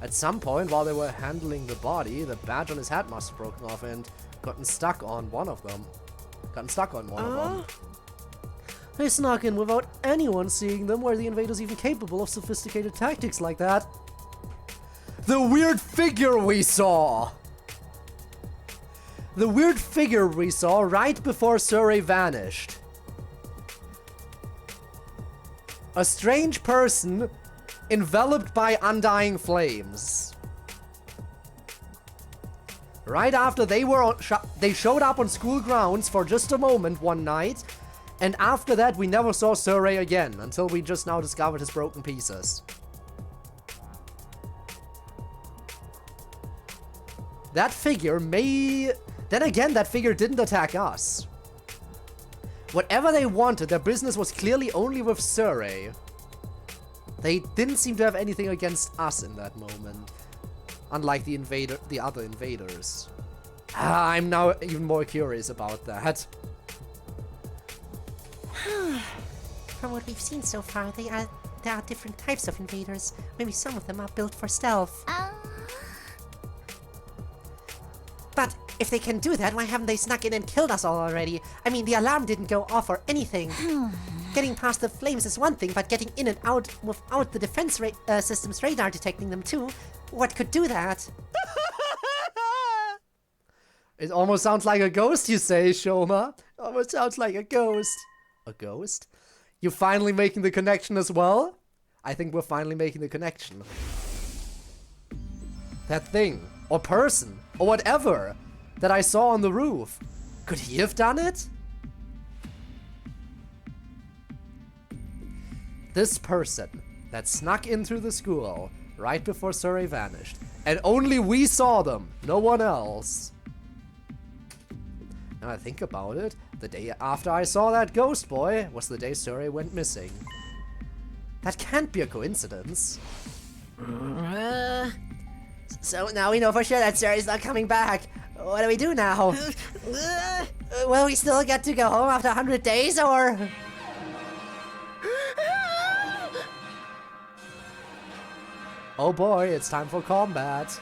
At some point, while they were handling the body, the badge on his hat must have broken off and gotten stuck on one of them. They snuck in without anyone seeing them. Were the invaders even capable of sophisticated tactics like that? The weird figure we saw! The weird figure we saw right before Surrey vanished. A strange person enveloped by undying flames. Right after they showed up on school grounds for just a moment one night, and after that we never saw Surrey again until we just now discovered his broken pieces. That figure may... Then again, that figure didn't attack us. Whatever they wanted, their business was clearly only with Surrey. They didn't seem to have anything against us in that moment. Unlike the other invaders. I'm now even more curious about that. From what we've seen so far, there are different types of invaders. Maybe some of them are built for stealth. But if they can do that, why haven't they snuck in and killed us all already? I mean, the alarm didn't go off or anything. Getting past the flames is one thing, but getting in and out without the defense system's radar detecting them too, what could do that? It almost sounds like a ghost, you say, Shoma. Almost sounds like a ghost. A ghost? You finally making the connection as well? I think we're finally making the connection. That thing, or person, or whatever that I saw on the roof. Could he have done it? This person that snuck in through the school right before Surrey vanished. And only we saw them, no one else. Now I think about it, the day after I saw that ghost boy was the day Surrey went missing. That can't be a coincidence. So now we know for sure that Surrey's not coming back. What do we do now? Will we still get to go home after 100 days, or...? Oh boy, it's time for combat.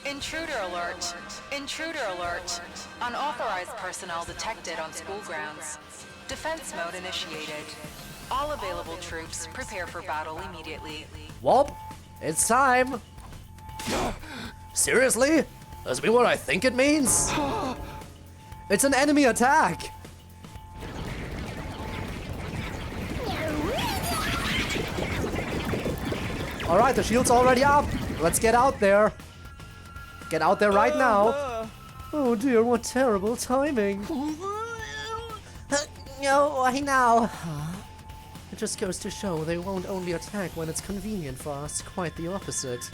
Intruder alert. Intruder alert. Unauthorized personnel detected on school grounds. Defense mode initiated. All available troops prepare for battle immediately. Whoop, it's time. Seriously? Does it mean what I think it means? It's an enemy attack. All right, the shield's already up. Let's get out there. Get out there right now. Oh dear, what terrible timing. No, why now? It just goes to show they won't only attack when it's convenient for us, quite the opposite.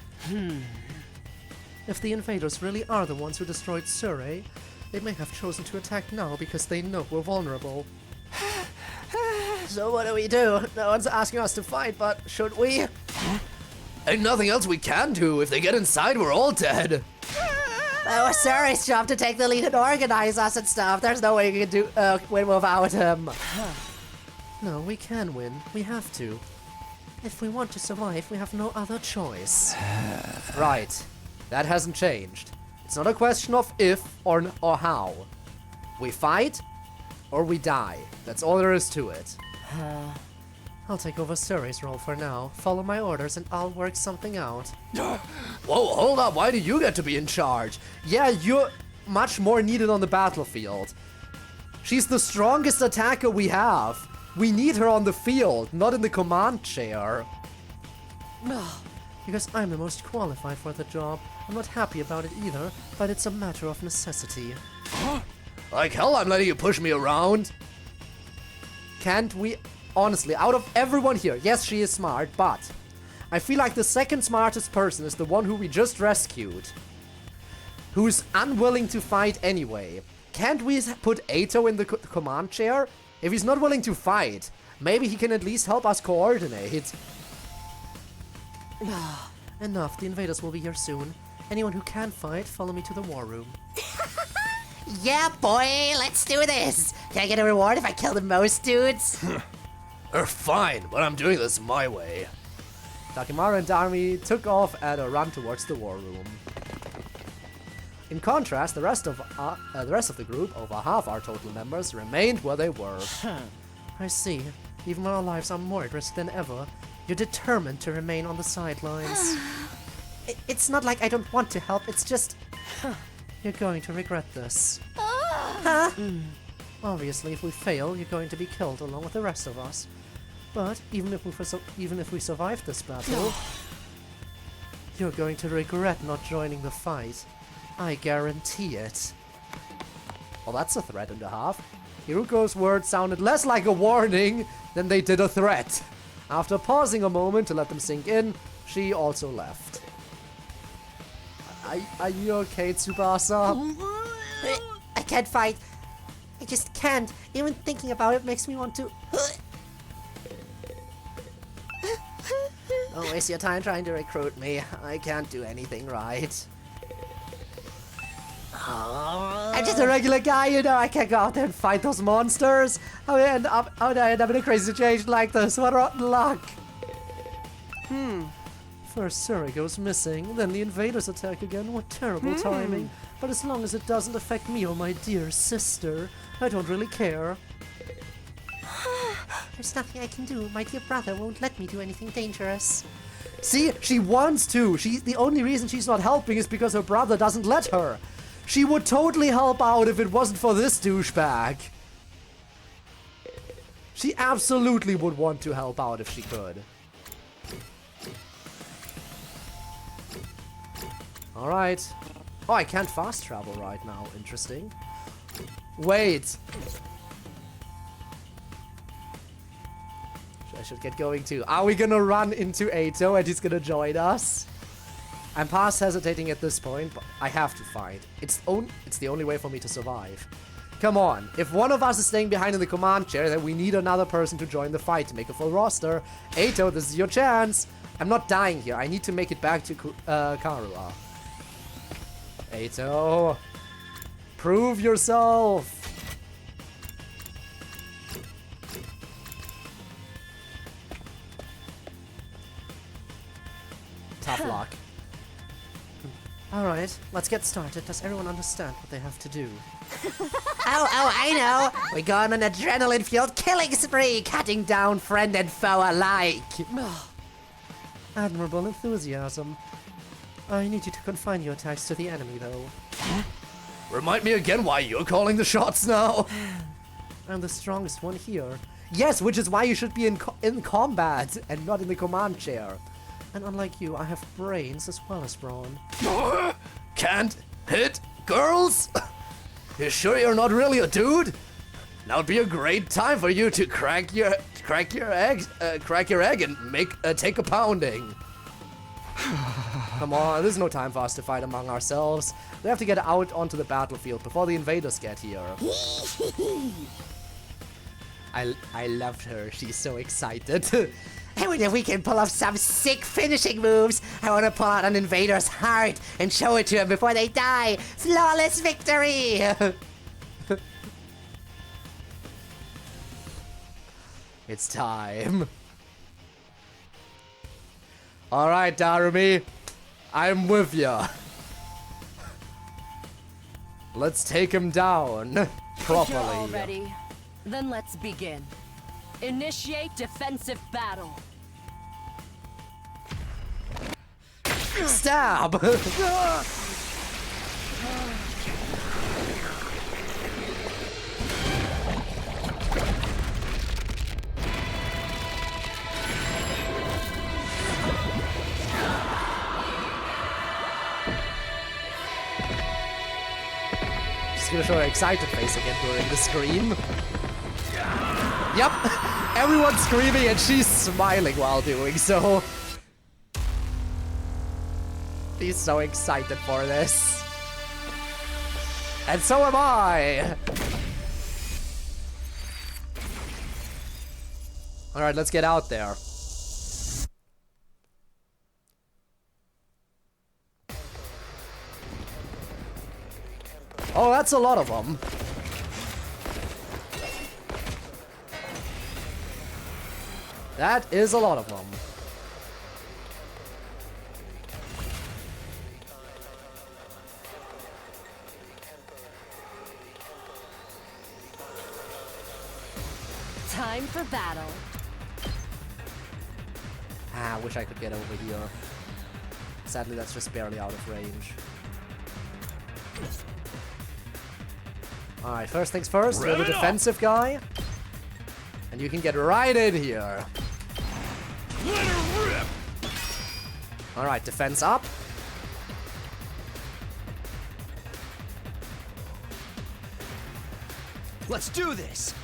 If the invaders really are the ones who destroyed Surrey, they may have chosen to attack now because they know we're vulnerable. So what do we do? No one's asking us to fight, but should we? Ain't nothing else we can do. If they get inside, we're all dead. It was Surrey's job to take the lead and organize us and stuff. There's no way we can do win without him. No, we can win. We have to. If we want to survive, we have no other choice. Right. That hasn't changed. It's not a question of if or how. We fight or we die. That's all there is to it. I'll take over Surrey's role for now. Follow my orders and I'll work something out. Whoa, hold up. Why do you get to be in charge? Yeah, you're much more needed on the battlefield. She's the strongest attacker we have. We need her on the field, not in the command chair. Because I'm the most qualified for the job. I'm not happy about it either, but it's a matter of necessity. Like hell, I'm letting you push me around. Can't we... Honestly, out of everyone here, yes, she is smart, but I feel like the second smartest person is the one who we just rescued, who's unwilling to fight anyway. Can't we put Ato in the command chair? If he's not willing to fight, maybe he can at least help us coordinate. Enough, the invaders will be here soon. Anyone who can fight, follow me to the war room. Yeah, boy, let's do this. Can I get a reward if I kill the most dudes? Fine, but I'm doing this my way. Takimaru and army took off at a run towards the war room. In contrast, the rest of the group, over half our total members, remained where they were. I see. Even when our lives are more at risk than ever, you're determined to remain on the sidelines. It's not like I don't want to help, it's just... You're going to regret this. Obviously, if we fail, you're going to be killed along with the rest of us. But even if we survive this battle, you're going to regret not joining the fight. I guarantee it. Well, that's a threat and a half. Hiruko's words sounded less like a warning than they did a threat. After pausing a moment to let them sink in, she also left. Are you okay, Tsubasa? I can't fight. I just can't. Even thinking about it makes me want to... Don't waste your time trying to recruit me. I can't do anything right. I'm just a regular guy, you know. I can't go out there and fight those monsters. How would I end up in a crazy situation like this? What rotten luck. First Surrey goes missing, then the invaders attack again. What terrible timing. But as long as it doesn't affect me or my dear sister, I don't really care. There's nothing I can do. My dear brother won't let me do anything dangerous. See, she wants to. The only reason she's not helping is because her brother doesn't let her. She would totally help out if it wasn't for this douchebag. She absolutely would want to help out if she could. Alright. Oh, I can't fast travel right now. Interesting. Wait. I should get going too. Are we gonna run into Ato and he's gonna join us? I'm past hesitating at this point, but I have to fight. It's the only way for me to survive. Come on. If one of us is staying behind in the command chair, then we need another person to join the fight to make a full roster. Ato, this is your chance. I'm not dying here. I need to make it back to Karua. Ato, prove yourself. tough luck. Alright, let's get started. Does everyone understand what they have to do? Oh, I know. We're going on an adrenaline-fueled killing spree, cutting down friend and foe alike. Admirable enthusiasm. I need you to confine your attacks to the enemy, though. Remind me again why you're calling the shots now. I'm the strongest one here. Yes, which is why you should be in combat and not in the command chair. And unlike you, I have brains as well as brawn. Can't hit girls? You sure you're not really a dude? Now would be a great time for you to crack your egg and take a pounding. Come on, there's no time for us to fight among ourselves. We have to get out onto the battlefield before the invaders get here. I loved her. She's so excited. I wonder if we can pull off some sick finishing moves. I want to pull out an invader's heart and show it to them before they die. Flawless victory! It's time. Alright, Darumi. I'm with ya. Let's take him down properly. You're all ready. Then let's begin. Initiate defensive battle. Stab! Just gonna show an excited face again during the scream. Yep, everyone's screaming and she's smiling while doing so. She's so excited for this. And so am I! Alright, let's get out there. Oh, that's a lot of them. That is a lot of them. Time for battle. Ah, I wish I could get over here. Sadly, that's just barely out of range. Alright, first things first, you're the defensive guy. And you can get right in here. Let her rip! Alright, defense up. Let's do this!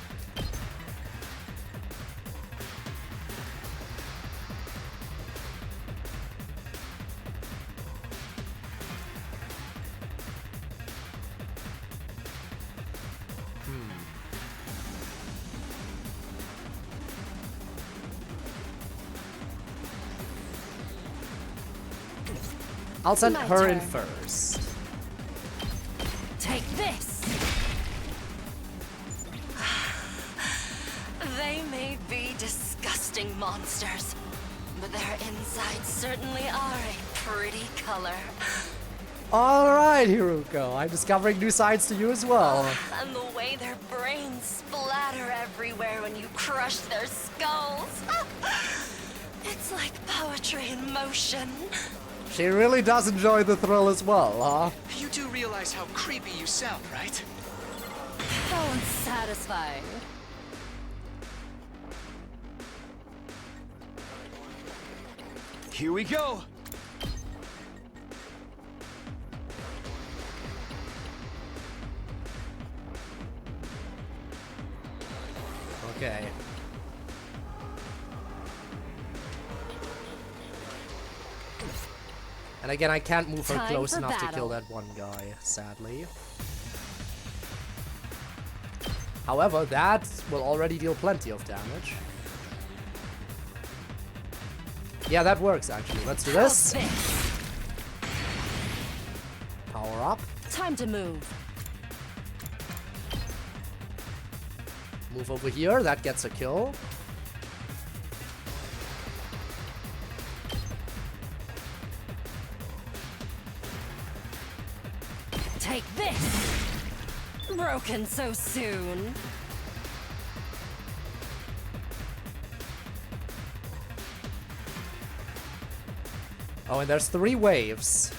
I'll send My her in turn. first. Take this. They may be disgusting monsters, but their insides certainly are a pretty color. Alright, Hiruko. I'm discovering new sides to you as well. And the way their brains splatter everywhere when you crush their skulls. It's like poetry in motion. She really does enjoy the thrill as well, huh? You do realize how creepy you sound, right? How unsatisfying. Here we go! Okay. And again, I can't move her Time close for enough to kill battle. that one guy, sadly. However, that will already deal plenty of damage. Yeah, that works actually. Let's do this. How's this? Power up. Time to move. Move over here. That gets a kill. Take this! Broken so soon. Oh, and there's 3 waves.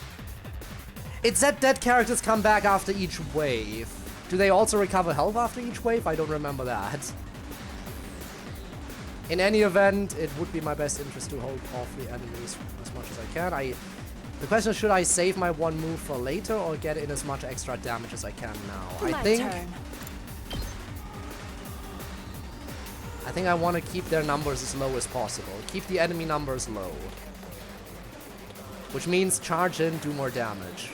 It said dead characters come back after each wave. Do they also recover health after each wave? I don't remember that. In any event, it would be my best interest to hold off the enemies as much as I can. The question is, should I save my one move for later or get in as much extra damage as I can now? I think I want to keep their numbers as low as possible. Keep the enemy numbers low. Which means charge in, do more damage.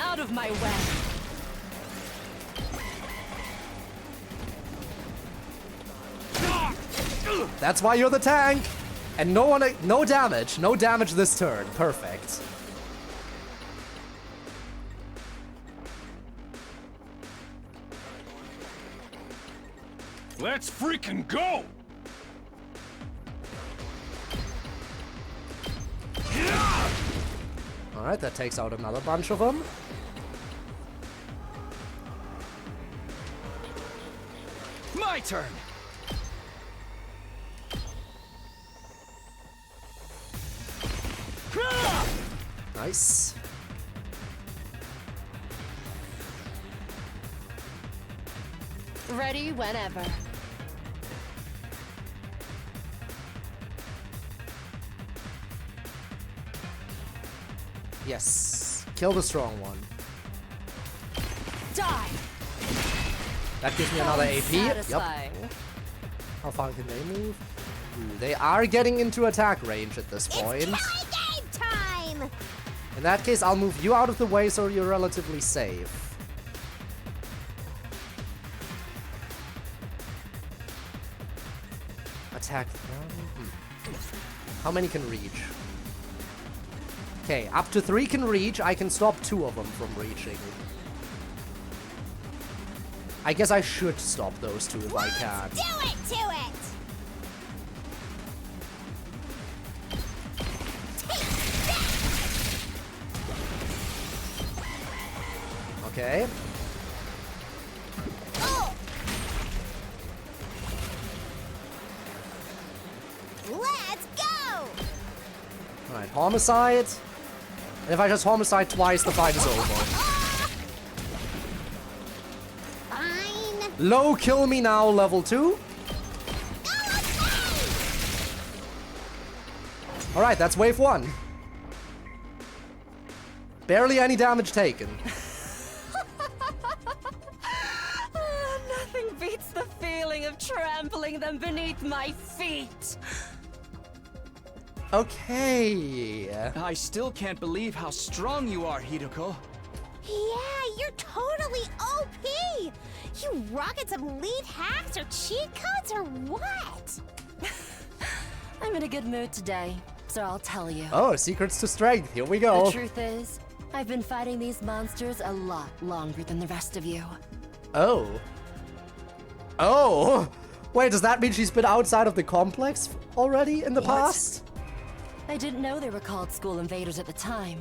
Out of my way. That's why you're the tank! And no damage this turn. Perfect. Let's freaking go! Alright, that takes out another bunch of them. My turn! Nice. Ready whenever. Yes. Kill the strong one. Die! That gives me another AP. Yep. How far can they move? Ooh, they are getting into attack range at this point. It's killing game time! In that case, I'll move you out of the way so you're relatively safe. Attack. How many can reach? Okay, up to 3 can reach. I can stop 2 of them from reaching. I guess I should stop those 2 if I can. Do it to it! Okay. Oh. Let's go! Alright, homicide. And if I just homicide twice, the fight is over. Fine. Low kill me now, level 2. Alright, that's wave 1. Barely any damage taken. Nothing beats the feeling of trampling them beneath my feet. Okay. I still can't believe how strong you are, Hideko. Yeah, you're totally OP! You rocket some lead hacks or cheat codes or what? I'm in a good mood today, so I'll tell you. Oh, secrets to strength. Here we go. The truth is, I've been fighting these monsters a lot longer than the rest of you. Oh. Oh! Wait, does that mean she's been outside of the complex already in the past? I didn't know they were called school invaders at the time.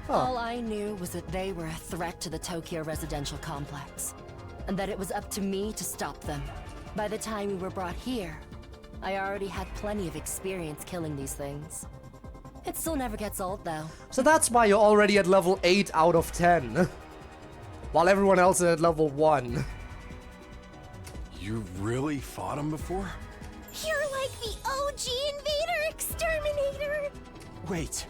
Huh. All I knew was that they were a threat to the Tokyo residential complex, and that it was up to me to stop them. By the time we were brought here, I already had plenty of experience killing these things. It still never gets old, though. So that's why you're already at level 8 out of 10. While everyone else is at level 1. You really fought him before? You're like the OG invader exterminator! Wait.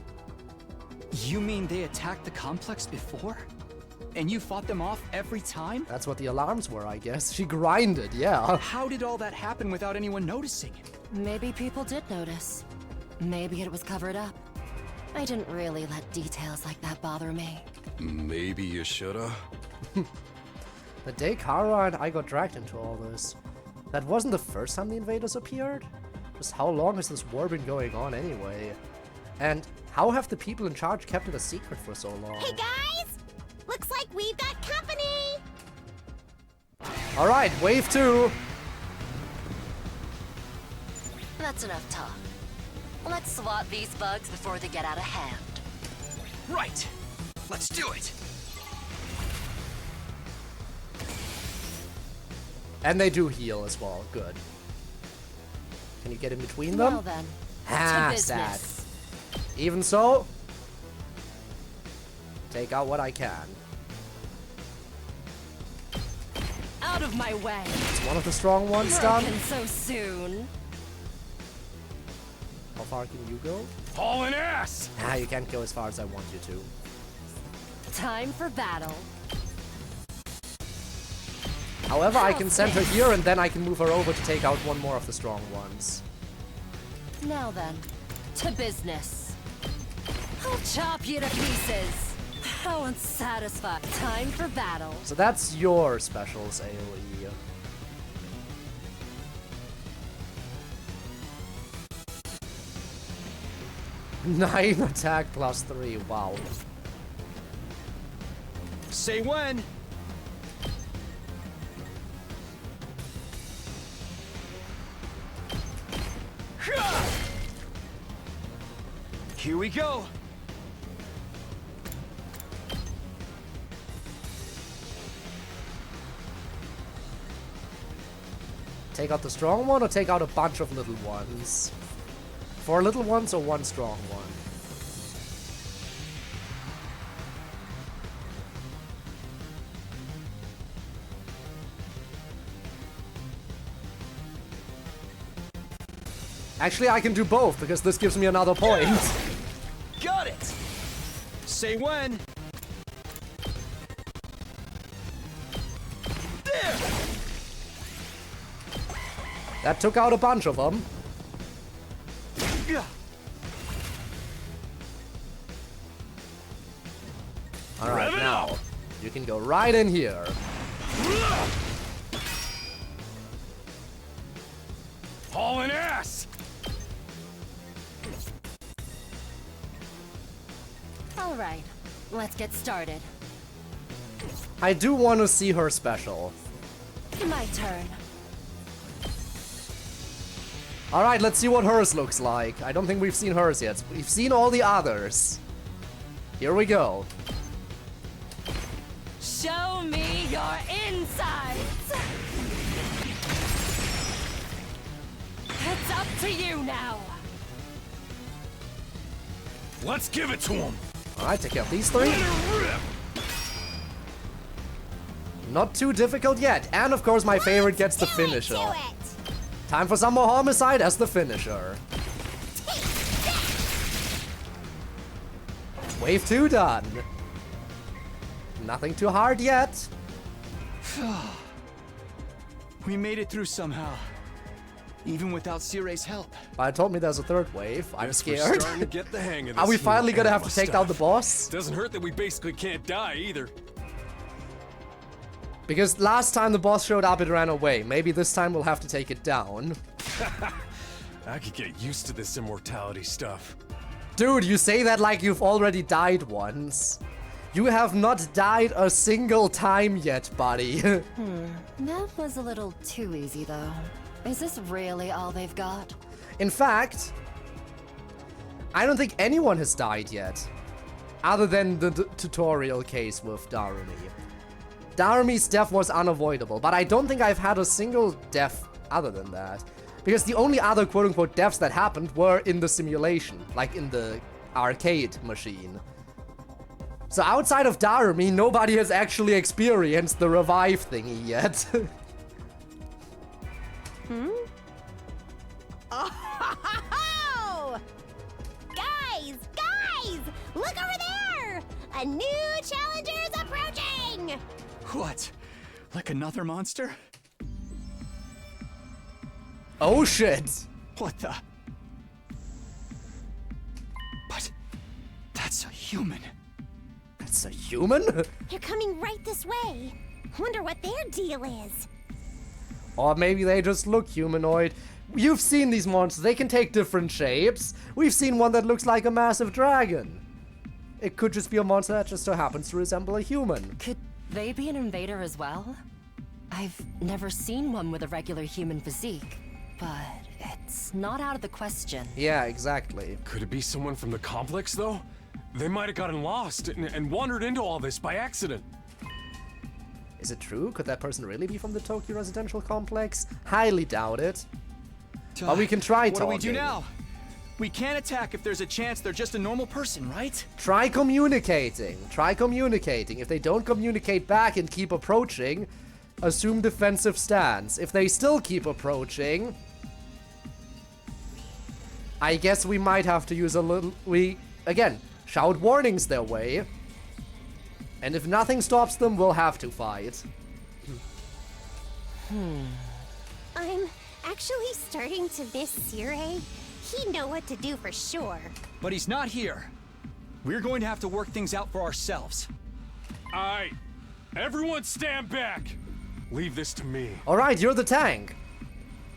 You mean they attacked the complex before? And you fought them off every time? That's what the alarms were, I guess. She grinded, yeah. How did all that happen without anyone noticing? Maybe people did notice. Maybe it was covered up. I didn't really let details like that bother me. Maybe you shoulda. The day Kara and I got dragged into all this. That wasn't the first time the invaders appeared? Just how long has this war been going on anyway? And how have the people in charge kept it a secret for so long? Hey guys! Looks like we've got company! Alright, wave 2! That's enough talk. Let's swat these bugs before they get out of hand. Right! Let's do it! And they do heal as well. Good. Can you get in between them? Well then, Ah, to sad. business. Even so, take out what I can. Out of my way. It's one of the strong ones done. Broken so soon. How far can you go? Hauling ass! Ah, you can't go as far as I want you to. Time for battle. However, I can send her here and then I can move her over to take out one more of the strong ones. Now then, to business. I'll chop you to pieces. How unsatisfied. Time for battle. So that's your specials, AoE. Nine attack plus 3, wow. Say when! Here we go! Take out the strong one or take out a bunch of little ones? 4 little ones or 1 strong one? Actually, I can do both because this gives me another point. Got it! Say when! There! That took out a bunch of them. Alright, now, you can go right in here. Hauling ass! All right, let's get started. I do want to see her special. My turn. Alright, let's see what hers looks like. I don't think we've seen hers yet. We've seen all the others. Here we go. Show me your insides. It's up to you now. Let's give it to him! Alright, take out these 3. Not too difficult yet. And of course, my favorite gets the finisher. Do it. Time for some more homicide as the finisher. Wave 2 done. Nothing too hard yet. We made it through somehow. Even without Sire's help. But it told me there's a 3rd wave. I'm Guess we're scared. starting to get the hang of this Are we finally gonna have to hero take down the stuff. boss? Doesn't hurt that we basically can't die either. Because last time the boss showed up, it ran away. Maybe this time we'll have to take it down. I could get used to this immortality stuff. Dude, you say that like you've already died once. You have not died a single time yet, buddy. That was a little too easy, though. Is this really all they've got? In fact, I don't think anyone has died yet. Other than the tutorial case with Darumi. Darumi's death was unavoidable, but I don't think I've had a single death other than that. Because the only other quote-unquote deaths that happened were in the simulation, like in the arcade machine. So outside of Darumi, nobody has actually experienced the revive thingy yet. Oh! Guys! Look over there! A new challenger's approaching! What? Like another monster? Oh shit! What the? But that's a human. That's a human? They're coming right this way. Wonder what their deal is. Or maybe they just look humanoid. You've seen these monsters, they can take different shapes. We've seen one that looks like a massive dragon. It could just be a monster that just so happens to resemble a human. Could they be an invader as well? I've never seen one with a regular human physique, but it's not out of the question. Yeah, exactly. Could it be someone from the complex, though? They might have gotten lost and wandered into all this by accident. Is it true? Could that person really be from the Tokyo residential complex? Highly doubt it. But we can try What talking. do we do now? We can't attack if there's a chance they're just a normal person, right? Try communicating. Try communicating. If they don't communicate back and keep approaching, assume defensive stance. If they still keep approaching, I guess we might have to use a little... Again, shout warnings their way. And if nothing stops them, we'll have to fight. I'm actually starting to miss Sirei. He'd know what to do for sure. But he's not here. We're going to have to work things out for ourselves. Alright, everyone stand back. Leave this to me. Alright, you're the tank.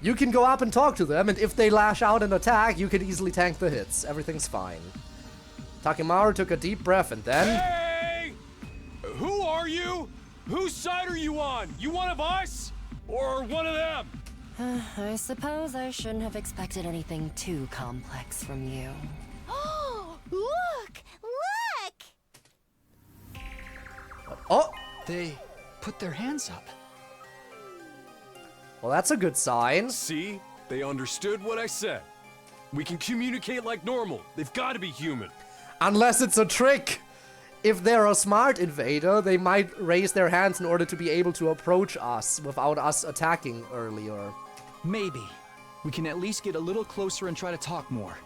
You can go up and talk to them, and if they lash out and attack, you can easily tank the hits. Everything's fine. Takimaru took a deep breath and then... Hey! Who are you? Whose side are you on? You one of us? Or one of them? I suppose I shouldn't have expected anything too complex from you. Oh, look! Look! Oh! They put their hands up. Well, that's a good sign. See? They understood what I said. We can communicate like normal. They've got to be human. Unless it's a trick. If they're a smart invader, they might raise their hands in order to be able to approach us without us attacking earlier. Maybe. We can at least get a little closer and try to talk more.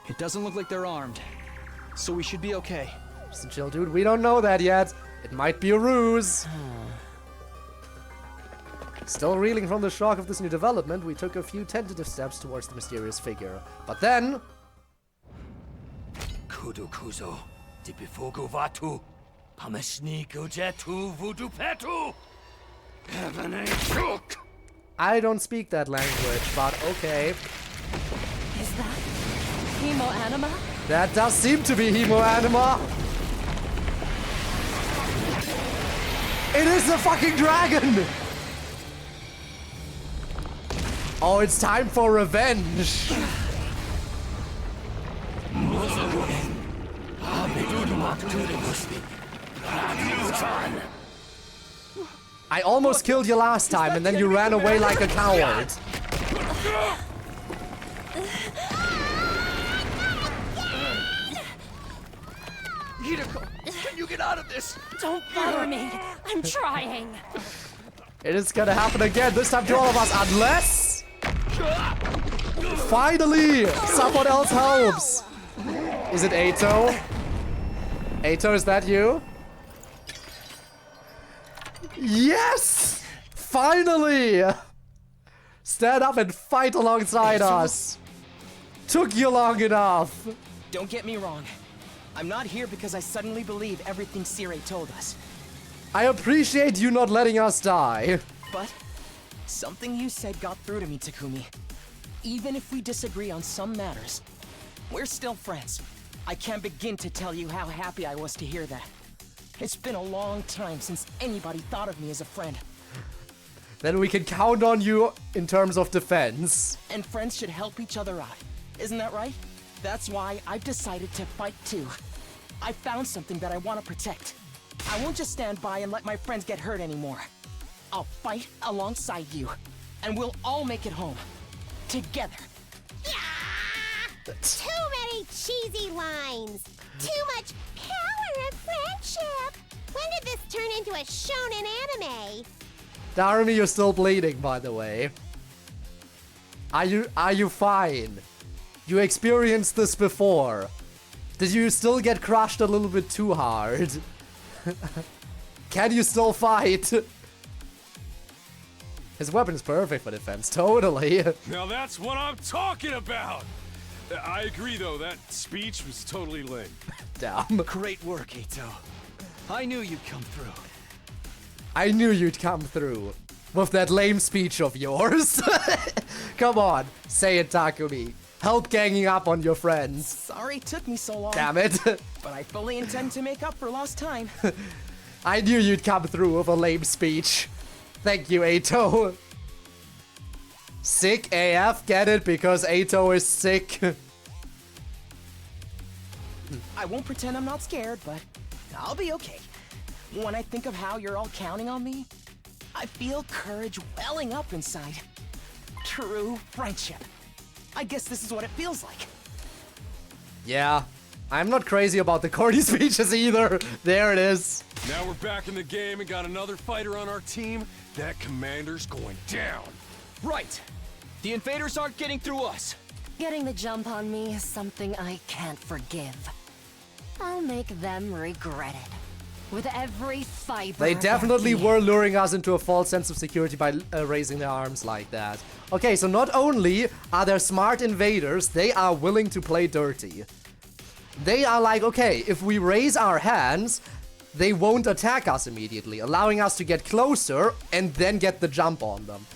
It doesn't look like they're armed, so we should be okay. Just a chill, dude. We don't know that yet. It might be a ruse. Still reeling from the shock of this new development, we took a few tentative steps towards the mysterious figure. But then... Kudukuzo, Dipifogo Vatu, Pamashniku Jetu Voodoo Petu, Heavenachuk. I don't speak that language, but okay. Is that Hemo Anima? That does seem to be Hemo Anima. It is the fucking dragon! Oh, it's time for revenge. I almost killed you last time, and then you ran away like a coward. Hideko, can you get out of this? Don't bother me. I'm trying. It is gonna happen again, this time to all of us, unless... Finally! Someone else helps! Is it Eito? Eito, is that you? Yes! Finally! Stand up and fight alongside us! Took you long enough! Don't get me wrong. I'm not here because I suddenly believe everything Sirei told us. I appreciate you not letting us die. But something you said got through to me, Takumi. Even if we disagree on some matters, we're still friends. I can't begin to tell you how happy I was to hear that. It's been a long time since anybody thought of me as a friend. Then we can count on you in terms of defense. And friends should help each other out. Isn't that right? That's why I've decided to fight too. I found something that I want to protect. I won't just stand by and let my friends get hurt anymore. I'll fight alongside you, and we'll all make it home. Together. Too many cheesy lines. Too much power of friendship. When did this turn into a shonen anime? Darumi, you're still bleeding, by the way. Are you fine? You experienced this before. Did you still get crushed a little bit too hard? Can you still fight? His weapon's perfect for defense, totally. Now that's what I'm talking about! I agree though, that speech was totally lame. Damn. Great work, Eito. I knew you'd come through. I knew you'd come through. With that lame speech of yours. Come on, say it, Takumi. Help ganging up on your friends. Sorry it took me so long. Damn it. But I fully intend to make up for lost time. I knew you'd come through with a lame speech. Thank you, Eito. Sick AF, get it? Because Eito is sick. I won't pretend I'm not scared, but I'll be okay. When I think of how you're all counting on me, I feel courage welling up inside. True friendship. I guess this is what it feels like. Yeah, I'm not crazy about the corny speeches either. There it is. Now we're back in the game and got another fighter on our team. That commander's going down. Right. The invaders aren't getting through us. Getting the jump on me is something I can't forgive. I'll make them regret it. With every fiber They of their definitely being. were luring us into a false sense of security by raising their arms like that. Okay, so not only are there smart invaders, they are willing to play dirty. They are like, okay, if we raise our hands, they won't attack us immediately, allowing us to get closer and then get the jump on them.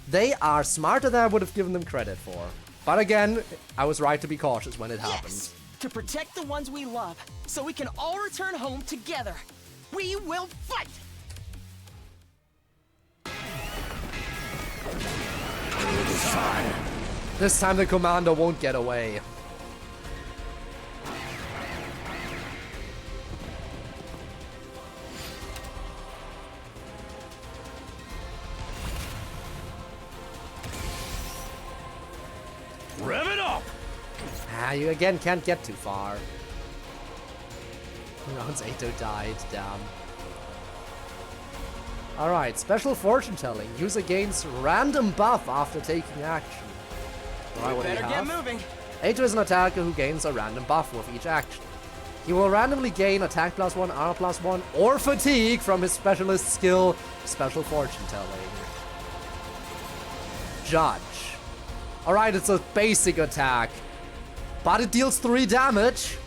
They are smarter than I would have given them credit for. But again, I was right to be cautious when it happened. Yes, to protect the ones we love, so we can all return home together. We will fight! This time the commander won't get away. Rev it up! Ah, you again can't get too far. Rounds 8 died, damn. Alright, special fortune telling. User gains random buff after taking action. Alright, what do we Better get have? moving. Ato is an attacker who gains a random buff with each action. He will randomly gain attack +1, armor +1, or fatigue from his specialist skill, special fortune telling. Judge. Alright, it's a basic attack, but it deals 3 damage.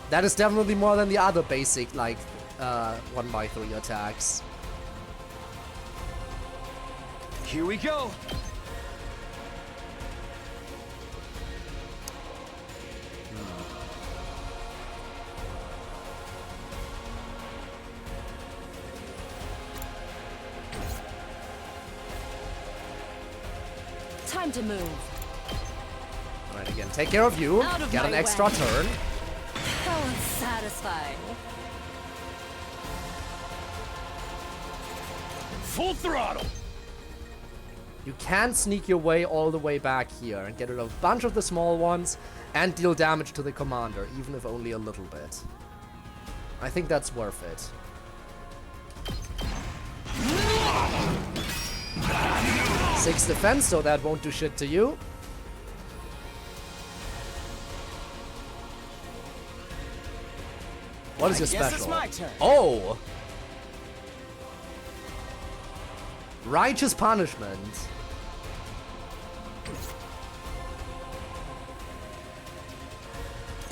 That is definitely more than the other basic, like, 1x3 attacks. Here we go. Time to move. Alright, again, take care of you. Out of Get my an extra way. turn. How unsatisfying. Full throttle! You can sneak your way all the way back here and get rid of a bunch of the small ones and deal damage to the commander, even if only a little bit. I think that's worth it. 6 defense, so that won't do shit to you. What is your Guess special? it's my turn. Oh! Righteous punishment.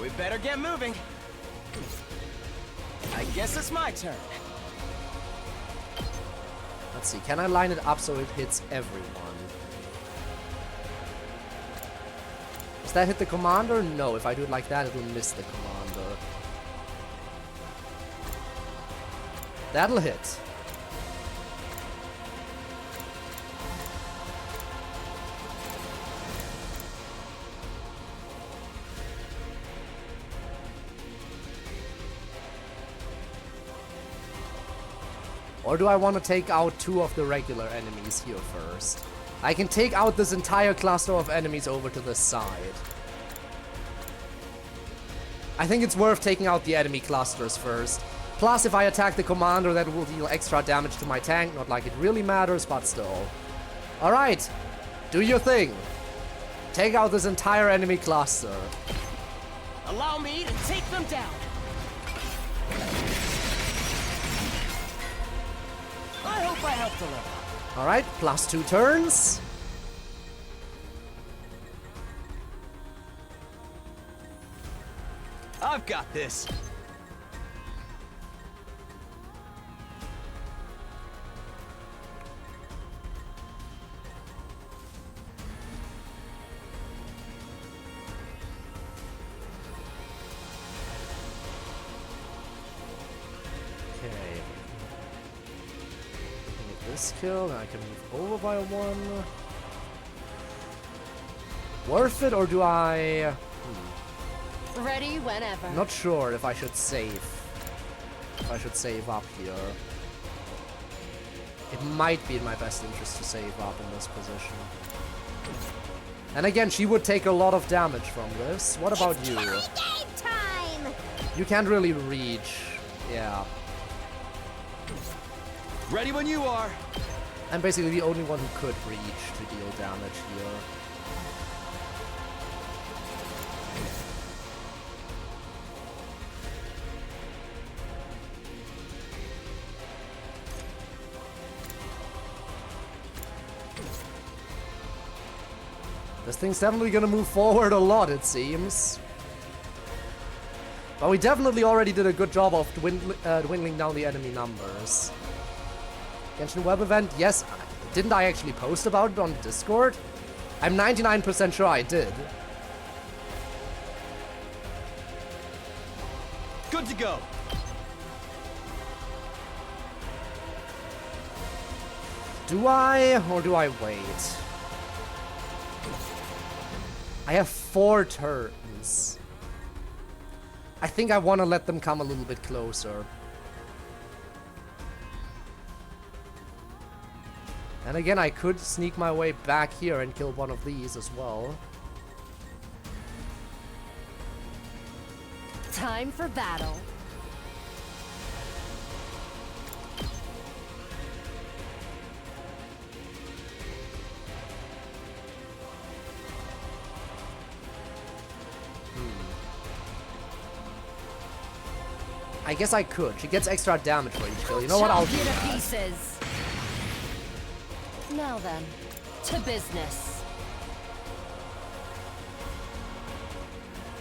We better get moving. I guess it's my turn. Let's see, can I line it up so it hits everyone? Does that hit the commander? No, if I do it like that, it will miss the commander. That'll hit. Or do I want to take out 2 of the regular enemies here first? I can take out this entire cluster of enemies over to this side. I think it's worth taking out the enemy clusters first. Plus, if I attack the commander, that will deal extra damage to my tank. Not like it really matters, but still. Alright, do your thing. Take out this entire enemy cluster. Allow me to take them down. I hope I helped a little. Alright, plus 2 turns. I've got this. Okay. Get this kill, then I can move over by 1. Worth it, or do I... Ready whenever. Not sure if I should save. If I should save up here. It might be in my best interest to save up in this position. And again, she would take a lot of damage from this. What about you? Game time! You can't really reach. Yeah. Ready when you are. I'm basically the only one who could reach to deal damage here. This thing's definitely gonna move forward a lot, it seems. But we definitely already did a good job of dwindling down the enemy numbers. Genshin Web event, yes. Didn't I actually post about it on Discord? I'm 99% sure I did. Good to go. Do I, or do I wait? I have 4 turns. I think I want to let them come a little bit closer. And again, I could sneak my way back here and kill one of these as well. Time for battle. I guess I could. She gets extra damage for each kill. You know what? I'll do that. Pieces. Now then, to business.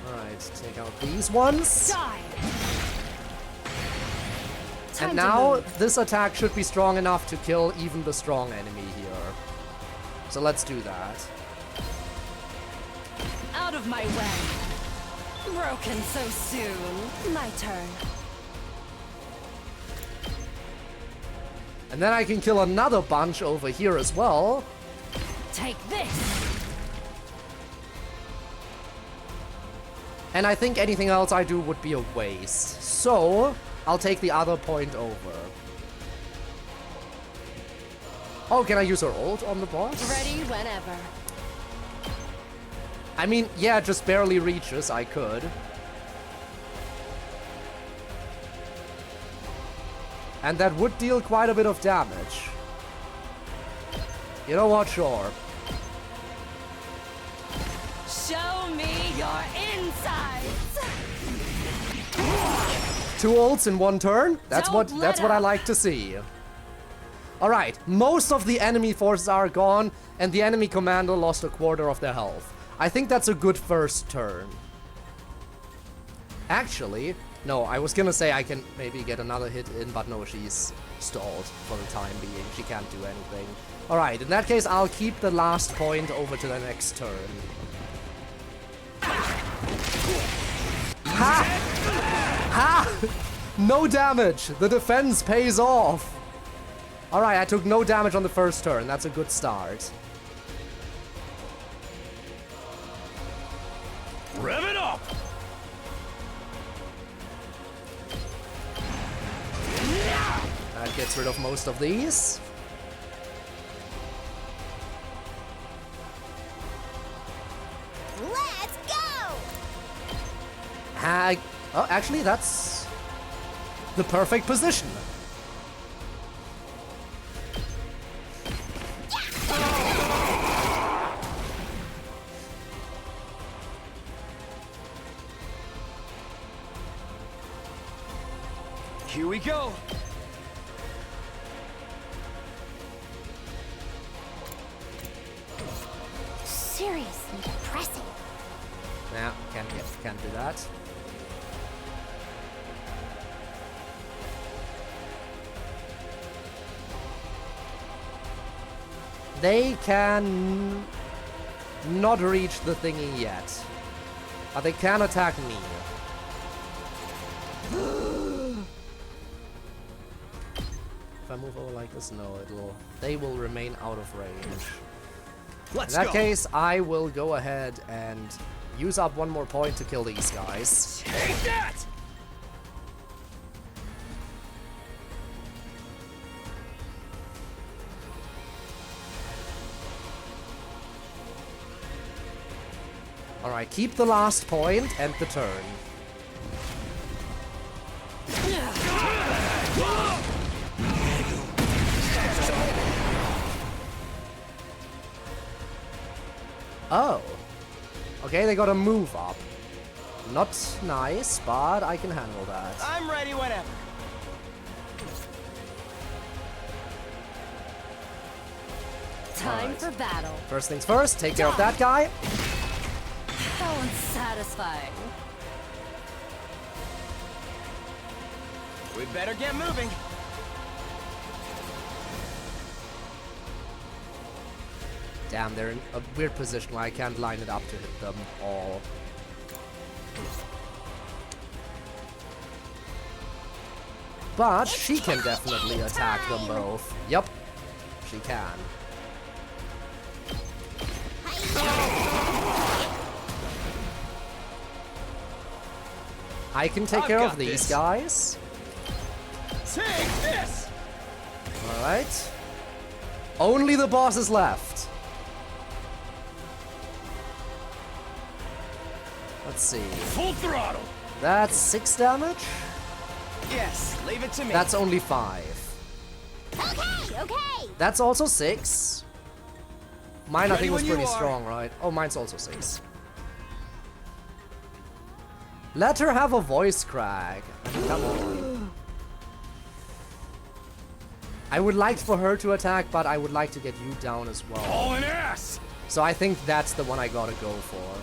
Alright, take out these ones. Die. And now this attack should be strong enough to kill even the strong enemy here. So let's do that. Out of my way. Broken so soon. My turn. And then I can kill another bunch over here as well. Take this. And I think anything else I do would be a waste. So, I'll take the other point over. Oh, can I use her ult on the boss? Ready whenever. I mean, yeah, it just barely reaches. I could. And that would deal quite a bit of damage. You know what? Sure. Show me your insides. 2 ults in 1 turn? That's what I like to see. Alright, most of the enemy forces are gone, and the enemy commander lost a quarter of their health. I think that's a good first turn. Actually, no, I was gonna say I can maybe get another hit in, but no, she's stalled for the time being. She can't do anything. Alright, in that case, I'll keep the last point over to the next turn. Ha! Ha! No damage! The defense pays off! Alright, I took no damage on the first turn. That's a good start. Rev it up! That gets rid of most of these. Let's go! Oh, actually, that's the perfect position. Here we go. Seriously depressing. Nah, can't do that. They can not reach the thingy yet, but they can attack me. If I move over like this, no, they will remain out of range. Let's In that go. case, I will go ahead and use up one more point to kill these guys. Take that! Alright, keep the last point, end the turn. Oh. Okay, they got a move up. Not nice, but I can handle that. I'm ready whenever. Time Alright. for battle. First things first, take care of that guy. How unsatisfying. We better get moving. Damn, they're in a weird position where I can't line it up to hit them all. But she can definitely attack them both. Yep, she can. I can take care of these guys. Take this! Alright. Only the boss is left. Let's see. Full throttle! That's 6 damage? Yes, leave it to me. That's only 5. Okay, okay. That's also 6. Mine, I Ready think, was when you pretty are. strong, right? Oh, mine's also 6. Let her have a voice crack. I mean, come on. I would like for her to attack, but I would like to get you down as well. All an ass! So I think that's the one I gotta go for.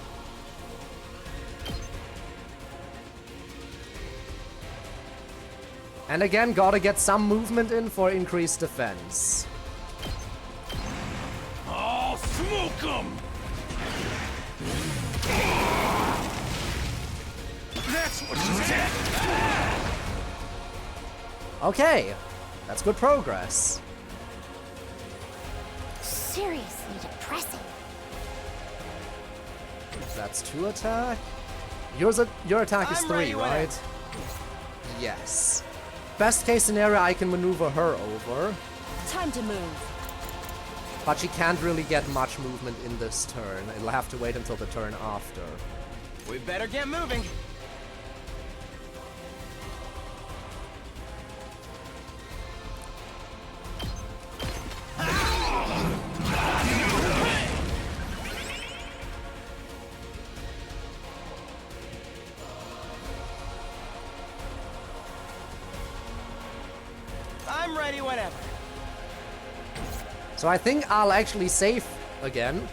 And again, gotta get some movement in for increased defense. I'll smoke 'em! That's what she said! Okay, that's good progress. Seriously depressing. That's 2 attack. Your attack is I'm 3, ready whenever. right? Yes. Best case scenario, I can maneuver her over, Time to move. but she can't really get much movement in this turn. It'll have to wait until the turn after. We better get moving. I'm ready whenever. So I think I'll actually save again.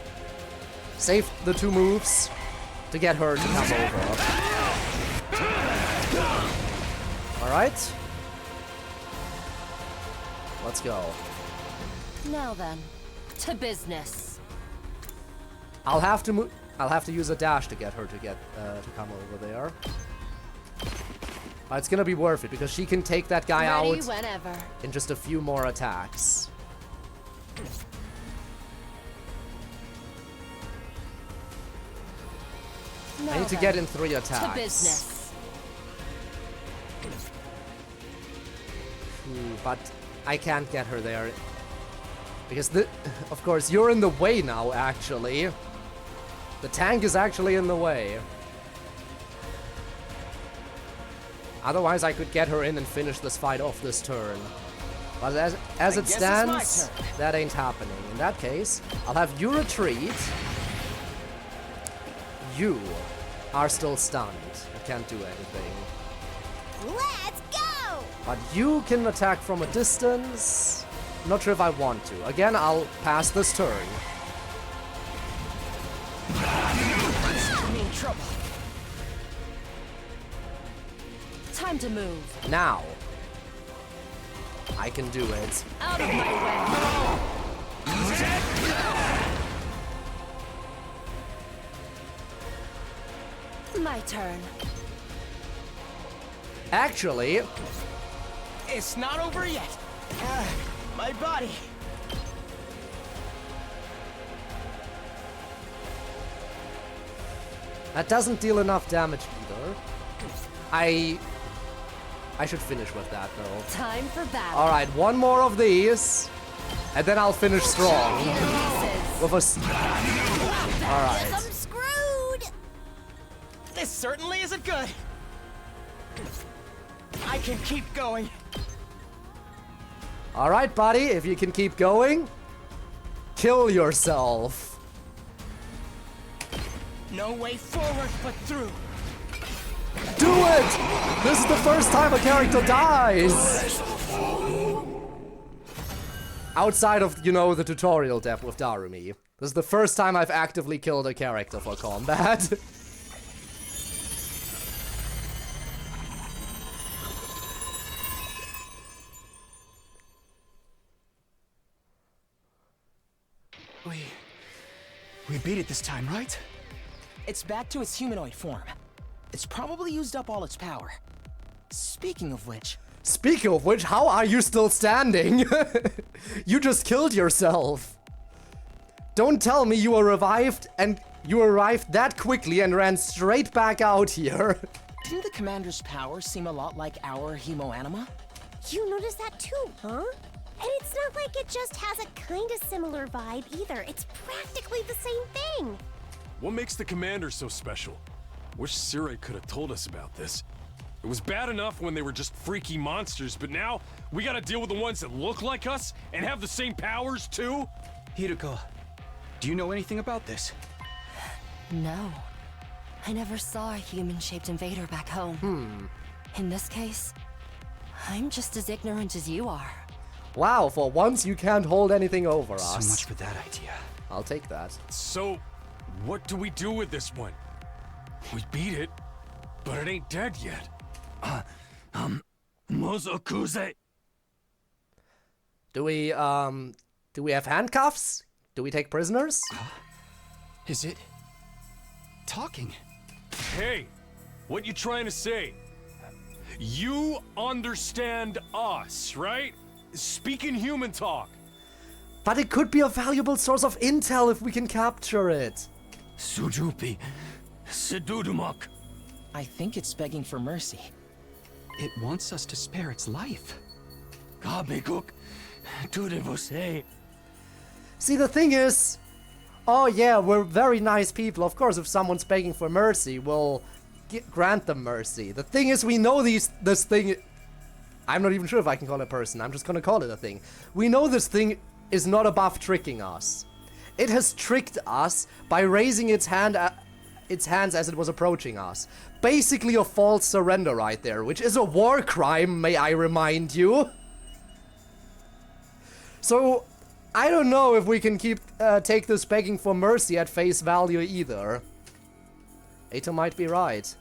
Save the 2 moves to get her to come over. Alright. Let's go. Now then, to business. I'll have to use a dash to get her to come over there. It's gonna be worth it because she can take that guy Ready out whenever. in just a few more attacks. Now I need to then, get in 3 to attacks. business. But I can't get her there. Because, of course, you're in the way now, actually. The tank is actually in the way. Otherwise, I could get her in and finish this fight off this turn. But as it guess it's my stands, turn. that ain't happening. In that case, I'll have you retreat. You are still stunned. You can't do anything. Let's go! But you can attack from a distance. Not sure if I want to. Again, I'll pass this turn. I'm in trouble. Time to move. Now. I can do it. Out of my way. My turn. Actually, It's not over yet. My body. That doesn't deal enough damage either. I should finish with that though. Time for battle. Alright, one more of these. And then I'll finish strong. With a... Alright. I'm screwed. This certainly isn't good. I can keep going. Alright, buddy, if you can keep going, kill yourself. No way forward but through. Do it! This is the first time a character dies! Outside of, you know, the tutorial death with Darumi. This is the first time I've actively killed a character for combat. We beat it this time, right? It's back to its humanoid form. It's probably used up all its power. Speaking of which, How are you still standing? You just killed yourself. Don't tell me you were revived and you arrived that quickly and ran straight back out here. didn't the commander's power seem a lot like our hemoanima? You noticed that too, huh? And it's not like it just has a kind of similar vibe either. It's practically the same thing. What makes the commander so special? Wish Sirai could have told us about this. It was bad enough when they were just freaky monsters, but now we gotta deal with the ones that look like us and have the same powers too? Hiruko, do you know anything about this? No. I never saw a human-shaped invader back home. In this case, I'm just as ignorant as you are. Wow, for once you can't hold anything over us. So much for that idea. I'll take that. So, what do we do with this one? We beat it, but it ain't dead yet. Mozokuze. Do we have handcuffs? Do we take prisoners? Is it talking? Hey, what you trying to say? You understand us, right? Speaking human talk. But it could be a valuable source of intel if we can capture it. Sujupi. Sedudumak. I think it's begging for mercy. It wants us to spare its life. Kabekuk. Tudevose. See, the thing is... Oh yeah, we're very nice people. Of course, if someone's begging for mercy, we'll grant them mercy. The thing is, we know this thing... I'm not even sure if I can call it a person. I'm just gonna call it a thing. We know this thing is not above tricking us. It has tricked us by raising its hands as it was approaching us. Basically a false surrender right there, which is a war crime, may I remind you. So, I don't know if we can take this begging for mercy at face value either. Ato might be right.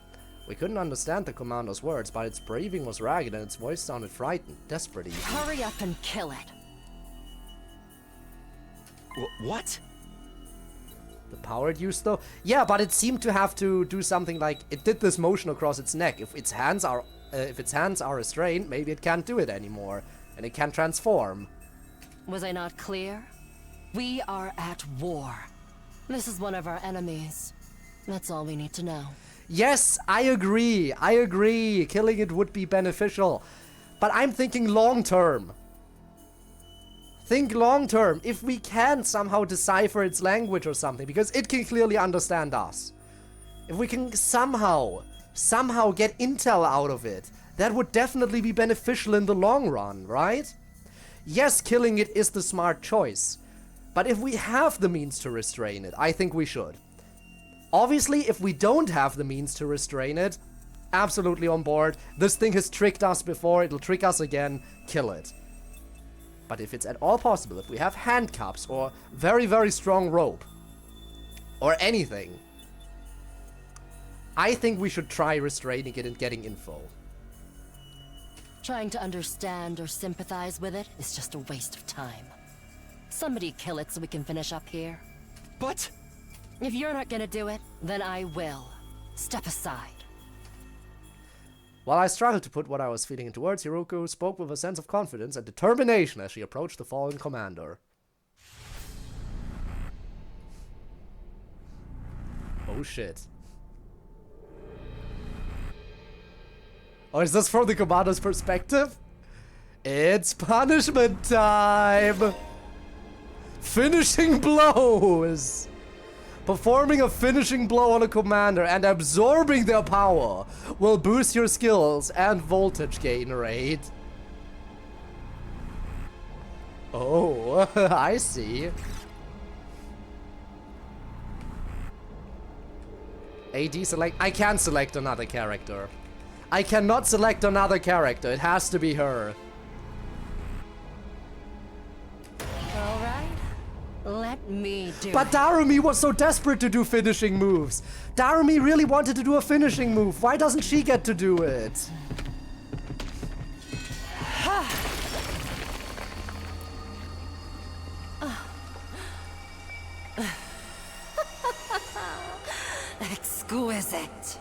We couldn't understand the commander's words, but its breathing was ragged and its voice sounded frightened, desperate even. Hurry up and kill it. What? The power it used though? Yeah, but it seemed to have to do something like it did this motion across its neck. If its hands are restrained, maybe it can't do it anymore, and it can't transform. Was I not clear? We are at war. This is one of our enemies. That's all we need to know. Yes, I agree. I agree. Killing it would be beneficial. But I'm thinking long term. Think long term. If we can somehow decipher its language or something, because it can clearly understand us. If we can somehow get intel out of it, that would definitely be beneficial in the long run, right? Yes, killing it is the smart choice. But if we have the means to restrain it, I think we should. Obviously, if we don't have the means to restrain it, absolutely on board. This thing has tricked us before, it'll trick us again, kill it. But if it's at all possible, if we have handcuffs or very, very strong rope, or anything, I think we should try restraining it and getting info. Trying to understand or sympathize with it is just a waste of time. Somebody kill it so we can finish up here. But... If you're not gonna do it, then I will. Step aside. While I struggled to put what I was feeling into words, Hiruko spoke with a sense of confidence and determination as she approached the fallen commander. Oh shit. Or is this from the commander's perspective? It's punishment time! Finishing blows! Performing a finishing blow on a commander and absorbing their power will boost your skills and voltage gain rate. Oh, I see. AD select. I can select another character. I cannot select another character. It has to be her. All right. Let me do But it. Darumi was so desperate to do finishing moves. Darumi really wanted to do a finishing move. Why doesn't she get to do it? Exquisite.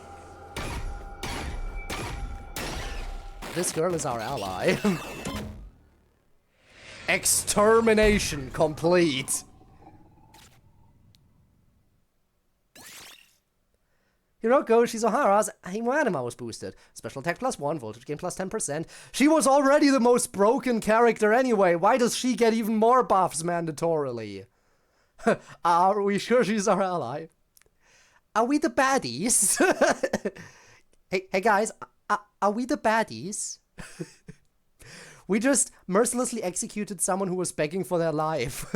This girl is our ally. Extermination complete. Hiroko Shizuhara's Himo Anima was boosted. Special attack +1, voltage gain +10%. She was already the most broken character anyway. Why does she get even more buffs mandatorily? Are we sure she's our ally? Are we the baddies? Hey guys, are we the baddies? We just mercilessly executed someone who was begging for their life.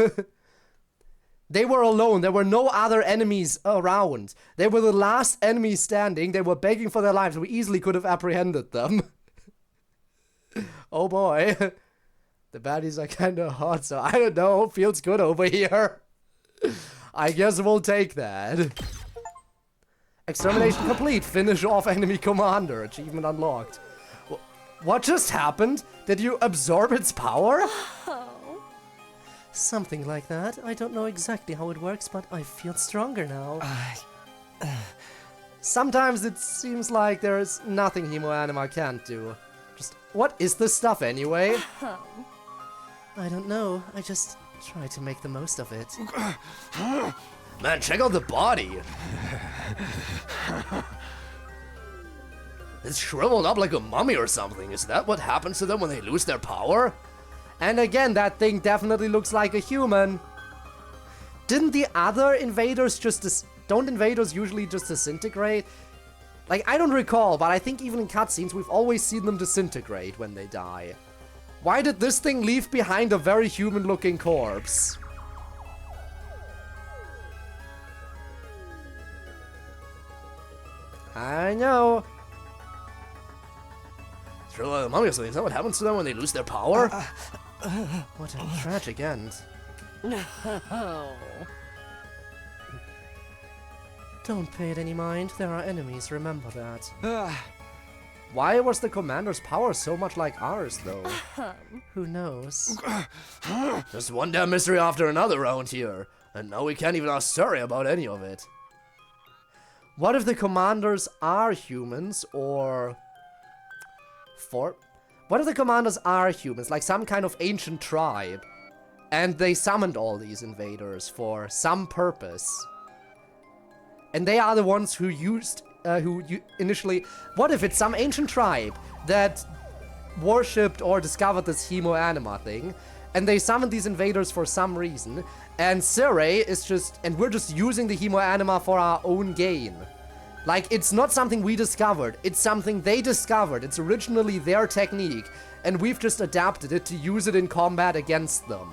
They were alone. There were no other enemies around. They were the last enemy standing. They were begging for their lives. We easily could have apprehended them. Oh boy. The baddies are kinda hot, so I don't know. Feels good over here. I guess we'll take that. Extermination complete. Finish off enemy commander. Achievement unlocked. What just happened? Did you absorb its power? Something like that. I don't know exactly how it works, but I feel stronger now. Sometimes it seems like there's nothing Himo Anima can't do. Just, what is this stuff anyway? I don't know. I just try to make the most of it. Man, check out the body. It's shriveled up like a mummy or something. Is that what happens to them when they lose their power? And again, that thing definitely looks like a human. Didn't the other invaders just... don't invaders usually just disintegrate? Like, I don't recall, but I think even in cutscenes we've always seen them disintegrate when they die. Why did this thing leave behind a very human-looking corpse? I know. Throw like a mummy or something. Is that what happens to them when they lose their power? What a tragic end. Don't pay it any mind. There are enemies, remember that. Why was the commander's power so much like ours, though? Who knows? Just one damn mystery after another around here. And now we can't even ask Surrey about any of it. What if the commanders are humans, or... What if the commanders are humans, like some kind of ancient tribe, and they summoned all these invaders for some purpose? And they are the ones who initially... What if it's some ancient tribe that worshipped or discovered this Himo Anima thing, and they summoned these invaders for some reason, and Surrey is just... and we're just using the Himo Anima for our own gain. Like, it's not something we discovered, it's something they discovered. It's originally their technique, and we've just adapted it to use it in combat against them.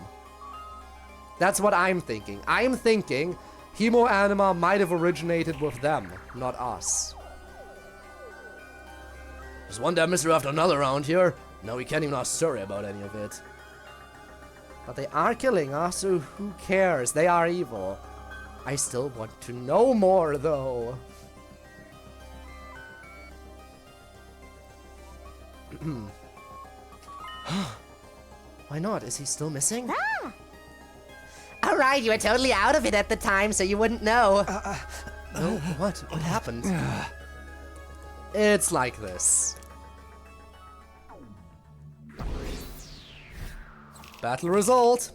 That's what I'm thinking. I'm thinking Himo Anima might have originated with them, not us. There's one damn mystery after another around here. Now we can't even ask Surrey about any of it. But they are killing us, so who cares? They are evil. I still want to know more, though. Why not? Is he still missing? Ah! Alright, you were totally out of it at the time, so you wouldn't know. No, what? What happened? It's like this. Battle result.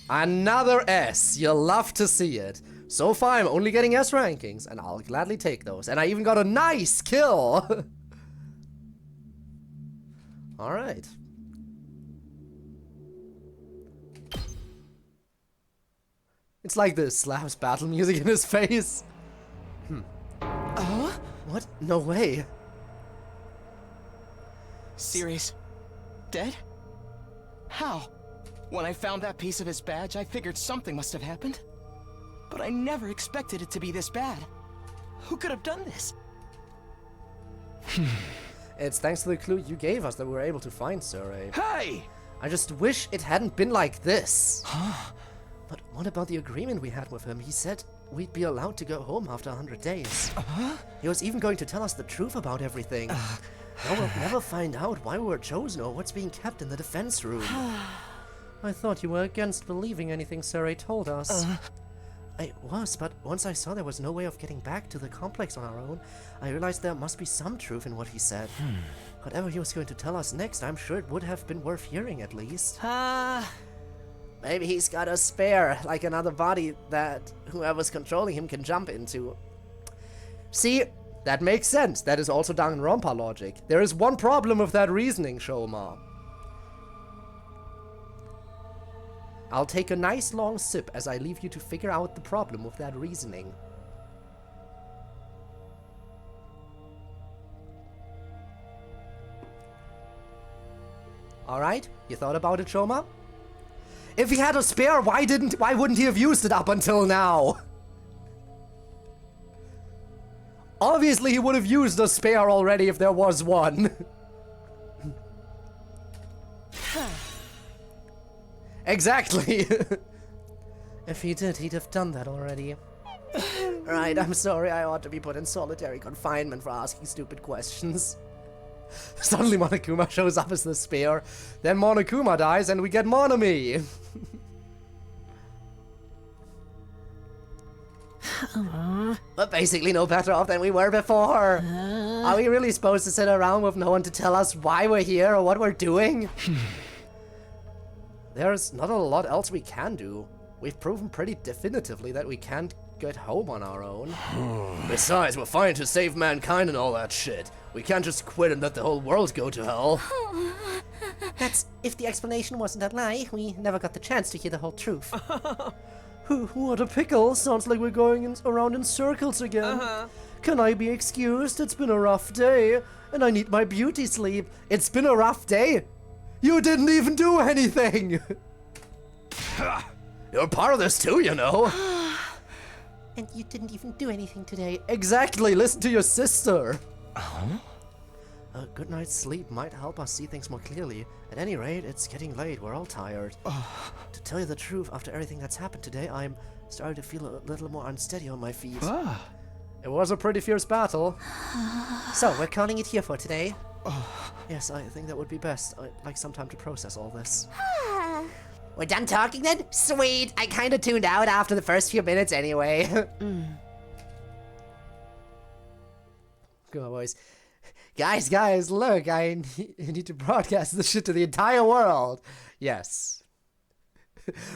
Another S. You'll love to see it. So far, I'm only getting S rankings, and I'll gladly take those. And I even got a nice kill! Alright. It's like this slaps battle music in his face. What? No way. Sirius, dead? How? When I found that piece of his badge, I figured something must have happened. But I never expected it to be this bad. Who could have done this? It's thanks to the clue you gave us that we were able to find Surrey. Hey! I just wish it hadn't been like this. But what about the agreement we had with him? He said we'd be allowed to go home after 100 days. He was even going to tell us the truth about everything. Now we'll never find out why we were chosen or what's being kept in the defense room. I thought you were against believing anything Surrey told us. I was, but once I saw there was no way of getting back to the complex on our own, I realized there must be some truth in what he said. Whatever he was going to tell us next, I'm sure it would have been worth hearing at least. Maybe he's got a spare, like another body that whoever's controlling him can jump into. See, that makes sense. That is also Danganronpa logic. There is one problem with that reasoning, Shoma. I'll take a nice long sip as I leave you to figure out the problem with that reasoning. Alright, you thought about it, Shoma? If he had a spare, why wouldn't he have used it up until now? Obviously he would have used a spare already if there was one. Exactly. If he did, he'd have done that already. Right, I'm sorry, I ought to be put in solitary confinement for asking stupid questions. Suddenly Monokuma shows up as the spare, then Monokuma dies and we get Monami. We're basically no better off than we were before. Are we really supposed to sit around with no one to tell us why we're here or what we're doing? There's not a lot else we can do. We've proven pretty definitively that we can't get home on our own. Besides, we're fighting to save mankind and all that shit. We can't just quit and let the whole world go to hell. That's if the explanation wasn't a lie. We never got the chance to hear the whole truth. What a pickle. Sounds like we're going around in circles again. Can I be excused? It's been a rough day, and I need my beauty sleep. It's been a rough day? You didn't even do anything! You're part of this too, you know. And you didn't even do anything today. Exactly, listen to your sister. A good night's sleep might help us see things more clearly. At any rate, it's getting late, we're all tired. To tell you the truth, after everything that's happened today, I'm starting to feel a little more unsteady on my feet. It was a pretty fierce battle. So, we're calling it here for today. Yes, I think that would be best. I'd like some time to process all this. We're done talking then? Sweet! I kinda tuned out after the first few minutes anyway. Come on, boys. Guys, look, I need to broadcast this shit to the entire world. Yes.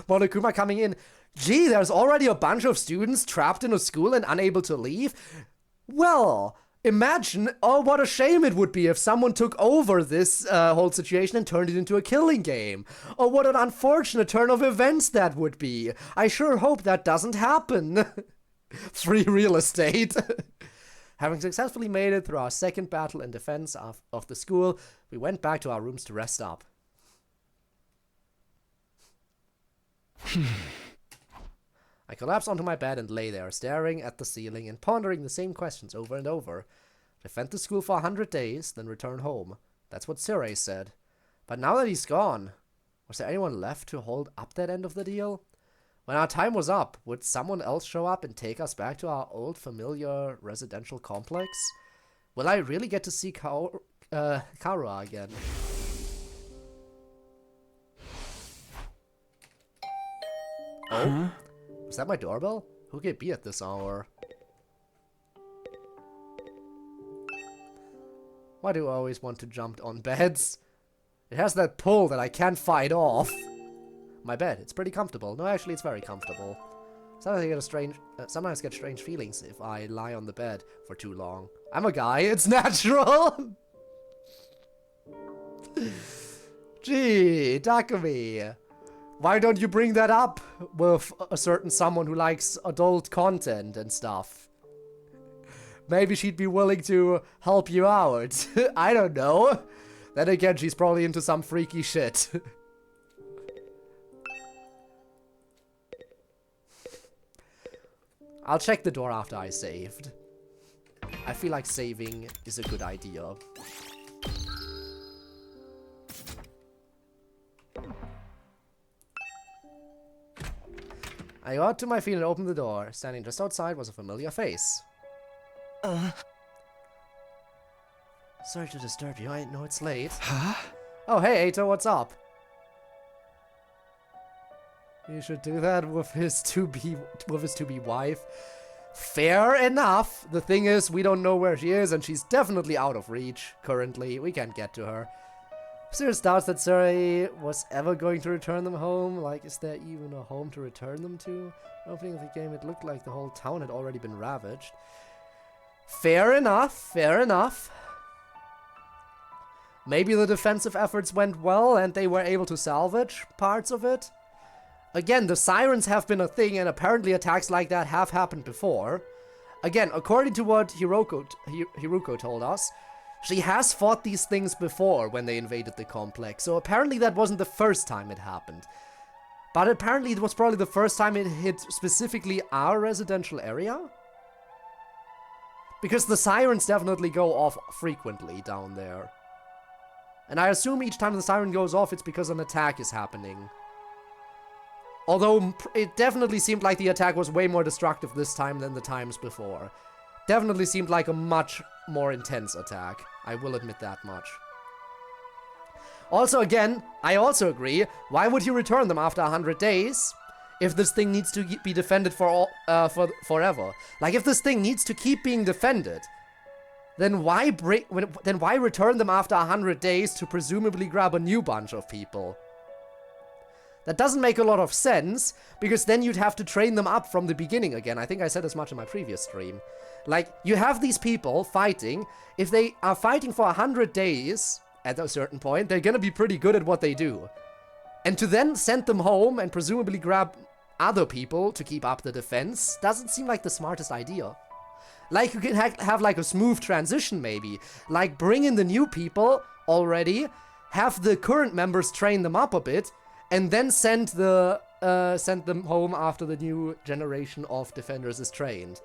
Monokuma coming in. Gee, there's already a bunch of students trapped in a school and unable to leave? Well, imagine, what a shame it would be if someone took over this whole situation and turned it into a killing game. Oh, what an unfortunate turn of events that would be. I sure hope that doesn't happen. Free real estate. Having successfully made it through our second battle in defense of the school, we went back to our rooms to rest up. I collapsed onto my bed and lay there, staring at the ceiling and pondering the same questions over and over. Defend the school for 100 days, then return home. That's what Sirei said. But now that he's gone, was there anyone left to hold up that end of the deal? When our time was up, would someone else show up and take us back to our old familiar residential complex? Will I really get to see Karua again? Oh? Was that my doorbell? Who could it be at this hour? Why do I always want to jump on beds? It has that pull that I can't fight off. My bed, it's pretty comfortable. No, actually, it's very comfortable. Sometimes get strange feelings if I lie on the bed for too long. I'm a guy, it's natural! Gee, Takumi. Why don't you bring that up with a certain someone who likes adult content and stuff? Maybe she'd be willing to help you out. I don't know. Then again, she's probably into some freaky shit. I'll check the door after I saved. I feel like saving is a good idea. I got to my feet and opened the door. Standing just outside was a familiar face. Sorry to disturb you, I know it's late. Huh? Oh, hey, Ato, what's up? You should do that with his to-be wife. Fair enough. The thing is, we don't know where she is, and she's definitely out of reach currently. We can't get to her. Serious doubts that Surrey was ever going to return them home. Like, is there even a home to return them to? Opening of the game, it looked like the whole town had already been ravaged. Fair enough, fair enough. Maybe the defensive efforts went well and they were able to salvage parts of it. Again, the sirens have been a thing and apparently attacks like that have happened before. Again, according to what Hiruko told us, she has fought these things before when they invaded the complex, so apparently that wasn't the first time it happened. But apparently it was probably the first time it hit specifically our residential area? Because the sirens definitely go off frequently down there. And I assume each time the siren goes off, it's because an attack is happening. Although, it definitely seemed like the attack was way more destructive this time than the times before. Definitely seemed like a much more intense attack. I will admit that much. Also, again, I also agree, why would you return them after 100 days? If this thing needs to be defended for forever. Like, if this thing needs to keep being defended, then why return them after 100 days to presumably grab a new bunch of people? That doesn't make a lot of sense, because then you'd have to train them up from the beginning again. I think I said as much in my previous stream. Like, you have these people fighting. If they are fighting for 100 days, at a certain point, they're gonna be pretty good at what they do. And to then send them home and presumably grab other people to keep up the defense doesn't seem like the smartest idea. Like, you can have like a smooth transition maybe. Like, bring in the new people already, have the current members train them up a bit, and then send them home after the new generation of defenders is trained.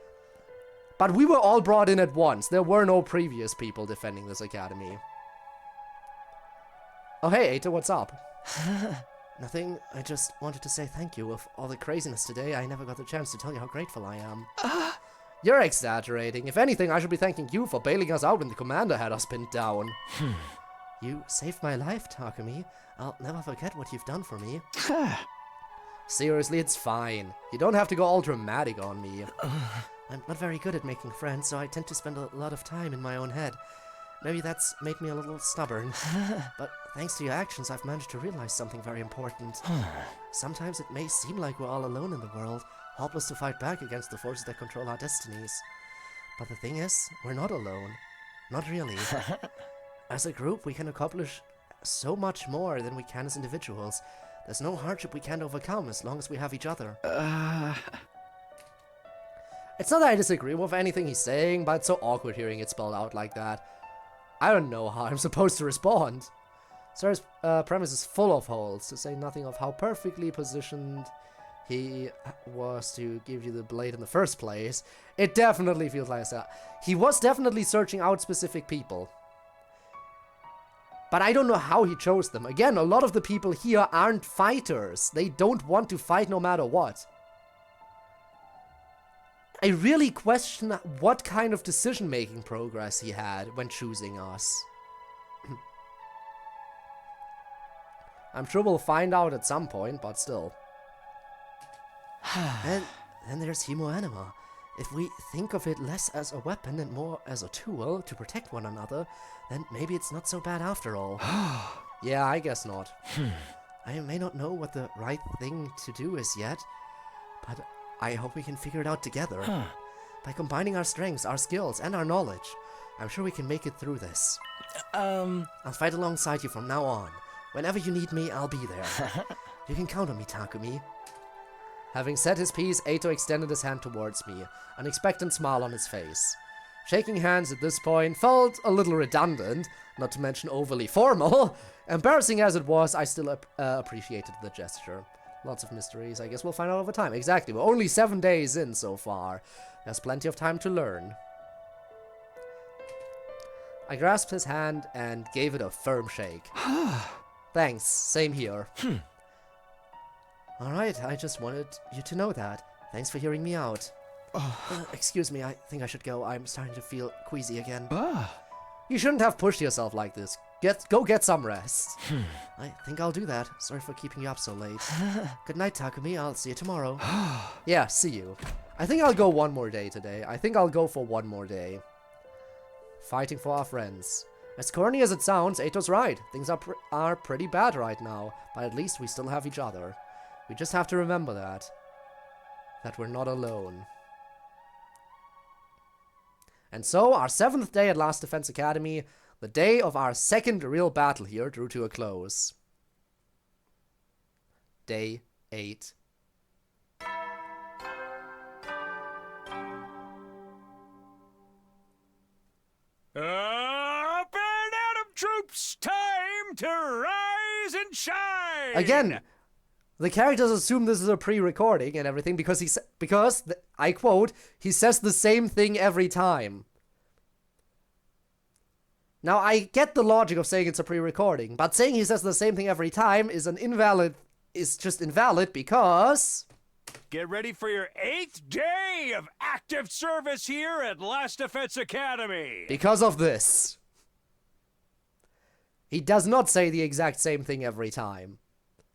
But we were all brought in at once. There were no previous people defending this academy. Oh hey, Ato, what's up? Nothing, I just wanted to say thank you. With all the craziness today, I never got the chance to tell you how grateful I am. You're exaggerating. If anything, I should be thanking you for bailing us out when the commander had us pinned down. You saved my life, Takumi. I'll never forget what you've done for me. Seriously, it's fine. You don't have to go all dramatic on me. I'm not very good at making friends, so I tend to spend a lot of time in my own head. Maybe that's made me a little stubborn. But thanks to your actions, I've managed to realize something very important. Sometimes it may seem like we're all alone in the world, helpless to fight back against the forces that control our destinies. But the thing is, we're not alone. Not really. As a group, we can accomplish so much more than we can as individuals. There's no hardship we can't overcome as long as we have each other. It's not that I disagree with anything he's saying, but it's so awkward hearing it spelled out like that. I don't know how I'm supposed to respond. Sarah's premise is full of holes, to say nothing of how perfectly positioned he was to give you the blade in the first place. It definitely feels like that. He was definitely searching out specific people. But I don't know how he chose them. Again, a lot of the people here aren't fighters. They don't want to fight no matter what. I really question what kind of decision-making progress he had when choosing us. I'm sure we'll find out at some point, but still. And then there's Hemoanima. If we think of it less as a weapon and more as a tool to protect one another, then maybe it's not so bad after all. Yeah, I guess not. I may not know what the right thing to do is yet, but I hope we can figure it out together. By combining our strengths, our skills, and our knowledge, I'm sure we can make it through this. I'll fight alongside you from now on. Whenever you need me, I'll be there. You can count on me, Takumi. Having said his piece, Eito extended his hand towards me, an expectant smile on his face. Shaking hands at this point felt a little redundant, not to mention overly formal. Embarrassing as it was, I still appreciated the gesture. Lots of mysteries, I guess we'll find out over time. Exactly, we're only 7 days in so far. There's plenty of time to learn. I grasped his hand and gave it a firm shake. Thanks, same here. Alright, I just wanted you to know that. Thanks for hearing me out. Excuse me, I think I should go. I'm starting to feel queasy again. You shouldn't have pushed yourself like this. Go get some rest. I think I'll do that. Sorry for keeping you up so late. Good night, Takumi. I'll see you tomorrow. Yeah, see you. I think I'll go one more day today. I think I'll go for one more day. Fighting for our friends. As corny as it sounds, Eito's right. Things are pretty bad right now, but at least we still have each other. We just have to remember that. That we're not alone. And so, our 7th day at Last Defense Academy, the day of our second real battle here, drew to a close. Day 8. Up and atom troops, time to rise and shine! Again, the characters assume this is a pre-recording and everything because I quote, he says the same thing every time. Now, I get the logic of saying it's a pre-recording, but saying he says the same thing every time is just invalid because... Get ready for your 8th day of active service here at Last Defense Academy! Because of this. He does not say the exact same thing every time.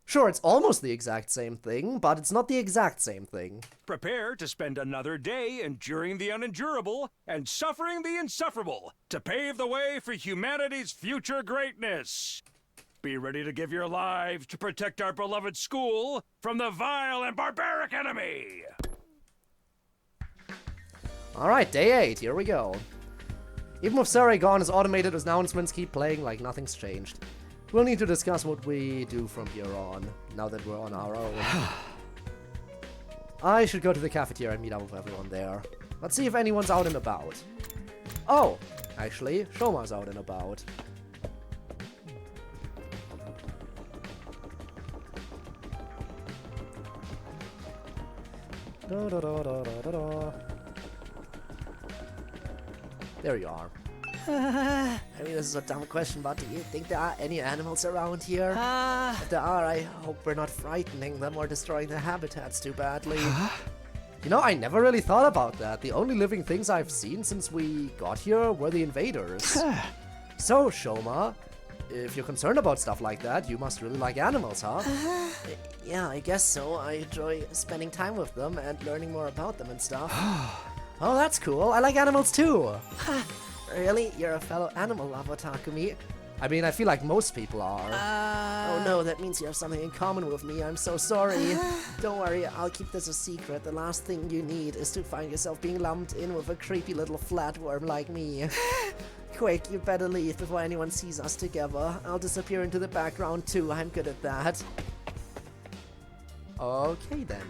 Sure, it's almost the exact same thing, but it's not the exact same thing. Prepare to spend another day enduring the unendurable and suffering the insufferable to pave the way for humanity's future greatness. Be ready to give your lives to protect our beloved school from the vile and barbaric enemy! Alright, day 8, here we go. Even with Sarai gone, his automated announcements keep playing like nothing's changed. We'll need to discuss what we do from here on, now that we're on our own. I should go to the cafeteria and meet up with everyone there. Let's see if anyone's out and about. Oh, actually, Shoma's out and about. There you are. I mean, this is a dumb question, but do you think there are any animals around here? If there are, I hope we're not frightening them or destroying their habitats too badly. You know, I never really thought about that. The only living things I've seen since we got here were the invaders. So, Shoma, if you're concerned about stuff like that, you must really like animals, huh? Yeah, I guess so. I enjoy spending time with them and learning more about them and stuff. Oh, that's cool. I like animals too. Really? You're a fellow animal lover, Takumi? I mean, I feel like most people are. Oh no, that means you have something in common with me. I'm so sorry. Don't worry, I'll keep this a secret. The last thing you need is to find yourself being lumped in with a creepy little flatworm like me. Quick, you better leave before anyone sees us together. I'll disappear into the background too. I'm good at that. Okay then.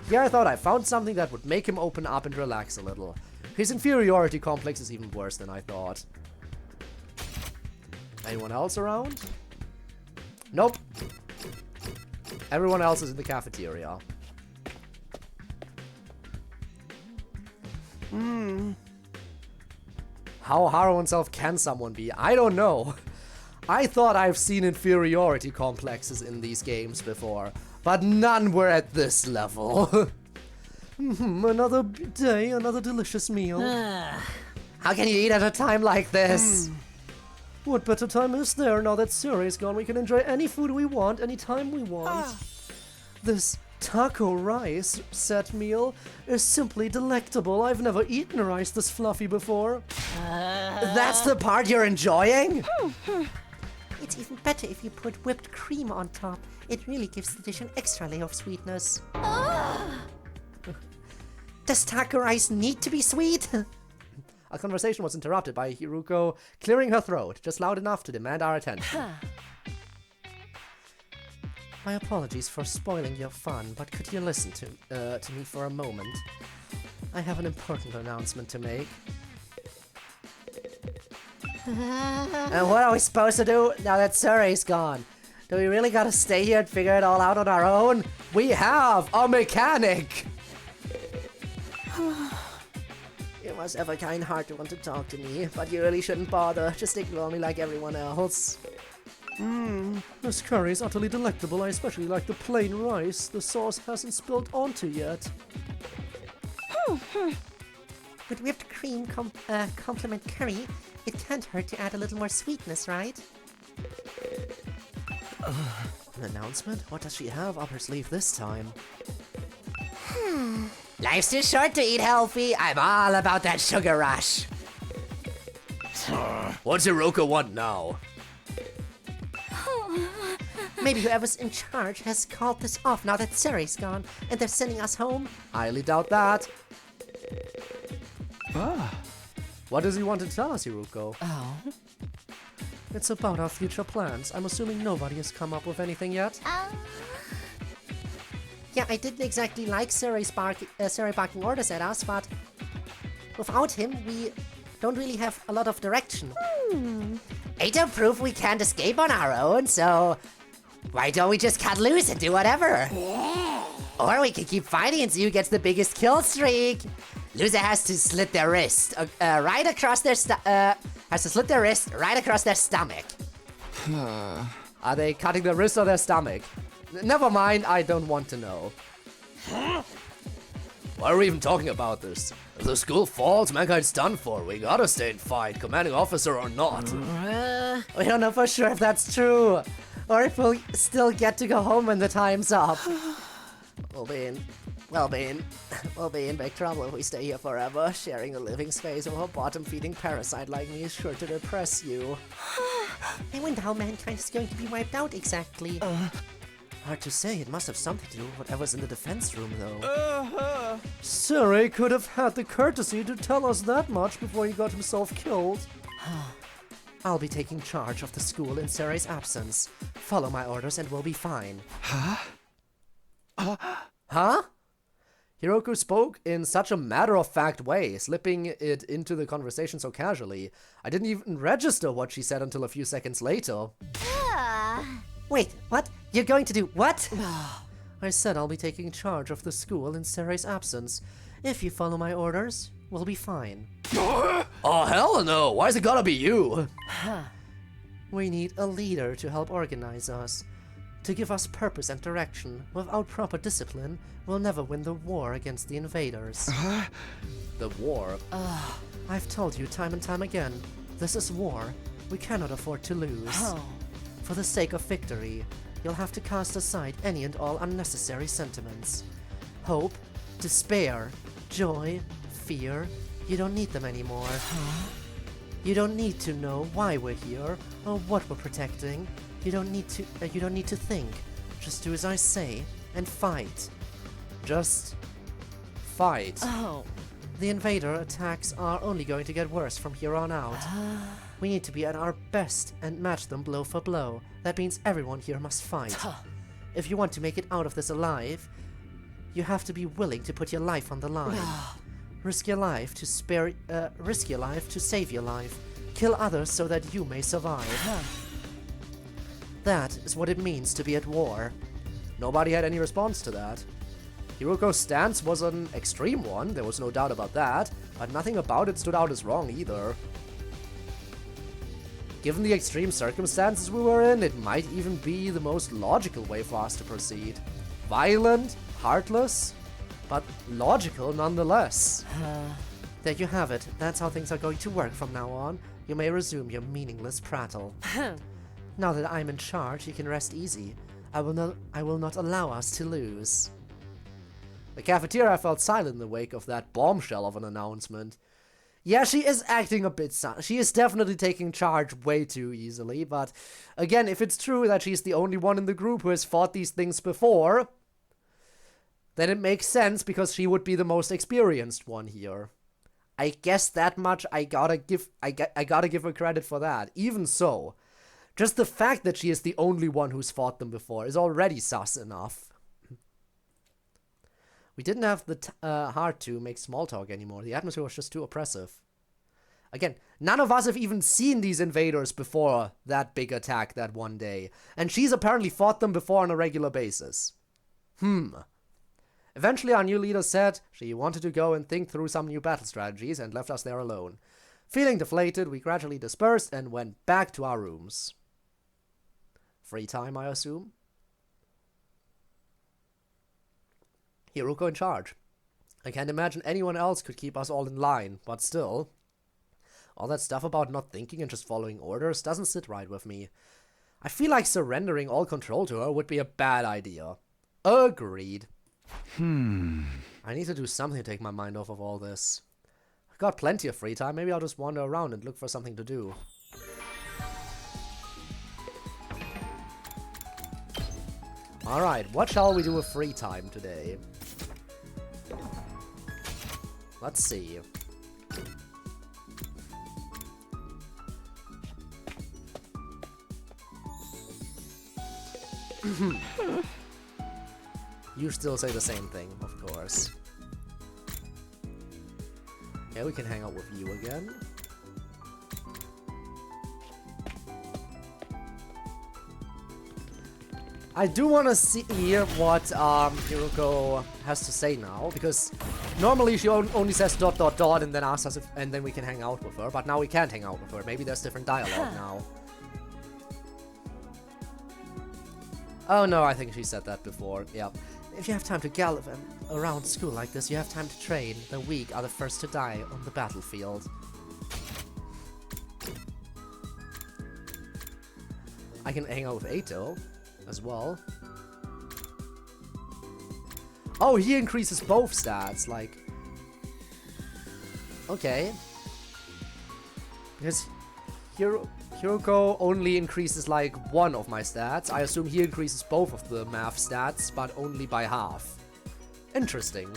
Here I thought I found something that would make him open up and relax a little. His inferiority complex is even worse than I thought. Anyone else around? Nope. Everyone else is in the cafeteria. How hard on himself can someone be? I don't know. I thought I've seen inferiority complexes in these games before, but none were at this level. Another day, another delicious meal. How can you eat at a time like this? What better time is there now that Surai's gone? We can enjoy any food we want, anytime we want. This taco rice set meal is simply delectable. I've never eaten rice this fluffy before. That's the part you're enjoying? It's even better if you put whipped cream on top. It really gives the dish an extra layer of sweetness. Does taco rice need to be sweet? Our conversation was interrupted by Hiruko clearing her throat, just loud enough to demand our attention. My apologies for spoiling your fun, but could you listen to me for a moment? I have an important announcement to make. And what are we supposed to do now that Surrey's gone? Do we really gotta stay here and figure it all out on our own? We have a mechanic! You must have a kind heart to want to talk to me, but you really shouldn't bother. Just ignore me like everyone else. This curry is utterly delectable. I especially like the plain rice the sauce hasn't spilled onto yet. With whipped cream complement curry, it can't hurt to add a little more sweetness, right? An announcement? What does she have up her sleeve this time? Life's too short to eat healthy. I'm all about that sugar rush. What's Hiruko want now? Maybe whoever's in charge has called this off now that Suri's gone, and they're sending us home. Highly doubt that. What does he want to tell us, Hiruko? Oh? It's about our future plans. I'm assuming nobody has come up with anything yet? Yeah, I didn't exactly like Suri barking orders at us, but without him, we don't really have a lot of direction. I don't prove we can't escape on our own, so why don't we just cut loose and do whatever? Yeah. Or we can keep fighting and see who gets the biggest kill streak. Loser has to slit their wrist right across their stomach. Are they cutting their wrist or their stomach? Never mind, I don't want to know. Why are we even talking about this? If the school falls, mankind's done for. We gotta stay and fight, commanding officer or not. We don't know for sure if that's true, or if we'll still get to go home when the time's up. We'll be in big trouble if we stay here forever. Sharing the living space with a bottom-feeding parasite like me is sure to depress you. I wonder how mankind is going to be wiped out exactly. Hard to say. It must have something to do with whatever's in the defense room, though. Suri could have had the courtesy to tell us that much before he got himself killed. I'll be taking charge of the school in Suri's absence. Follow my orders and we'll be fine. Huh? Hiroku spoke in such a matter-of-fact way, slipping it into the conversation so casually. I didn't even register what she said until a few seconds later. Wait, what? You're going to do what? I said I'll be taking charge of the school in Suri's absence. If you follow my orders, we'll be fine. Oh, hell no! Why's it gotta be you? We need a leader to help organize us, to give us purpose and direction. Without proper discipline, we'll never win the war against the invaders. The war? I've told you time and time again, this is war. We cannot afford to lose. For the sake of victory, you'll have to cast aside any and all unnecessary sentiments. Hope, despair, joy, fear, you don't need them anymore. You don't need to know why we're here or what we're protecting. You don't need to think. Just do as I say and fight. Just fight. The invader attacks are only going to get worse from here on out. We need to be at our best and match them blow for blow. That means everyone here must fight. If you want to make it out of this alive, you have to be willing to put your life on the line. Risk your life to save your life. Kill others so that you may survive. That is what it means to be at war. Nobody had any response to that. Hiruko's stance was an extreme one, there was no doubt about that, but nothing about it stood out as wrong either. Given the extreme circumstances we were in, it might even be the most logical way for us to proceed. Violent, heartless, but logical nonetheless. There you have it. That's how things are going to work from now on. You may resume your meaningless prattle. Now that I'm in charge, you can rest easy. I will not allow us to lose. The cafeteria felt silent in the wake of that bombshell of an announcement. Yeah, she is acting a bit she is definitely taking charge way too easily, but again, if it's true that she's the only one in the group who has fought these things before, then it makes sense because she would be the most experienced one here. I guess that much I gotta give her credit for that. Even so, just the fact that she is the only one who's fought them before is already sus enough. We didn't have the heart to make small talk anymore. The atmosphere was just too oppressive. Again, none of us have even seen these invaders before that big attack that one day. And she's apparently fought them before on a regular basis. Eventually our new leader said she wanted to go and think through some new battle strategies and left us there alone. Feeling deflated, we gradually dispersed and went back to our rooms. Free time, I assume? Hiruko in charge. I can't imagine anyone else could keep us all in line, but still. All that stuff about not thinking and just following orders doesn't sit right with me. I feel like surrendering all control to her would be a bad idea. Agreed. I need to do something to take my mind off of all this. I've got plenty of free time, maybe I'll just wander around and look for something to do. Alright, what shall we do with free time today? Let's see. You still say the same thing, of course. Yeah, we can hang out with you again. I do want to see what Hiruko has to say now, because normally she only says ... and then asks us if, and then we can hang out with her, but now we can't hang out with her. Maybe there's different dialogue now. Oh no, I think she said that before. Yep. If you have time to gallop around school like this, you have time to train. The weak are the first to die on the battlefield. I can hang out with Eito as well. Oh, he increases both stats, like... Okay. Because Hiruko only increases like one of my stats. I assume he increases both of the math stats, but only by half. Interesting.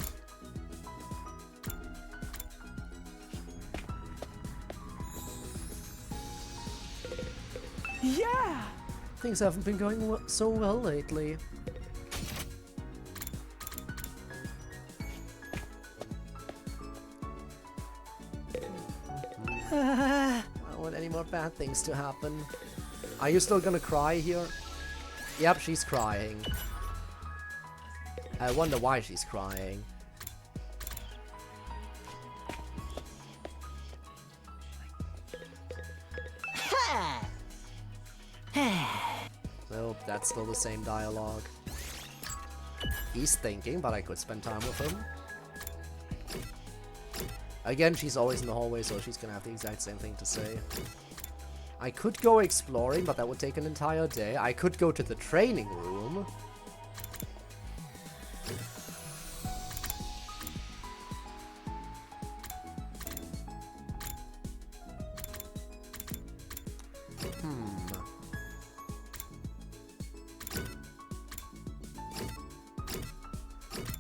Yeah! Things haven't been going so well lately. I don't want any more bad things to happen. Are you still gonna cry here? Yep, she's crying. I wonder why she's crying. Nope, that's still the same dialogue. He's thinking, but I could spend time with him. Again, she's always in the hallway, so she's gonna have the exact same thing to say. I could go exploring, but that would take an entire day. I could go to the training room.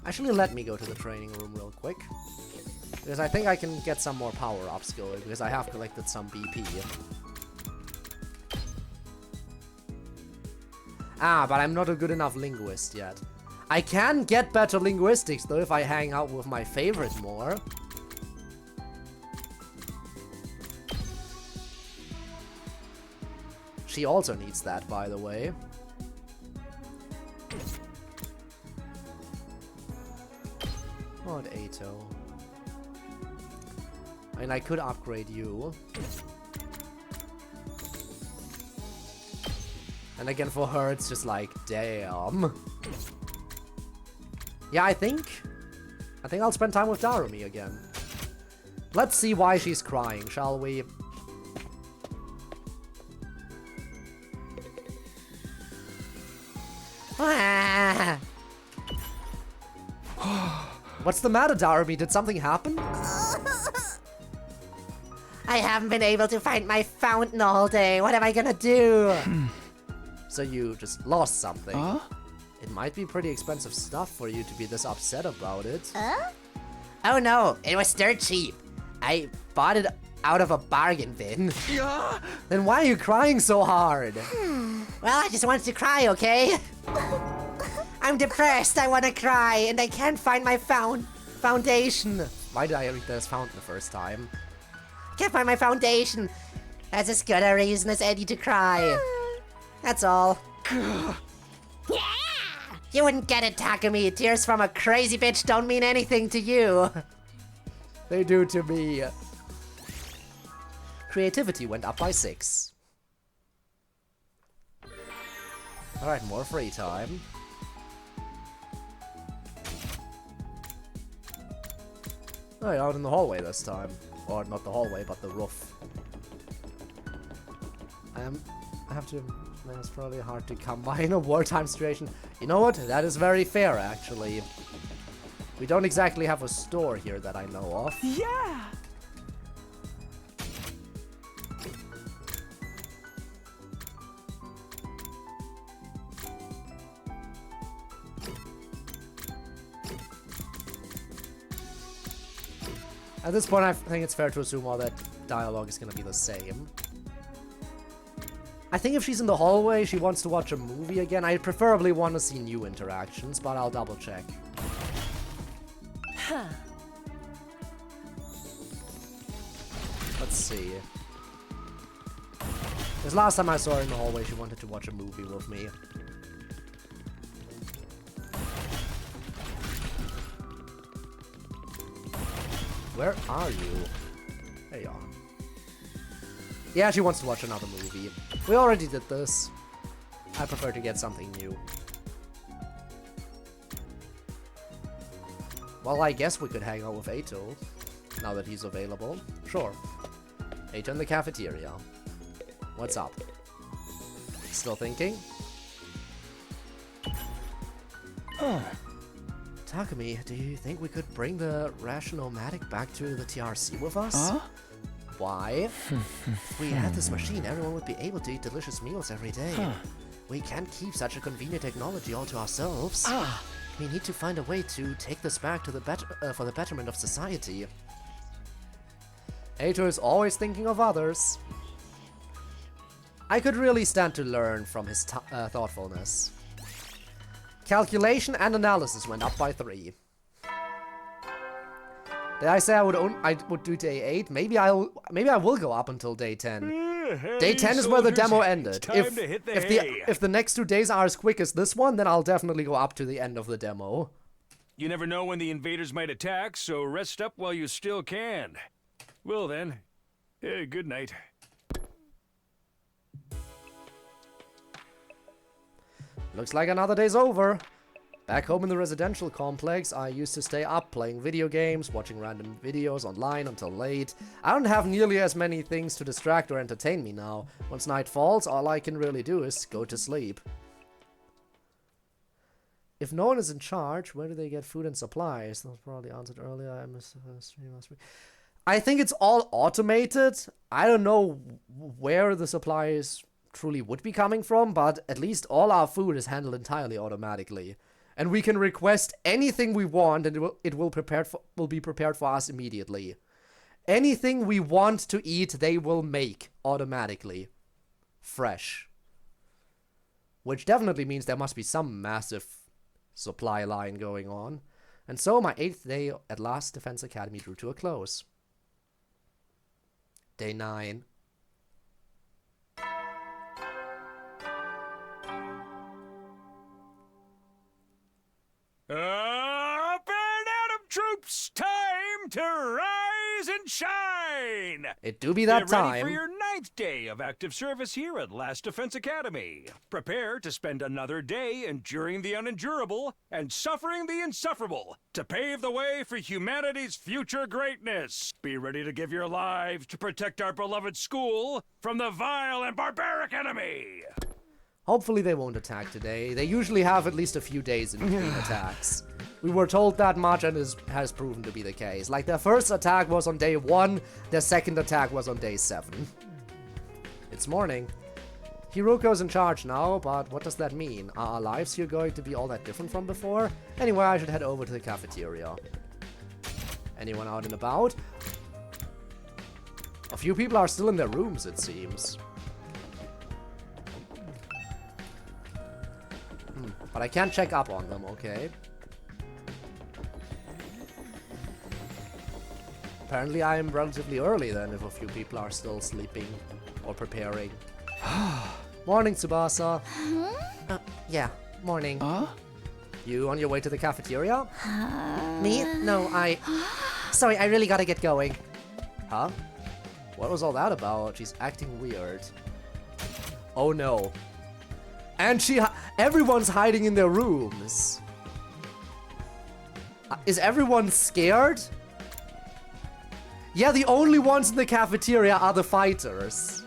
Actually, let me go to the training room real quick. Because I think I can get some more power-ups going, because I have collected some BP. Ah, but I'm not a good enough linguist yet. I can get better linguistics, though, if I hang out with my favorite more. She also needs that, by the way. Lord Eito. And I could upgrade you. And again, for her, it's just like, damn. Yeah, I think I'll spend time with Darumi again. Let's see why she's crying, shall we? What's the matter, Darumi? Did something happen? I haven't been able to find my fountain all day. What am I gonna do? So you just lost something. Huh? It might be pretty expensive stuff for you to be this upset about it. Oh no, it was dirt cheap. I bought it out of a bargain bin. Then why are you crying so hard? Well, I just wanted to cry, okay? I'm depressed, I want to cry, and I can't find my foundation. Why did I read that as fountain the first time? Can't find my foundation. That's as good a reason as any to cry. That's all. Yeah! You wouldn't get it, Takumi. Tears from a crazy bitch don't mean anything to you. They do to me. Creativity went up by 6. Alright, more free time. Alright, out in the hallway this time. Or not the hallway, but the roof. I have to... It's probably hard to come by in a wartime situation. You know what? That is very fair, actually. We don't exactly have a store here that I know of. Yeah! At this point, I think it's fair to assume all that dialogue is gonna be the same. I think if she's in the hallway, she wants to watch a movie again. I preferably want to see new interactions, but I'll double check. Huh. Let's see. Because last time I saw her in the hallway, she wanted to watch a movie with me. Where are you? There you are. Yeah, she wants to watch another movie. We already did this. I prefer to get something new. Well, I guess we could hang out with Ato, now that he's available. Sure. Ato in the cafeteria. What's up? Still thinking? Takumi, do you think we could bring the Rationomatic back to the TRC with us? Huh? Why? If we had this machine, everyone would be able to eat delicious meals every day. We can't keep such a convenient technology all to ourselves. We need to find a way to take this back to the for the betterment of society. Ato is always thinking of others. I could really stand to learn from his thoughtfulness. Calculation and analysis went up by 3. Did I say I would do day 8? Maybe I will go up until day 10. Day 10 is where the demo ended. If the next 2 days are as quick as this one, then I'll definitely go up to the end of the demo. You never know when the invaders might attack, so rest up while you still can. Well then, good night. Looks like another day's over. Back home in the residential complex, I used to stay up playing video games, watching random videos online until late. I don't have nearly as many things to distract or entertain me now. Once night falls, all I can really do is go to sleep. If no one is in charge, where do they get food and supplies? That was probably answered earlier. I think it's all automated. I don't know where the supplies truly would be coming from, but at least all our food is handled entirely automatically. And we can request anything we want, and it will be prepared for us immediately. Anything we want to eat, they will make automatically. Fresh. Which definitely means there must be some massive supply line going on. And so my 8th day at Last Defense Academy drew to a close. Day 9. Up and atom troops, time to rise and shine! It do be that Get time. ready for your 9th day of active service here at Last Defense Academy. Prepare to spend another day enduring the unendurable and suffering the insufferable to pave the way for humanity's future greatness. Be ready to give your lives to protect our beloved school from the vile and barbaric enemy. Hopefully they won't attack today. They usually have at least a few days in between attacks. We were told that much, and it has proven to be the case. Like, their first attack was on day 1, their second attack was on day 7. It's morning. Hiruko's in charge now, but what does that mean? Are our lives here going to be all that different from before? Anyway, I should head over to the cafeteria. Anyone out and about? A few people are still in their rooms, it seems. But I can't check up on them, okay? Apparently I am relatively early then if a few people are still sleeping or preparing. Morning, Tsubasa. Yeah, morning. You on your way to the cafeteria? Me? No, Sorry, I really gotta get going. Huh? What was all that about? She's acting weird. Oh no. And everyone's hiding in their rooms. Is everyone scared? Yeah, the only ones in the cafeteria are the fighters.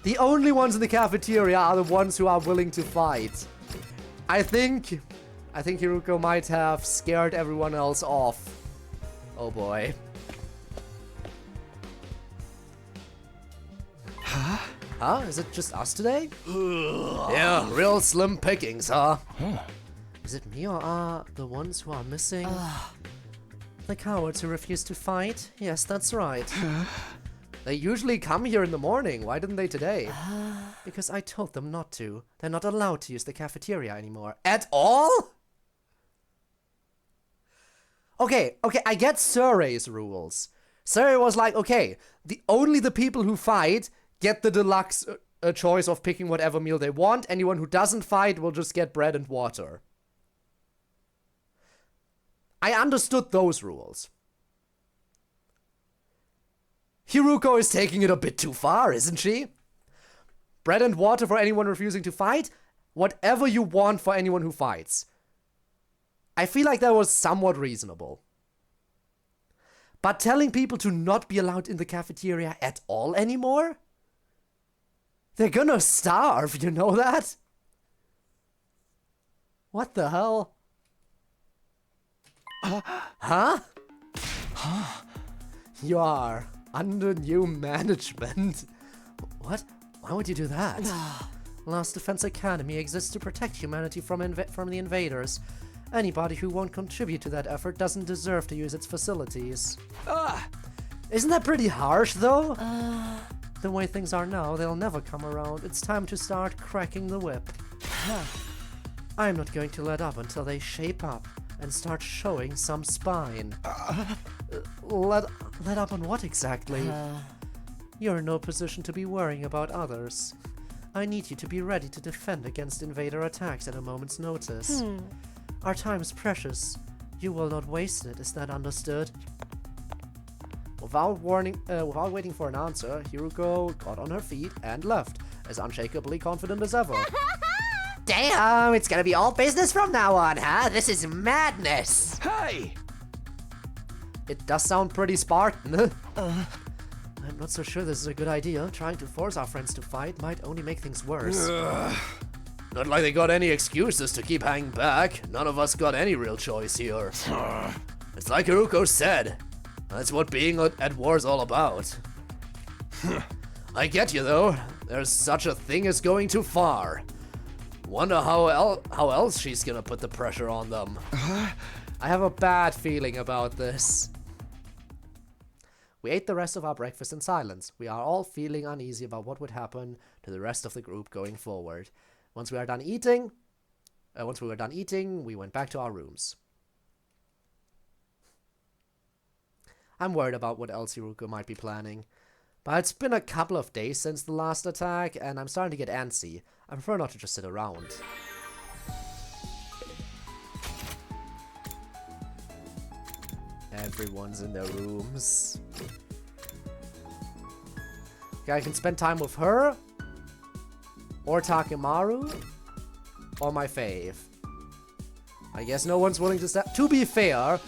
The only ones in the cafeteria are the ones who are willing to fight. I think Hiruko might have scared everyone else off. Oh boy. Huh? Is it just us today? Yeah, real slim pickings, huh? Is it me or are the ones who are missing? The cowards who refuse to fight? Yes, that's right. They usually come here in the morning. Why didn't they today? Because I told them not to. They're not allowed to use the cafeteria anymore. At all? Okay, I get Surrey's rules. Surrey was like, okay, only the people who fight get the deluxe choice of picking whatever meal they want. Anyone who doesn't fight will just get bread and water. I understood those rules. Hiruko is taking it a bit too far, isn't she? Bread and water for anyone refusing to fight. Whatever you want for anyone who fights. I feel like that was somewhat reasonable. But telling people to not be allowed in the cafeteria at all anymore? They're gonna starve, you know that? What the hell? Huh? You are under new management. What? Why would you do that? Last Defense Academy exists to protect humanity from the invaders. Anybody who won't contribute to that effort doesn't deserve to use its facilities. Isn't that pretty harsh, though? The way things are now, they'll never come around. It's time to start cracking the whip. I'm not going to let up until they shape up and start showing some spine. Let up on what exactly? You're in no position to be worrying about others. I need you to be ready to defend against invader attacks at a moment's notice. Our time is precious. You will not waste it, is that understood? Without waiting for an answer, Hiruko got on her feet and left, as unshakably confident as ever. Damn, it's gonna be all business from now on, huh? This is madness. Hey! It does sound pretty Spartan. I'm not so sure this is a good idea. Trying to force our friends to fight might only make things worse. Not like they got any excuses to keep hanging back. None of us got any real choice here. It's like Hiruko said. That's what being at war is all about. I get you though. There's such a thing as going too far. Wonder how else she's gonna put the pressure on them. I have a bad feeling about this. We ate the rest of our breakfast in silence. We are all feeling uneasy about what would happen to the rest of the group going forward. Once we were done eating, we went back to our rooms. I'm worried about what else Hiruko might be planning. But it's been a couple of days since the last attack, and I'm starting to get antsy. I prefer not to just sit around. Everyone's in their rooms. Okay, I can spend time with her, or Takemaru, or my fave. I guess no one's willing to step. To be fair,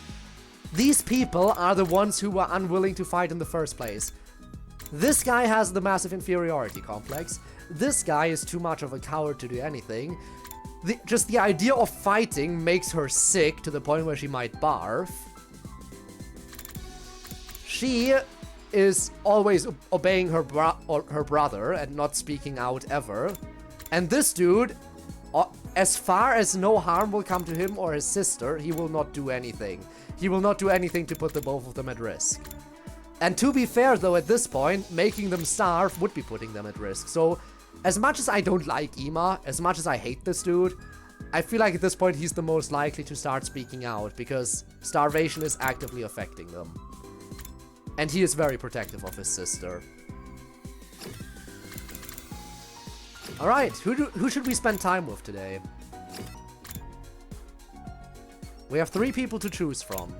these people are the ones who were unwilling to fight in the first place. This guy has the massive inferiority complex. This guy is too much of a coward to do anything. Just the idea of fighting makes her sick to the point where she might barf. She is always obeying her brother and not speaking out ever. And this dude, as far as no harm will come to him or his sister, he will not do anything. He will not do anything to put the both of them at risk. And to be fair though, at this point, making them starve would be putting them at risk. So, as much as I don't like Ima, as much as I hate this dude, I feel like at this point he's the most likely to start speaking out, because starvation is actively affecting them. And he is very protective of his sister. Alright, who should we spend time with today? We have 3 people to choose from.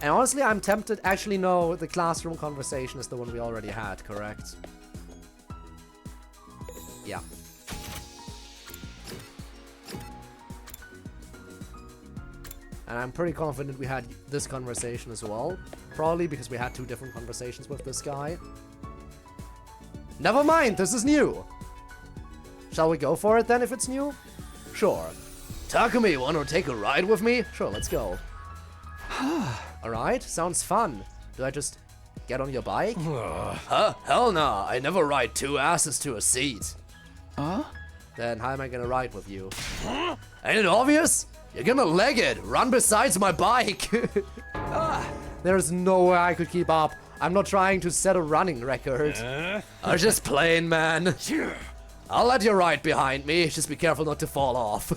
And honestly, I'm tempted... Actually, no, the classroom conversation is the one we already had, correct? Yeah. And I'm pretty confident we had this conversation as well. Probably because we had 2 different conversations with this guy. Never mind, this is new! Shall we go for it then if it's new? Sure. Takumi, wanna take a ride with me? Sure, let's go. Alright, sounds fun. Do I just get on your bike? Huh? Hell nah, I never ride 2 asses to a seat. Huh? Then how am I gonna ride with you? Ain't it obvious? You're gonna leg it, run besides my bike. There's no way I could keep up. I'm not trying to set a running record. I was just playing, man. I'll let you ride behind me, just be careful not to fall off.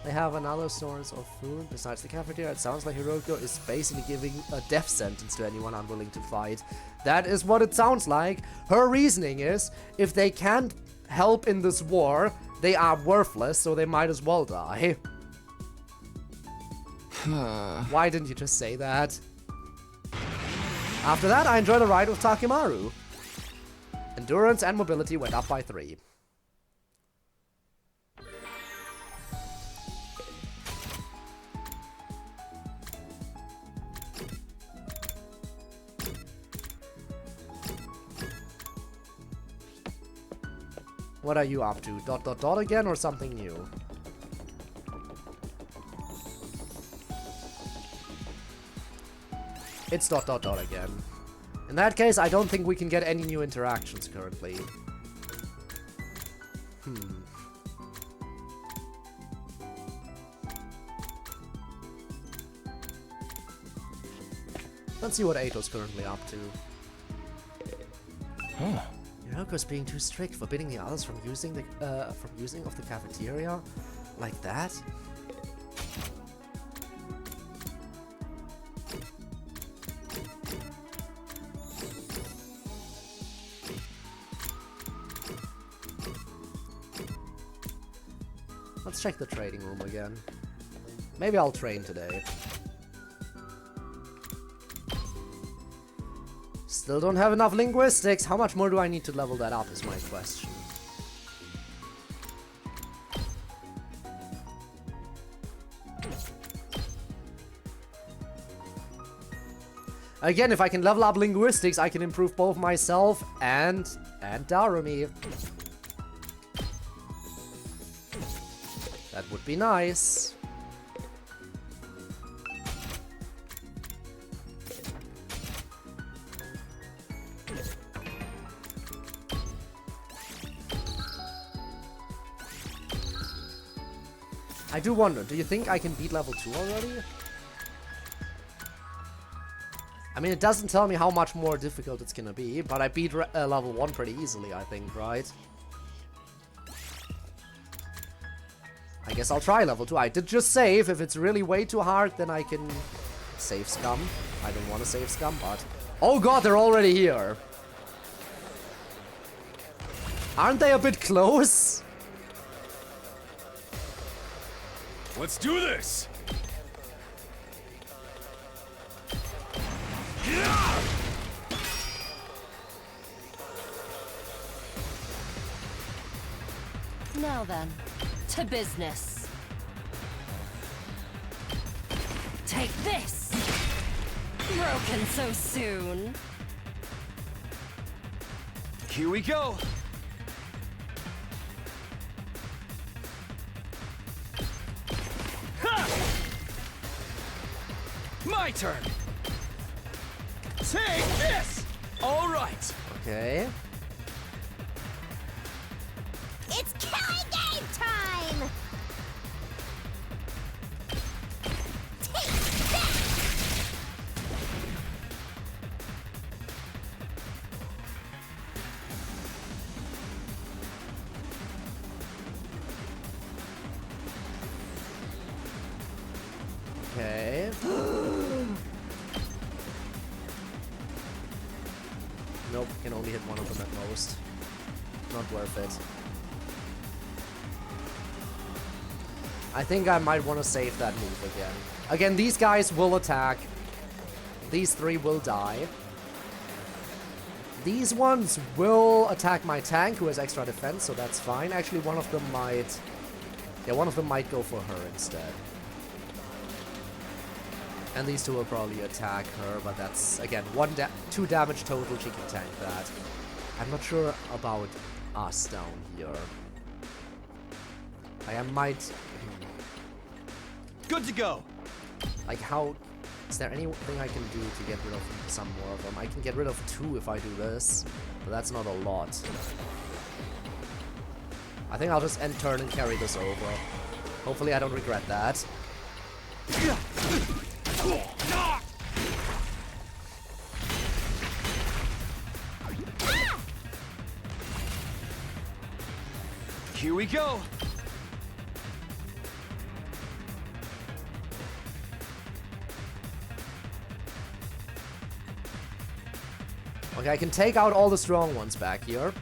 They have another source of food besides the cafeteria. It sounds like Hiroko is basically giving a death sentence to anyone unwilling to fight. That is what it sounds like. Her reasoning is, if they can't help in this war, they are worthless, so they might as well die. Why didn't you just say that? After that, I enjoyed a ride with Takimaru. Endurance and mobility went up by 3. What are you up to? ... again or something new? It's ... again. In that case, I don't think we can get any new interactions currently. Let's see what Ato's currently up to. Hiroko's being too strict, forbidding the others from using of the cafeteria like that. Let's check the trading room again. Maybe I'll train today. Still don't have enough linguistics. How much more do I need to level that up is my question. Again, if I can level up linguistics, I can improve both myself and Darumi. That would be nice. I do wonder, do you think I can beat level 2 already? I mean, it doesn't tell me how much more difficult it's gonna be, but I beat level 1 pretty easily, I think, right? I guess I'll try level 2. I did just save. If it's really way too hard, then I can save scum. I don't want to save scum, but... Oh god, they're already here! Aren't they a bit close? Let's do this! Now then, to business. Take this! Broken so soon. Here we go. Ha! My turn. Take this! All right. Okay. It's killing game time! Take that! Okay. Nope, can only hit one of them at most. Not worth it. I think I might want to save that move again. Again, these guys will attack. These three will die. These ones will attack my tank, who has extra defense, so that's fine. Actually, one of them might... Yeah, one of them might go for her instead. And these two will probably attack her, but that's, again, 2 damage total, she can tank that. I'm not sure about us down here. I might... Good to go. Like, how... Is there anything I can do to get rid of some more of them? I can get rid of 2 if I do this, but that's not a lot. I think I'll just end turn and carry this over. Hopefully I don't regret that. Here we go. Okay, I can take out all the strong ones back here.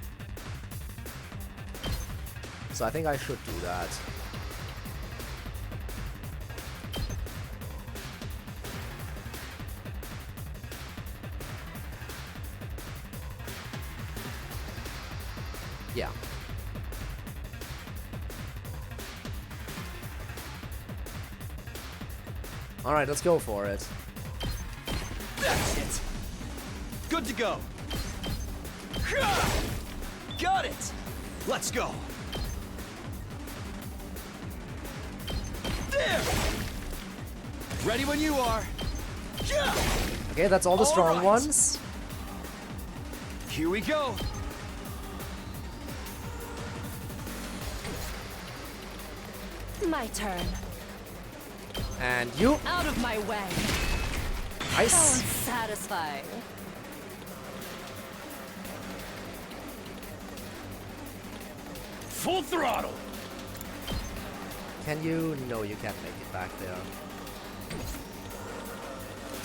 So I think I should do that. Yeah. Alright, let's go for it. That's it. Good to go. Got it. Let's go. There. Ready when you are. Okay, that's all the strong right. ones. Here we go. My turn. And you. Out of my way. Nice. So satisfying. Full throttle! Can you? No, you can't make it back there.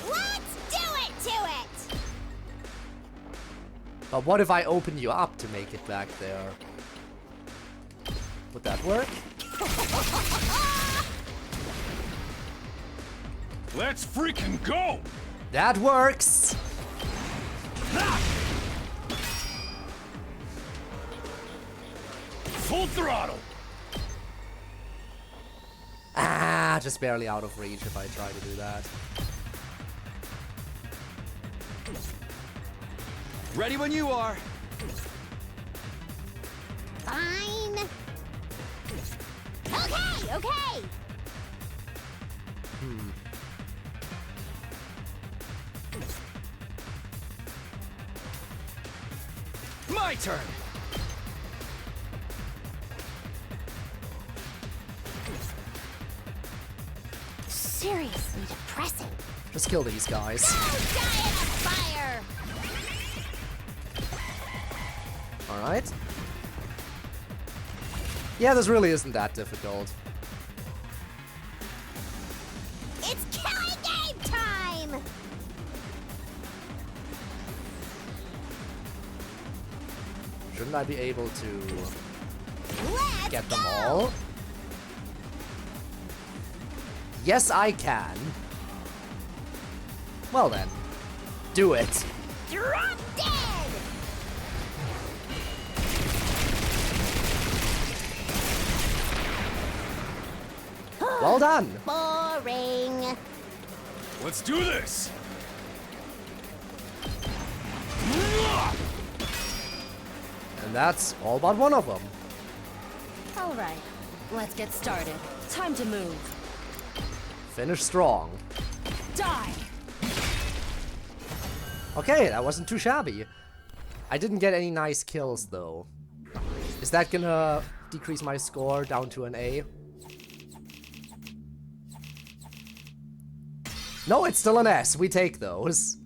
Let's do it to it! But what if I open you up to make it back there? Would that work? Let's freaking go! That works! Full throttle! Ah, just barely out of reach if I try to do that. Ready when you are. Fine. Okay, okay. My turn. Seriously depressing. Just kill these guys. Don't die in a fire! Alright. Yeah, this really isn't that difficult. It's killing game time! Shouldn't I be able to Let's get them go! all? Yes, I can. Well then, do it. Drop dead! Well done. Boring. Let's do this! And that's all but one of them. All right, let's get started. Time to move. Finish strong. Die. Okay, that wasn't too shabby. I didn't get any nice kills, though. Is that gonna decrease my score down to an A? No, it's still an S. We take those.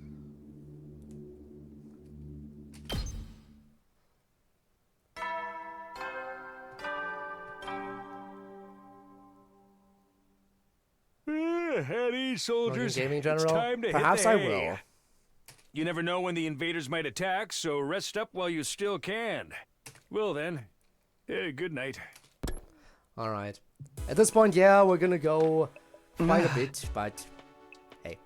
At ease, soldiers. Gaming It's General? time to Perhaps hit the I hay. will. You never know when the invaders might attack, so rest up while you still can. Well then, good night. Alright. At this point, yeah, we're gonna go quite a bit, but hey.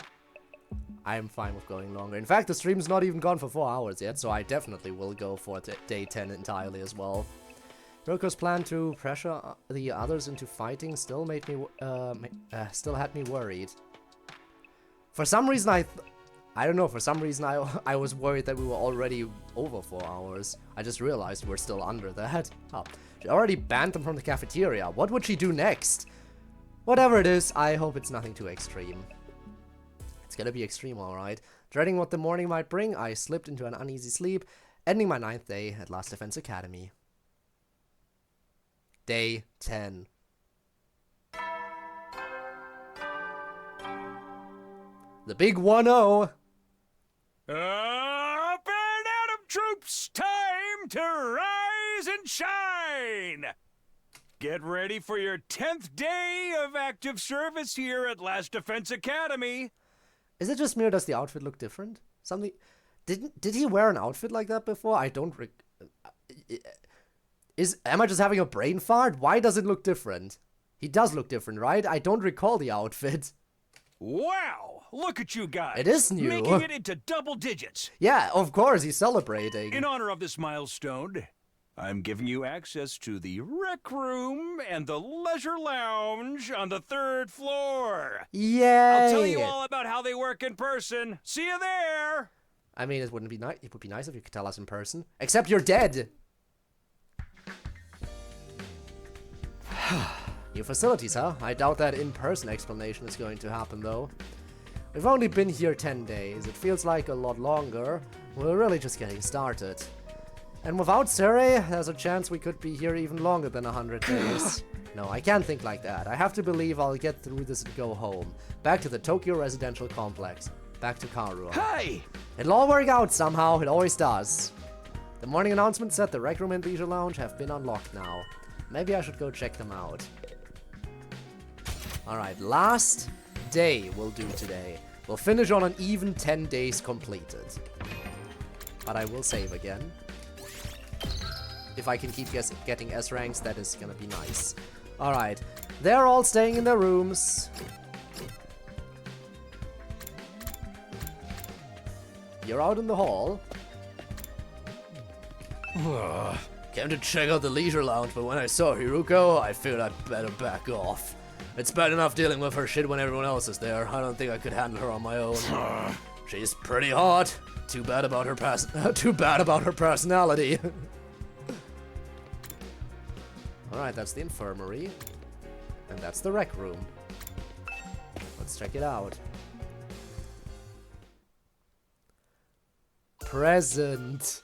I'm fine with going longer. In fact, the stream's not even gone for 4 hours yet, so I definitely will go for day 10 entirely as well. Hiroko's plan to pressure the others into fighting still made me, still had me worried. For some reason, I don't know, for some reason I was worried that we were already over 4 hours. I just realized we're still under that. Oh, she already banned them from the cafeteria. What would she do next? Whatever it is, I hope it's nothing too extreme. It's gonna be extreme, alright. Dreading what the morning might bring, I slipped into an uneasy sleep, ending my 9th day at Last Defense Academy. Day 10. The big 1-0. Up and Atom troops, time to rise and shine! Get ready for your 10th day of active service here at Last Defense Academy. Is it just me or does the outfit look different? Something... Did he wear an outfit like that before? I don't... Am I just having a brain fart? Why does it look different? He does look different, right? I don't recall the outfit. Wow! Look at you guys! It is new. Making it into double digits. Yeah, of course, he's celebrating. In honor of this milestone, I'm giving you access to the rec room and the leisure lounge on the 3rd floor. Yay! I'll tell you all about how they work in person. See you there! I mean, it would be nice if you could tell us in person. Except you're dead! New facilities, huh? I doubt that in-person explanation is going to happen, though. We've only been here 10 days. It feels like a lot longer. We're really just getting started. And without Surrey, there's a chance we could be here even longer than 100 days. No, I can't think like that. I have to believe I'll get through this and go home. Back to the Tokyo residential complex. Back to Karua. Hey! It'll all work out somehow. It always does. The morning announcement said the Rec Room and Leisure Lounge have been unlocked now. Maybe I should go check them out. Alright, last day we'll do today. We'll finish on an even 10 days completed. But I will save again. If I can keep getting S ranks, that is gonna be nice. Alright, they're all staying in their rooms. You're out in the hall. Came to check out the leisure lounge, but when I saw Hiruko, I figured I'd better back off. It's bad enough dealing with her shit when everyone else is there. I don't think I could handle her on my own. She's pretty hot. Too bad about her personality. Alright, that's the infirmary. And that's the rec room. Let's check it out. Present.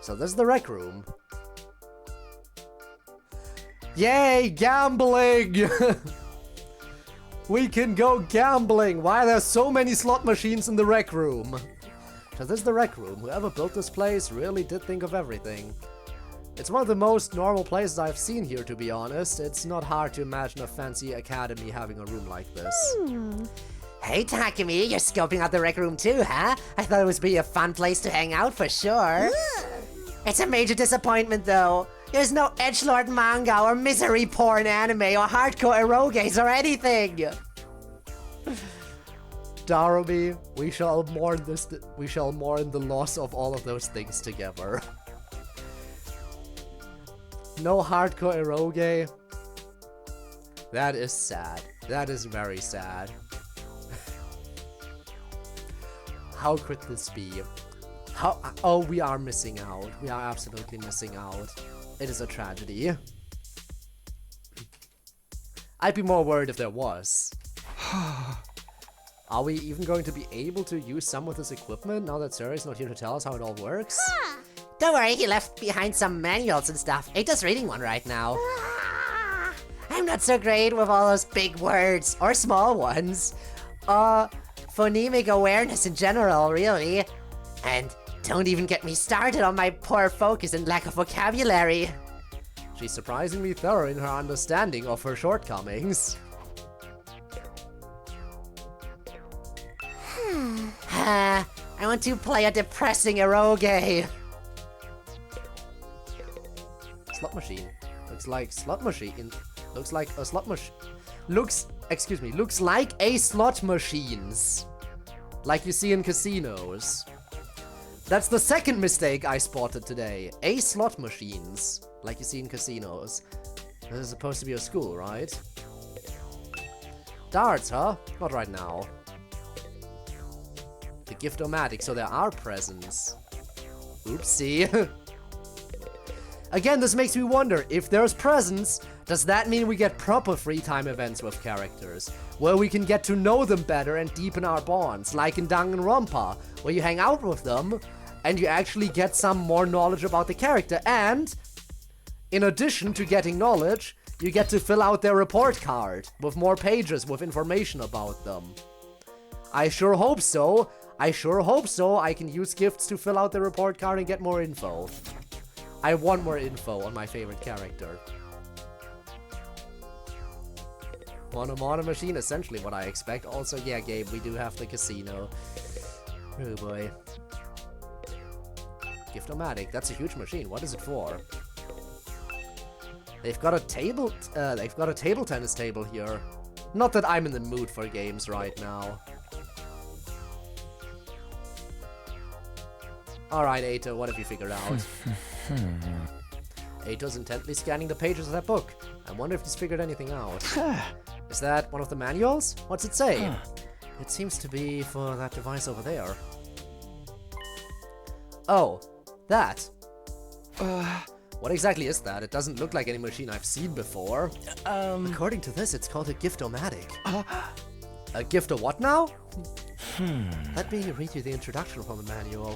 So this is the rec room. Yay, gambling! We can go gambling! Why are there so many slot machines in the rec room? So this is the rec room. Whoever built this place really did think of everything. It's one of the most normal places I've seen here, to be honest. It's not hard to imagine a fancy academy having a room like this. Hey, Takumi, you're scoping out the rec room too, huh? I thought it would be a fun place to hang out for sure. It's a major disappointment, though. There's no edgelord manga or misery porn anime or hardcore eroges or anything. Darumi, we shall mourn the loss of all of those things together. No hardcore eroge. That is sad. That is very sad. How could this be? Oh, we are missing out. We are absolutely missing out. It is a tragedy. I'd be more worried if there was. Are we even going to be able to use some of this equipment now that Sarah's not here to tell us how it all works? Don't worry, he left behind some manuals and stuff. Ada's reading one right now. I'm not so great with all those big words, or small ones. Phonemic awareness in general, really. And don't even get me started on my poor focus and lack of vocabulary. She's surprisingly thorough in her understanding of her shortcomings. I want to play a depressing eroge. Slot machine. Looks like slot machine. Looks like a slot machine. Looks like a slot machines. Like you see in casinos. That's the second mistake I spotted today. A slot machines. Like you see in casinos. This is supposed to be a school, right? Darts, huh? Not right now. The gift-o-matic, so there are presents. Oopsie. Again, this makes me wonder, if there's presents, does that mean we get proper free time events with characters? Where we can get to know them better and deepen our bonds, like in Danganronpa, where you hang out with them, and you actually get some more knowledge about the character, and in addition to getting knowledge, you get to fill out their report card with more pages with information about them. I sure hope so. I sure hope so. I can use gifts to fill out the report card and get more info. I want more info on my favorite character. Mono machine, essentially what I expect. Also, yeah, Gabe, we do have the casino. Oh boy. Gift-o-matic, that's a huge machine. What is it for? They've got a table tennis table here. Not that I'm in the mood for games right now. Alright, Ato, what have you figured out? Ato's intently scanning the pages of that book. I wonder if he's figured anything out. Is that one of the manuals? What's it say? It seems to be for that device over there. Oh, that. What exactly is that? It doesn't look like any machine I've seen before. According to this, it's called a gift-o-matic. A gift of what now? Let me read you the introduction from the manual.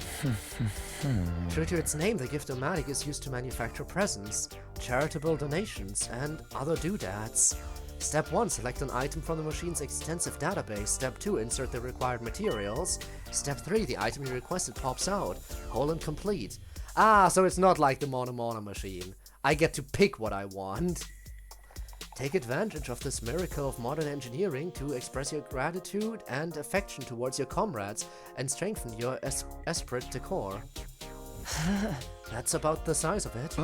True to its name, the gift-o-matic is used to manufacture presents, charitable donations, and other doodads. Step 1, select an item from the machine's extensive database. Step 2, insert the required materials. Step 3, the item you requested pops out, whole and complete. Ah, so it's not like the Mono machine. I get to pick what I want. Take advantage of this miracle of modern engineering to express your gratitude and affection towards your comrades and strengthen your esprit de corps. That's about the size of it.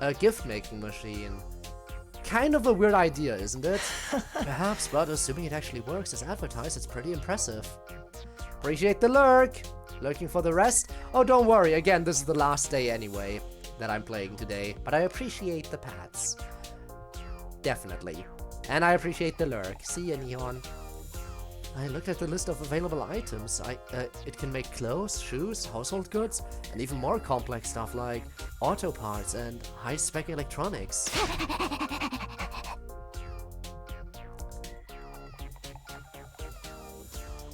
A gift-making machine. Kind of a weird idea, isn't it? Perhaps, but assuming it actually works as advertised, it's pretty impressive. Appreciate the lurk! Lurking for the rest? Oh, don't worry, again, this is the last day anyway that I'm playing today, but I appreciate the pats. Definitely. And I appreciate the lurk. See ya, Neon. I looked at the list of available items. It can make clothes, shoes, household goods, and even more complex stuff like auto parts and high-spec electronics.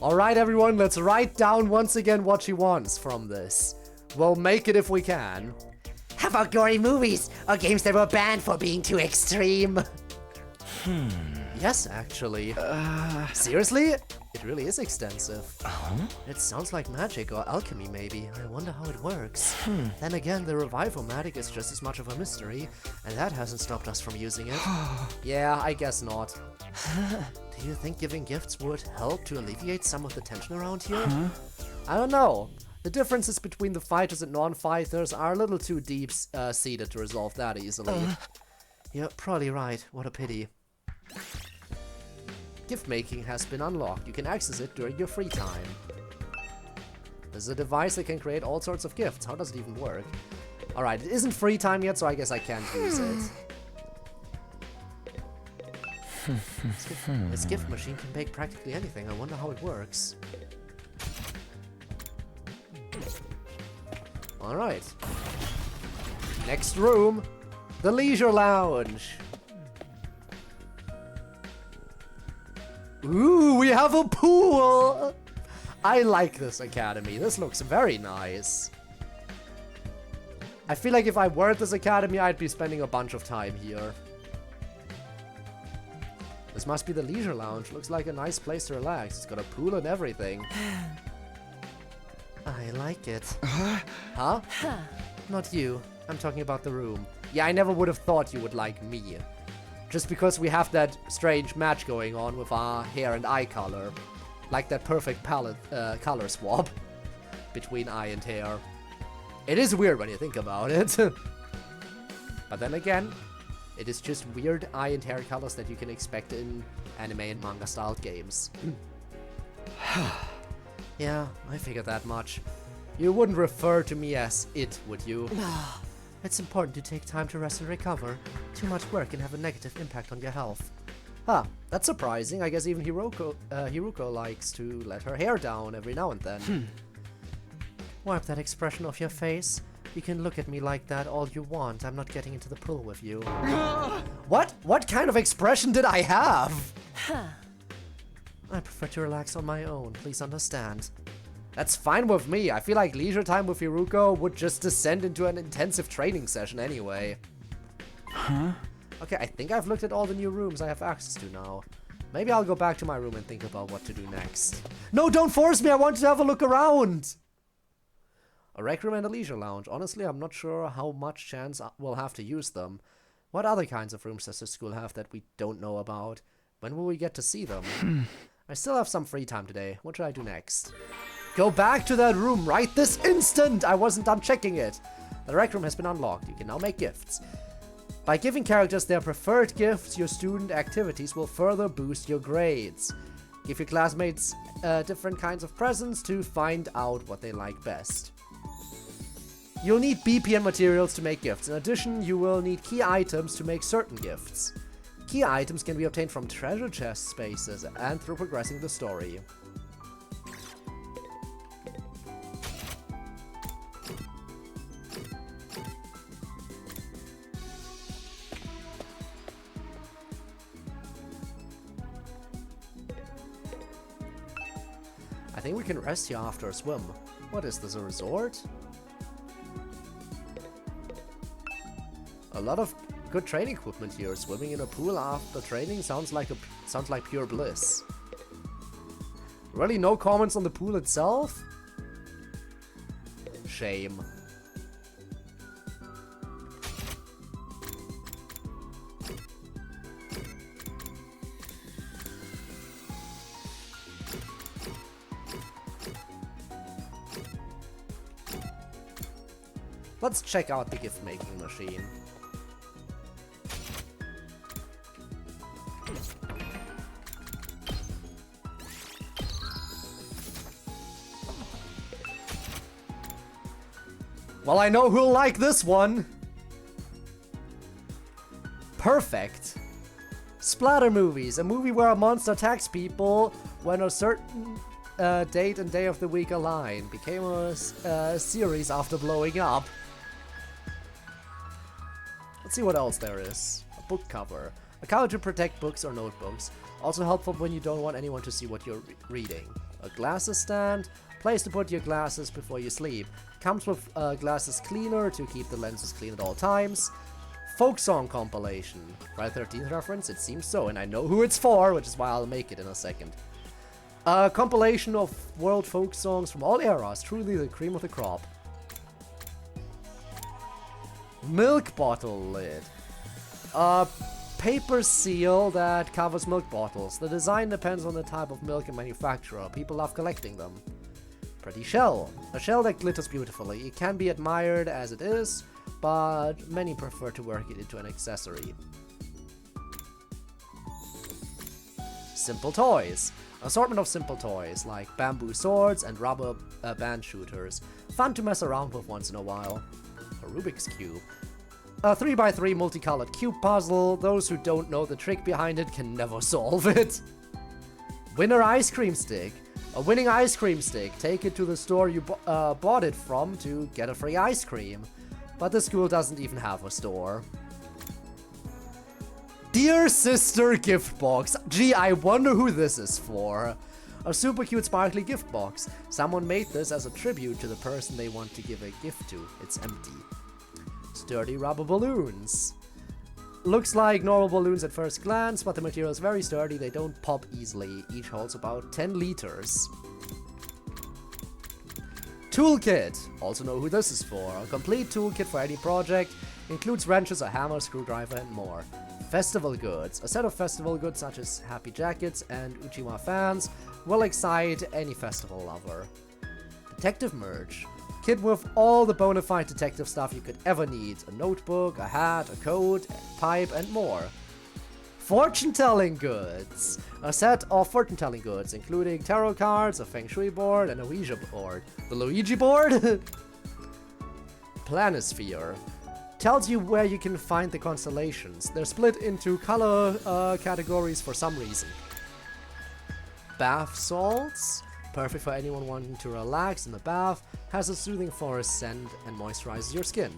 Alright everyone, let's write down once again what she wants from this. We'll make it if we can. How about gory movies or games that were banned for being too extreme? Yes, actually. Seriously? It really is extensive. It sounds like magic or alchemy, maybe. I wonder how it works. Then again, the Revive-O-Matic is just as much of a mystery, and that hasn't stopped us from using it. Yeah, I guess not. Do you think giving gifts would help to alleviate some of the tension around here? I don't know. The differences between the fighters and non-fighters are a little too deep-seated to resolve that easily. You're probably right. What a pity. Gift making has been unlocked. You can access it during your free time. This is a device that can create all sorts of gifts. How does it even work? Alright, it isn't free time yet, so I guess I can't use it. This gift machine can make practically anything. I wonder how it works. Alright. Next room. The Leisure Lounge. Ooh, we have a pool! I like this academy. This looks very nice. I feel like if I were at this academy, I'd be spending a bunch of time here. This must be the leisure lounge. Looks like a nice place to relax. It's got a pool and everything. I like it. Huh? Not you. I'm talking about the room. Yeah, I never would have thought you would like me. Just because we have that strange match going on with our hair and eye color. Like that perfect palette color swap between eye and hair. It is weird when you think about it. But then again, it is just weird eye and hair colors that you can expect in anime and manga styled games. Yeah, I figured that much. You wouldn't refer to me as it, would you? It's important to take time to rest and recover. Too much work can have a negative impact on your health. Huh, that's surprising. I guess even Hiruko likes to let her hair down every now and then. Wipe that expression off your face. You can look at me like that all you want. I'm not getting into the pool with you. What? What kind of expression did I have? I prefer to relax on my own. Please understand. That's fine with me. I feel like leisure time with Hiruko would just descend into an intensive training session anyway. Huh? Okay, I think I've looked at all the new rooms I have access to now. Maybe I'll go back to my room and think about what to do next. No, don't force me! I want to have a look around! A rec room and a leisure lounge. Honestly, I'm not sure how much chance we'll have to use them. What other kinds of rooms does the school have that we don't know about? When will we get to see them? I still have some free time today. What should I do next? Go back to that room right this instant! I wasn't done checking it. The rec room has been unlocked. You can now make gifts. By giving characters their preferred gifts, your student activities will further boost your grades. Give your classmates different kinds of presents to find out what they like best. You'll need BP and materials to make gifts. In addition, you will need key items to make certain gifts. Key items can be obtained from treasure chest spaces and through progressing the story. I think we can rest here after a swim. What is this, a resort? A lot of good training equipment here. Swimming in a pool after training sounds like pure bliss. Really, no comments on the pool itself? Shame. Let's check out the gift-making machine. Well, I know who'll like this one. Perfect. Splatter movies. A movie where a monster attacks people when a certain date and day of the week align. Became a series after blowing up. Let's see what else there is. A book cover. A cover to protect books or notebooks. Also helpful when you don't want anyone to see what you're reading. A glasses stand. Place to put your glasses before you sleep. Comes with a glasses cleaner to keep the lenses clean at all times. Folk song compilation. Friday the 13th reference? It seems so, and I know who it's for, which is why I'll make it in a second. A compilation of world folk songs from all eras. Truly the cream of the crop. Milk bottle lid. A paper seal that covers milk bottles. The design depends on the type of milk and manufacturer. People love collecting them. Pretty shell. A shell that glitters beautifully. It can be admired as it is, but many prefer to work it into an accessory. Simple toys. Assortment of simple toys, like bamboo swords and rubber band shooters. Fun to mess around with once in a while. A Rubik's Cube. A 3x3 multicolored cube puzzle. Those who don't know the trick behind it can never solve it. Winner ice cream stick. A winning ice cream stick. Take it to the store you bought it from to get a free ice cream. But the school doesn't even have a store. Dear Sister gift box. Gee, I wonder who this is for. A super cute sparkly gift box. Someone made this as a tribute to the person they want to give a gift to. It's empty. Sturdy rubber balloons. Looks like normal balloons at first glance, but the material is very sturdy. They don't pop easily. Each holds about 10 liters. Toolkit. Also know who this is for. A complete toolkit for any project. Includes wrenches, a hammer, screwdriver, and more. Festival goods. A set of festival goods such as happy jackets and Uchiwa fans will excite any festival lover. Detective merch. Kit with all the bona fide detective stuff you could ever need. A notebook, a hat, a coat, a pipe, and more. Fortune-telling goods. A set of fortune-telling goods, including tarot cards, a feng shui board, and a Ouija board. The Luigi board? Planisphere. Tells you where you can find the constellations. They're split into color categories for some reason. Bath salts. Perfect for anyone wanting to relax in the bath. Has a soothing forest scent and moisturizes your skin.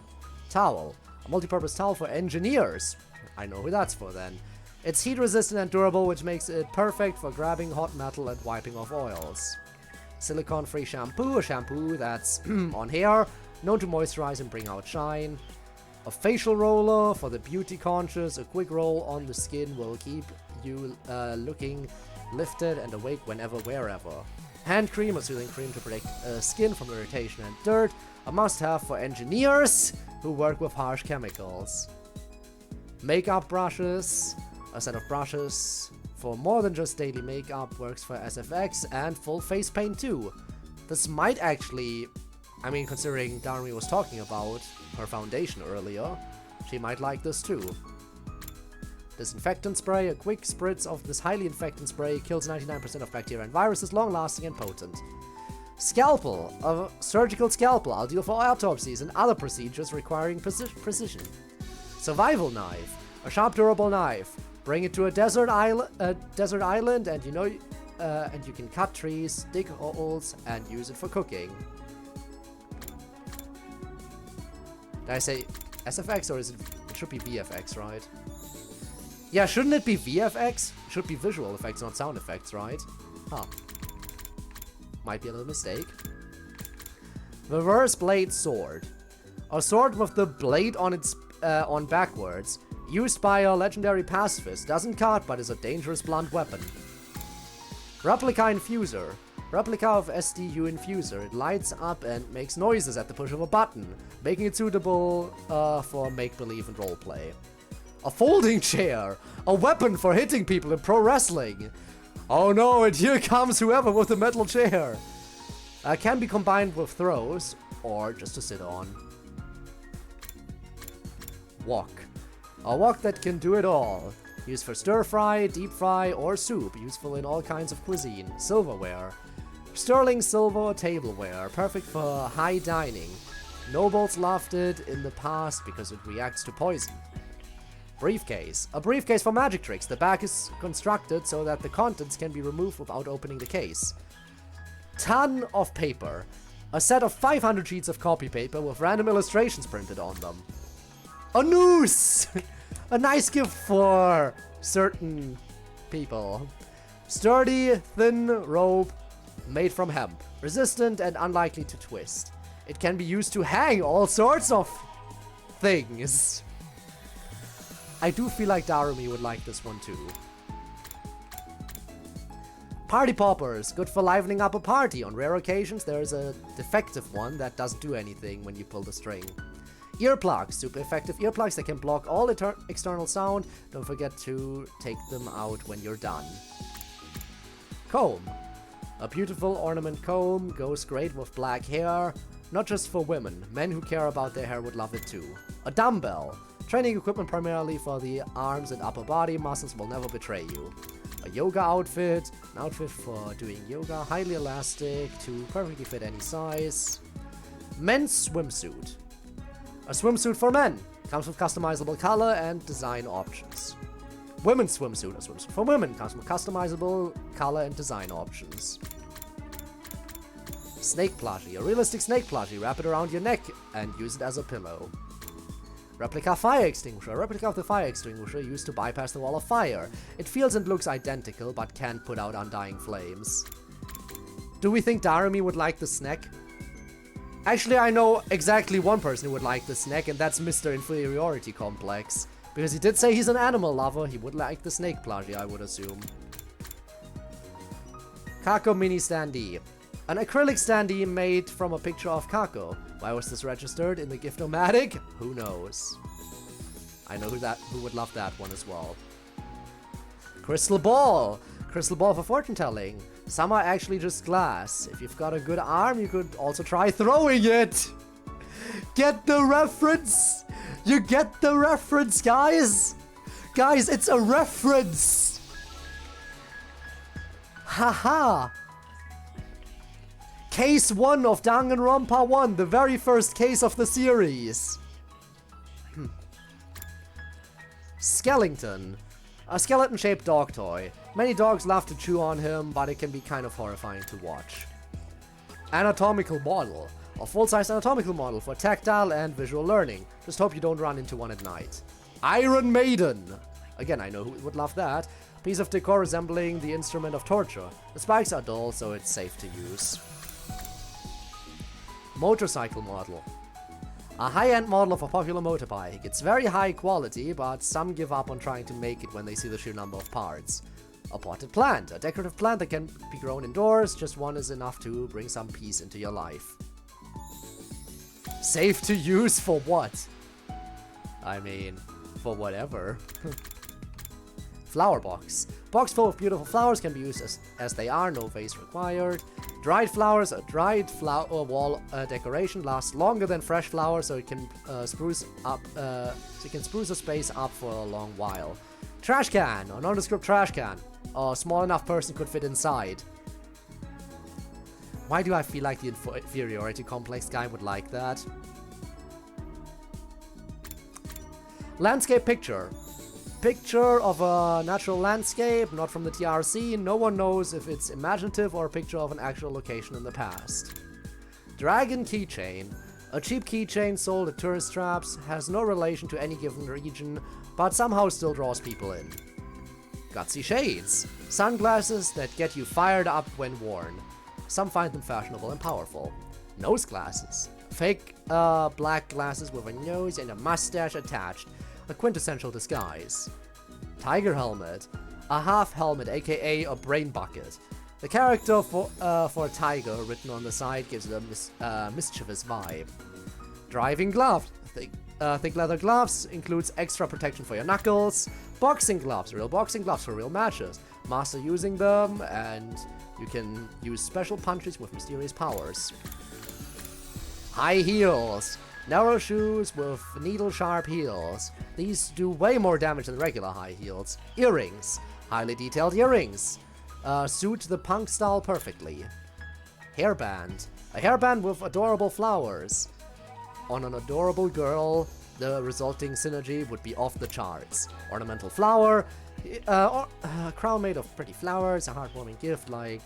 Towel. A multi-purpose towel for engineers. I know who that's for then. It's heat resistant and durable, which makes it perfect for grabbing hot metal and wiping off oils. Silicone-free shampoo. A shampoo that's on hair, known to moisturize and bring out shine. A facial roller for the beauty conscious. A quick roll on the skin will keep you looking lifted and awake whenever, wherever. Hand cream, a soothing cream to protect skin from irritation and dirt. A must-have for engineers who work with harsh chemicals. Makeup brushes. A set of brushes for more than just daily makeup. Works for SFX and full face paint too. This might actually... I mean, considering Darumi was talking about her foundation earlier, she might like this too. Disinfectant spray. A quick spritz of this highly infectant spray kills 99% of bacteria and viruses, long-lasting and potent. Scalpel. A surgical scalpel, ideal for autopsies and other procedures requiring precision. Survival knife. A sharp, durable knife. Bring it to a desert island, and and you can cut trees, dig holes, and use it for cooking. Did I say SFX or is it? It should be VFX, right? Yeah, shouldn't it be VFX? It should be visual effects, not sound effects, right? Huh. Might be a little mistake. Reverse blade sword. A sword with the blade on its on backwards. Used by a legendary pacifist. Doesn't cut, but is a dangerous blunt weapon. Replica infuser. Replica of SDU infuser. It lights up and makes noises at the push of a button, making it suitable for make-believe and roleplay. A folding chair. A weapon for hitting people in pro wrestling. Oh no, and here comes whoever with the metal chair. Can be combined with throws, or just to sit on. Wok. A wok that can do it all. Used for stir fry, deep fry, or soup. Useful in all kinds of cuisine. Silverware. Sterling silver tableware. Perfect for high dining. Nobles loved it in the past because it reacts to poison. Briefcase. A briefcase for magic tricks. The back is constructed so that the contents can be removed without opening the case. Ton of paper. A set of 500 sheets of copy paper with random illustrations printed on them. A noose! A nice gift for certain people. Sturdy, thin rope made from hemp. Resistant and unlikely to twist. It can be used to hang all sorts of things. I do feel like Darumi would like this one too. Party poppers. Good for livening up a party. On rare occasions, there is a defective one that doesn't do anything when you pull the string. Earplugs. Super effective earplugs that can block all external sound. Don't forget to take them out when you're done. Comb. A beautiful ornament comb. Goes great with black hair. Not just for women. Men who care about their hair would love it too. A dumbbell. Training equipment primarily for the arms and upper body. Muscles will never betray you. A yoga outfit. An outfit for doing yoga. Highly elastic to perfectly fit any size. Men's swimsuit. A swimsuit for men. Comes with customizable color and design options. Women's swimsuit. A swimsuit for women. Comes with customizable color and design options. Snake plushie. A realistic snake plushie. Wrap it around your neck and use it as a pillow. Replica fire extinguisher. A replica of the fire extinguisher used to bypass the wall of fire. It feels and looks identical, but can't put out undying flames. Do we think Darumi would like the snack? Actually, I know exactly one person who would like the snack, and that's Mr. Inferiority Complex. Because he did say he's an animal lover, he would like the snake plushie, I would assume. Kako Mini Standee. An acrylic standee made from a picture of Kako. Why was this registered in the Gift-O-Matic? Who knows? I know who would love that one as well. Crystal Ball! Crystal Ball for fortune telling. Some are actually just glass. If you've got a good arm, you could also try throwing it! Get the reference! You get the reference, guys! Guys, it's a reference! Haha! Case 1 of Danganronpa 1, the very first case of the series. Skellington. A skeleton-shaped dog toy. Many dogs love to chew on him, but it can be kind of horrifying to watch. Anatomical model. A full-size anatomical model for tactile and visual learning. Just hope you don't run into one at night. Iron Maiden. Again, I know who would love that. Piece of decor resembling the instrument of torture. The spikes are dull, so it's safe to use. Motorcycle model. A high-end model of a popular motorbike. It's very high quality, but some give up on trying to make it when they see the sheer number of parts. A potted plant. A decorative plant that can be grown indoors. Just one is enough to bring some peace into your life. Safe to use for what? I mean, for whatever. Flower box. Box full of beautiful flowers can be used as they are, no vase required. Dried flowers. A dried flower wall decoration lasts longer than fresh flowers, so it can spruce a space up for a long while. Trash can. A nondescript trash can. A small enough person could fit inside. Why do I feel like the inferiority complex guy would like that? Landscape picture. Picture of a natural landscape, not from the TRC. No one knows if it's imaginative or a picture of an actual location in the past. Dragon keychain. A cheap keychain sold at tourist traps, has no relation to any given region, but somehow still draws people in. Gutsy shades. Sunglasses that get you fired up when worn. Some find them fashionable and powerful. Nose glasses. Fake black glasses with a nose and a mustache attached. A quintessential disguise. Tiger helmet. A half helmet, aka a brain bucket. The character for Tiger written on the side gives it a mischievous vibe. Driving gloves. Thick leather gloves includes extra protection for your knuckles. Boxing gloves. Real boxing gloves for real matches. Master using them, and you can use special punches with mysterious powers. High heels. Narrow shoes with needle-sharp heels. These do way more damage than regular high heels. Earrings. Highly detailed earrings. Suit the punk style perfectly. Hairband. A hairband with adorable flowers. On an adorable girl, the resulting synergy would be off the charts. Ornamental flower. A crown made of pretty flowers. A heartwarming gift like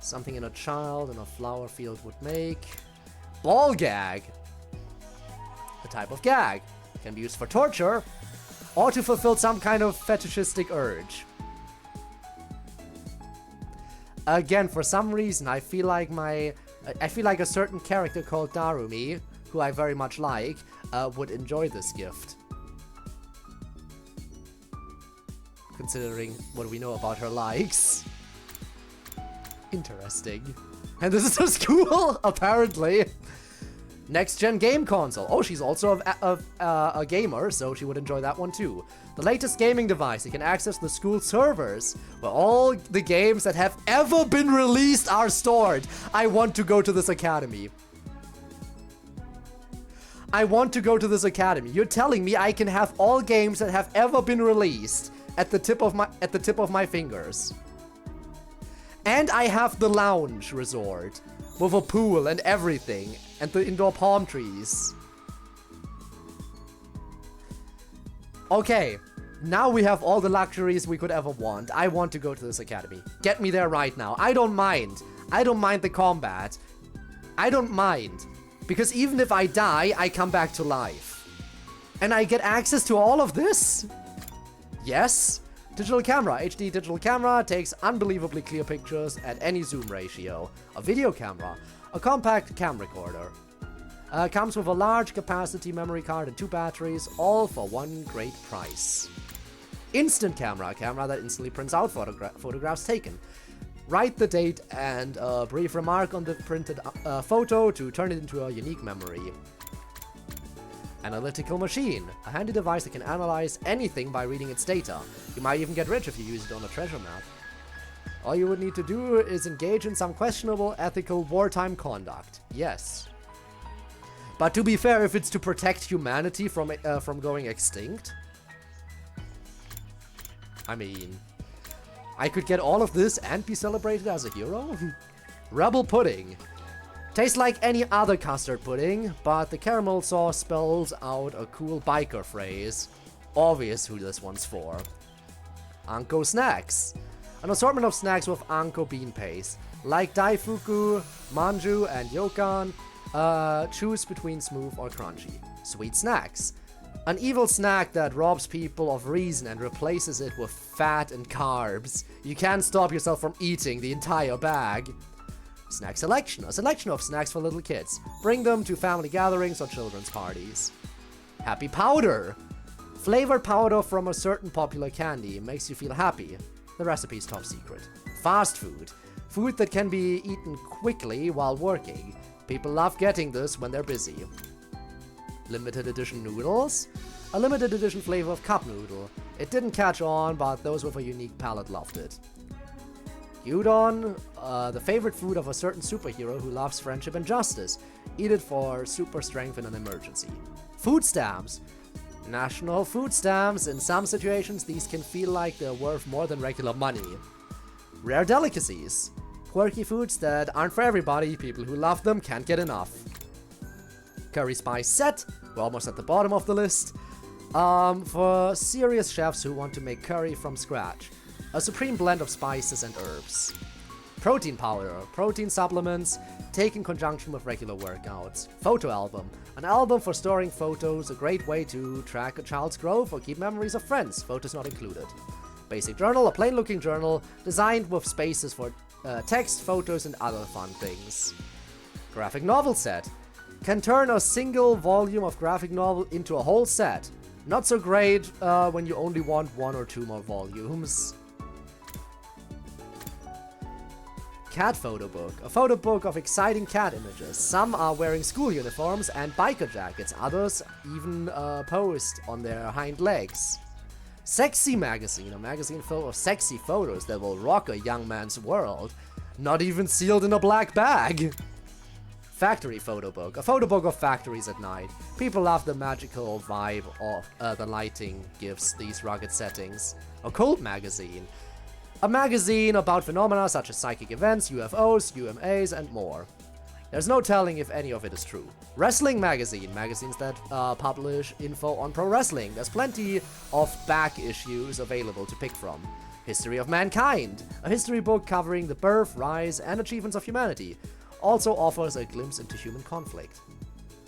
something in a child in a flower field would make. Ball gag. A type of gag. Can be used for torture or to fulfill some kind of fetishistic urge. Again, for some reason, I feel like a certain character called Darumi, who I very much like, would enjoy this gift. Considering what we know about her likes. Interesting. And this is her school, apparently. Next-gen game console. Oh, she's also a gamer, so she would enjoy that one too. The latest gaming device. You can access the school servers, where all the games that have ever been released are stored. I want to go to this academy. I want to go to this academy. You're telling me I can have all games that have ever been released at the tip of my fingers. And I have the lounge resort with a pool and everything, and the indoor palm trees. Okay, now we have all the luxuries we could ever want. I want to go to this academy. Get me there right now. I don't mind. I don't mind the combat. I don't mind. Because even if I die, I come back to life. And I get access to all of this? Yes. Digital camera. HD digital camera takes unbelievably clear pictures at any zoom ratio. A video camera. A compact cam recorder. Comes with a large capacity memory card and 2 batteries, all for one great price. Instant camera. A camera that instantly prints out photographs taken. Write the date and a brief remark on the printed photo to turn it into a unique memory. Analytical machine, a handy device that can analyze anything by reading its data. You might even get rich if you use it on a treasure map. All you would need to do is engage in some questionable ethical wartime conduct. Yes. But to be fair, if it's to protect humanity from going extinct, I mean, I could get all of this and be celebrated as a hero? Rebel pudding. Tastes like any other custard pudding, but the caramel sauce spells out a cool biker phrase. Obvious who this one's for. Anko snacks. An assortment of snacks with Anko bean paste. Like daifuku, manju, and yokan, choose between smooth or crunchy. Sweet snacks. An evil snack that robs people of reason and replaces it with fat and carbs. You can't stop yourself from eating the entire bag. Snack selection. A selection of snacks for little kids. Bring them to family gatherings or children's parties. Happy powder. Flavored powder from a certain popular candy makes you feel happy. The recipe is top secret. Fast food. Food that can be eaten quickly while working. People love getting this when they're busy. Limited edition noodles. A limited edition flavor of cup noodle. It didn't catch on, but those with a unique palate loved it. Udon, the favorite food of a certain superhero who loves friendship and justice. Eat it for super strength in an emergency. Food stamps. National food stamps. In some situations, these can feel like they're worth more than regular money. Rare delicacies. Quirky foods that aren't for everybody. People who love them can't get enough. Curry spice set. We're almost at the bottom of the list. For serious chefs who want to make curry from scratch. A supreme blend of spices and herbs. Protein powder, protein supplements, take in conjunction with regular workouts. Photo album, an album for storing photos, a great way to track a child's growth or keep memories of friends, photos not included. Basic journal, a plain looking journal, designed with spaces for text, photos and other fun things. Graphic novel set, can turn a single volume of graphic novel into a whole set. Not so great when you only want 1 or 2 more volumes. Cat photo book. A photo book of exciting cat images. Some are wearing school uniforms and biker jackets. Others even posed on their hind legs. Sexy magazine. A magazine full of sexy photos that will rock a young man's world. Not even sealed in a black bag. Factory photo book. A photo book of factories at night. People love the magical vibe of the lighting gives these rugged settings. Occult magazine. A magazine about phenomena such as psychic events, UFOs, UMAs, and more. There's no telling if any of it is true. Wrestling magazine. Magazines that publish info on pro wrestling. There's plenty of back issues available to pick from. History of Mankind. A history book covering the birth, rise, and achievements of humanity. Also offers a glimpse into human conflict.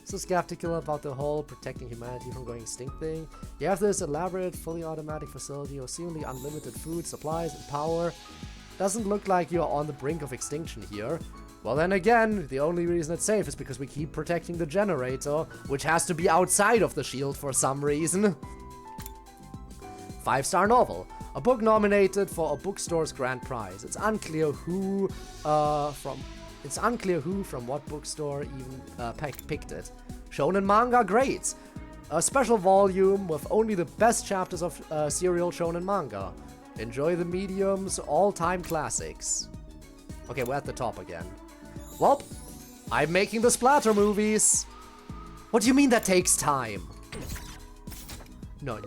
So skeptical about the whole protecting humanity from going extinct thing. You have this elaborate, fully automatic facility of seemingly unlimited food, supplies, and power. Doesn't look like you're on the brink of extinction here. Well then again, the only reason it's safe is because we keep protecting the generator, which has to be outside of the shield for some reason. 5-star novel. A book nominated for a bookstore's grand prize. It's unclear who from what bookstore even picked it. Shonen manga grades. A special volume with only the best chapters of serial shonen manga. Enjoy the medium's all-time classics. Okay, we're at the top again. Well, I'm making the splatter movies. What do you mean that takes time? No,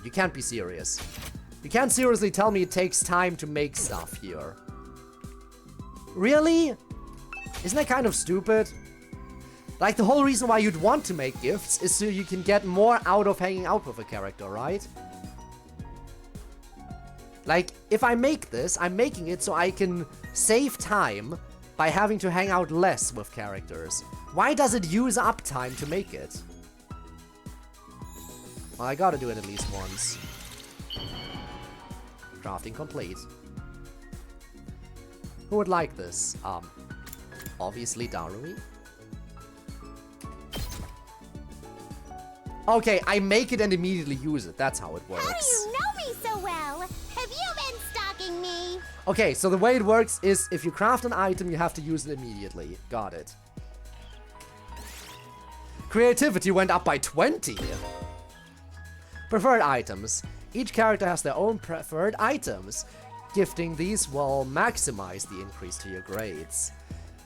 you can't be serious. You can't seriously tell me it takes time to make stuff here. Really? Isn't that kind of stupid? Like, the whole reason why you'd want to make gifts is so you can get more out of hanging out with a character, right? Like, if I make this, I'm making it so I can save time by having to hang out less with characters. Why does it use up time to make it? Well, I gotta do it at least once. Crafting complete. Who would like this? Obviously Darui. Okay, I make it and immediately use it. That's how it works. How do you know me so well? Have you been stalking me? Okay, so the way it works is if you craft an item, you have to use it immediately. Got it. Creativity went up by 20. Preferred items. Each character has their own preferred items. Gifting these will maximize the increase to your grades.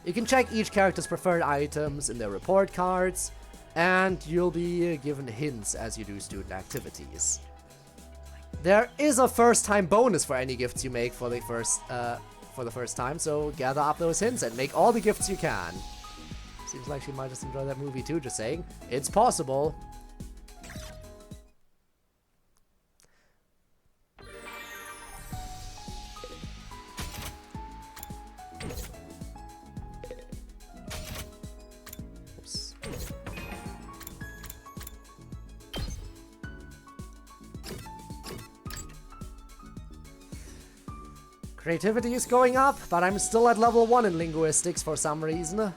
You can check each character's preferred items in their report cards, and you'll be given hints as you do student activities. There is a first-time bonus for any gifts you make for the first time, so gather up those hints and make all the gifts you can. Seems like she might just enjoy that movie too, just saying. It's possible. Oops. Creativity is going up, but I'm still at level 1 in linguistics for some reason.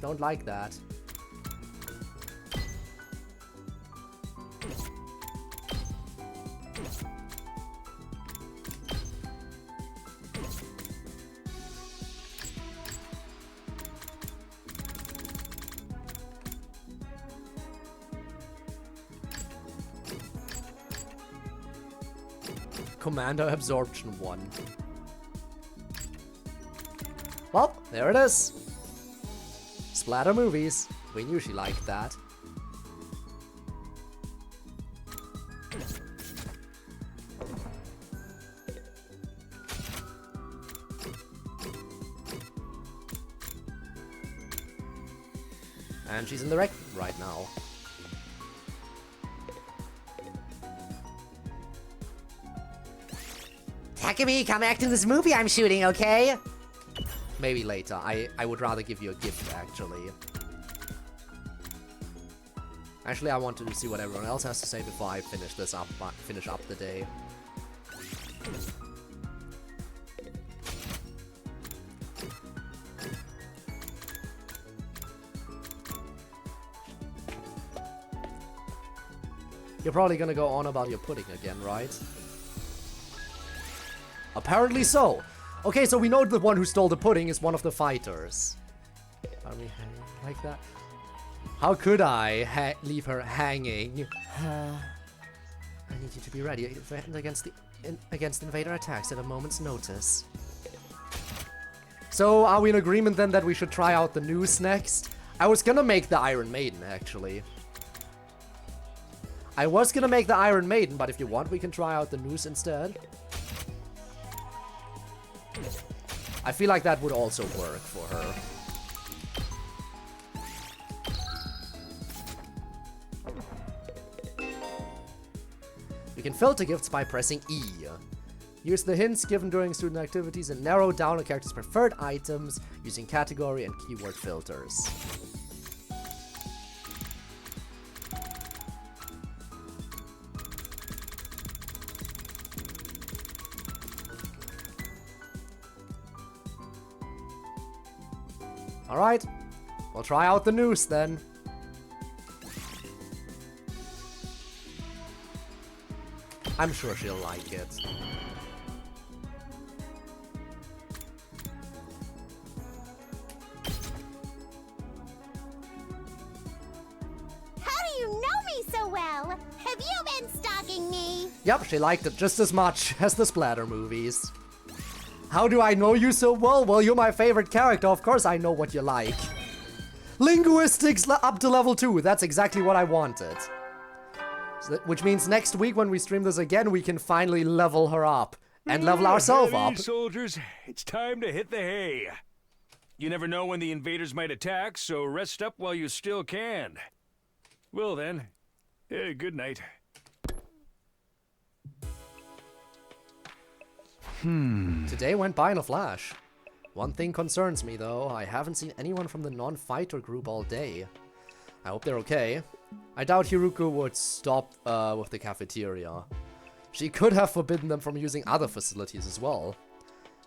Don't like that. Commander Absorption 1. Well, there it is. Splatter movies. We knew she liked that. And she's in the wreck right now. Takumi, come act in this movie I'm shooting, okay? Maybe later. I would rather give you a gift, actually. Actually, I want to see what everyone else has to say before I finish this up. Finish up the day. You're probably gonna go on about your pudding again, right? Apparently so. Okay, so we know the one who stole the pudding is one of the fighters. Are we hanging like that? How could I leave her hanging? I need you to be ready against invader attacks at a moment's notice. So, are we in agreement then that we should try out the noose next? I was gonna make the Iron Maiden, actually. I was gonna make the Iron Maiden, but if you want, we can try out the noose instead. I feel like that would also work for her. You can filter gifts by pressing E. Use the hints given during student activities and narrow down a character's preferred items using category and keyword filters. Alright, we'll try out the noose then. I'm sure she'll like it. How do you know me so well? Have you been stalking me? Yep, she liked it just as much as the splatter movies. How do I know you so well? Well, you're my favorite character. Of course I know what you like. Linguistics up to level 2. That's exactly what I wanted. So which means next week when we stream this again, we can finally level her up. And level ourselves up. Hey, soldiers, it's time to hit the hay. You never know when the invaders might attack, so rest up while you still can. Well then, good night. Today went by in a flash. One thing concerns me though, I haven't seen anyone from the non-fighter group all day. I hope they're okay. I doubt Hiruko would stop with the cafeteria. She could have forbidden them from using other facilities as well.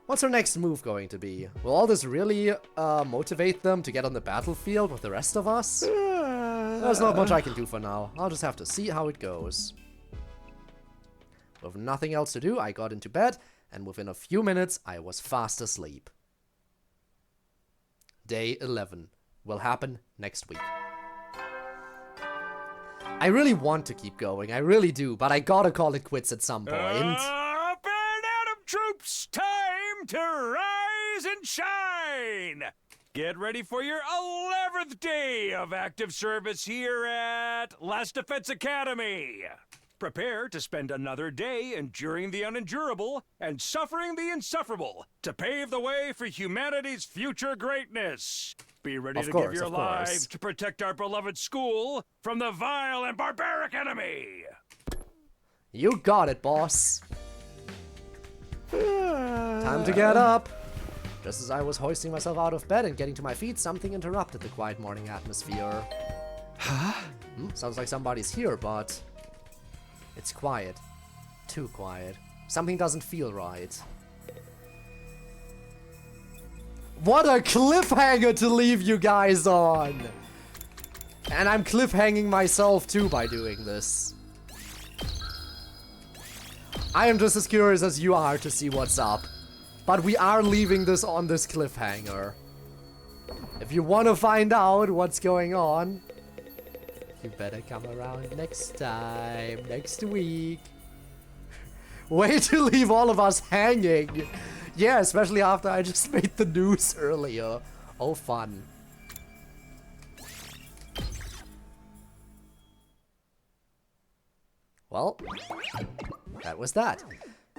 What's her next move going to be? Will all this really motivate them to get on the battlefield with the rest of us? There's not much I can do for now. I'll just have to see how it goes. With nothing else to do, I got into bed, and within a few minutes, I was fast asleep. Day 11 will happen next week. I really want to keep going, I really do, but I gotta call it quits at some point. Up and Atom troops, time to rise and shine! Get ready for your 11th day of active service here at Last Defense Academy. Prepare to spend another day enduring the unendurable and suffering the insufferable to pave the way for humanity's future greatness. Be ready to give your lives to protect our beloved school from the vile and barbaric enemy. You got it, boss. Time to get up. Just as I was hoisting myself out of bed and getting to my feet, something interrupted the quiet morning atmosphere. Huh? Sounds like somebody's here, but it's quiet. Too quiet. Something doesn't feel right. What a cliffhanger to leave you guys on! And I'm cliffhanging myself too by doing this. I am just as curious as you are to see what's up. But we are leaving this on this cliffhanger. If you want to find out what's going on, you better come around next time, next week. Way to leave all of us hanging. Yeah, especially after I just made the news earlier. Oh, fun. Well, that was that.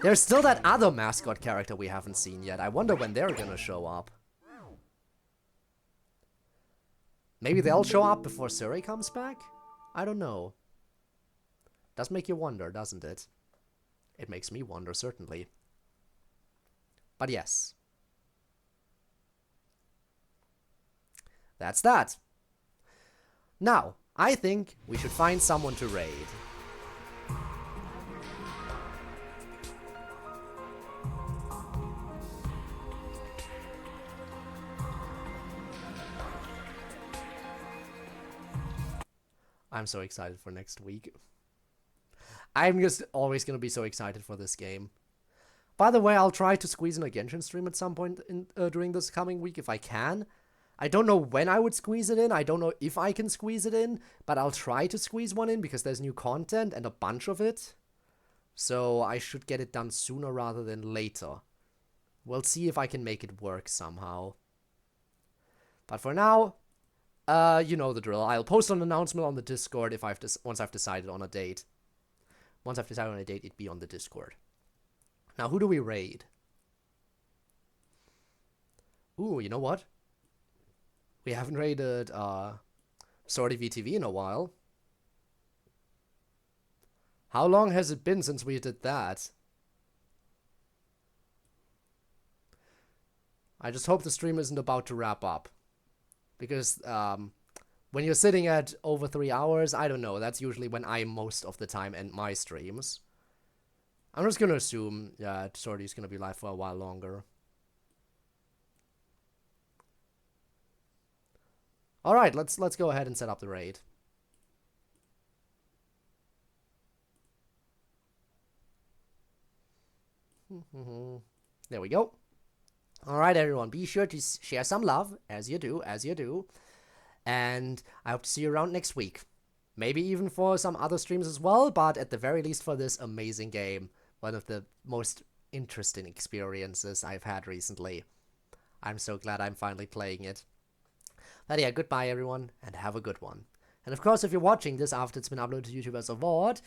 There's still that other mascot character we haven't seen yet. I wonder when they're gonna show up. Maybe they'll show up before Suri comes back? I don't know. Does make you wonder, doesn't it? It makes me wonder, certainly. But yes. That's that. Now, I think we should find someone to raid. I'm so excited for next week. I'm just always going to be so excited for this game. By the way, I'll try to squeeze in a Genshin stream at some point during this coming week if I can. I don't know when I would squeeze it in. I don't know if I can squeeze it in, but I'll try to squeeze one in because there's new content and a bunch of it. So I should get it done sooner rather than later. We'll see if I can make it work somehow. But for now, you know the drill. I'll post an announcement on the Discord if once I've decided on a date. Once I've decided on a date, it'd be on the Discord. Now, who do we raid? Ooh, you know what? We haven't raided Swordy VTV in a while. How long has it been since we did that? I just hope the stream isn't about to wrap up. Because when you're sitting at over 3 hours, I don't know, that's usually when I most of the time end my streams. I'm just gonna assume that Swordy's gonna be live for a while longer. Alright, let's go ahead and set up the raid. There we go. Alright everyone, be sure to share some love, as you do. And I hope to see you around next week. Maybe even for some other streams as well, but at the very least for this amazing game. One of the most interesting experiences I've had recently. I'm so glad I'm finally playing it. But yeah, goodbye everyone, and have a good one. And of course, if you're watching this after it's been uploaded to YouTube as a VOD,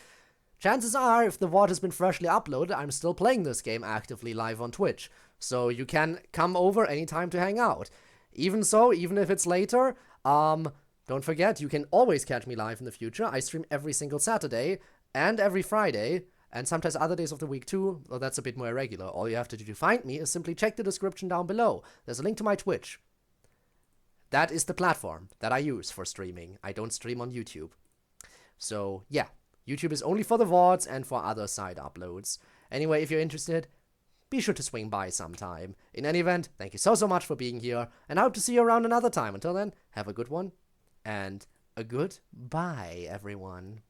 chances are, if the VOD has been freshly uploaded, I'm still playing this game actively live on Twitch. So you can come over anytime to hang out. Even so, even if it's later, don't forget, you can always catch me live in the future. I stream every single Saturday and every Friday, and sometimes other days of the week too, though that's a bit more irregular. All you have to do to find me is simply check the description down below. There's a link to my Twitch. that is the platform that I use for streaming. I don't stream on YouTube. So, yeah, YouTube is only for the VODs and for other side uploads. Anyway, if you're interested, be sure to swing by sometime. In any event, thank you so much for being here, and I hope to see you around another time. Until then, have a good one, and a good bye, everyone.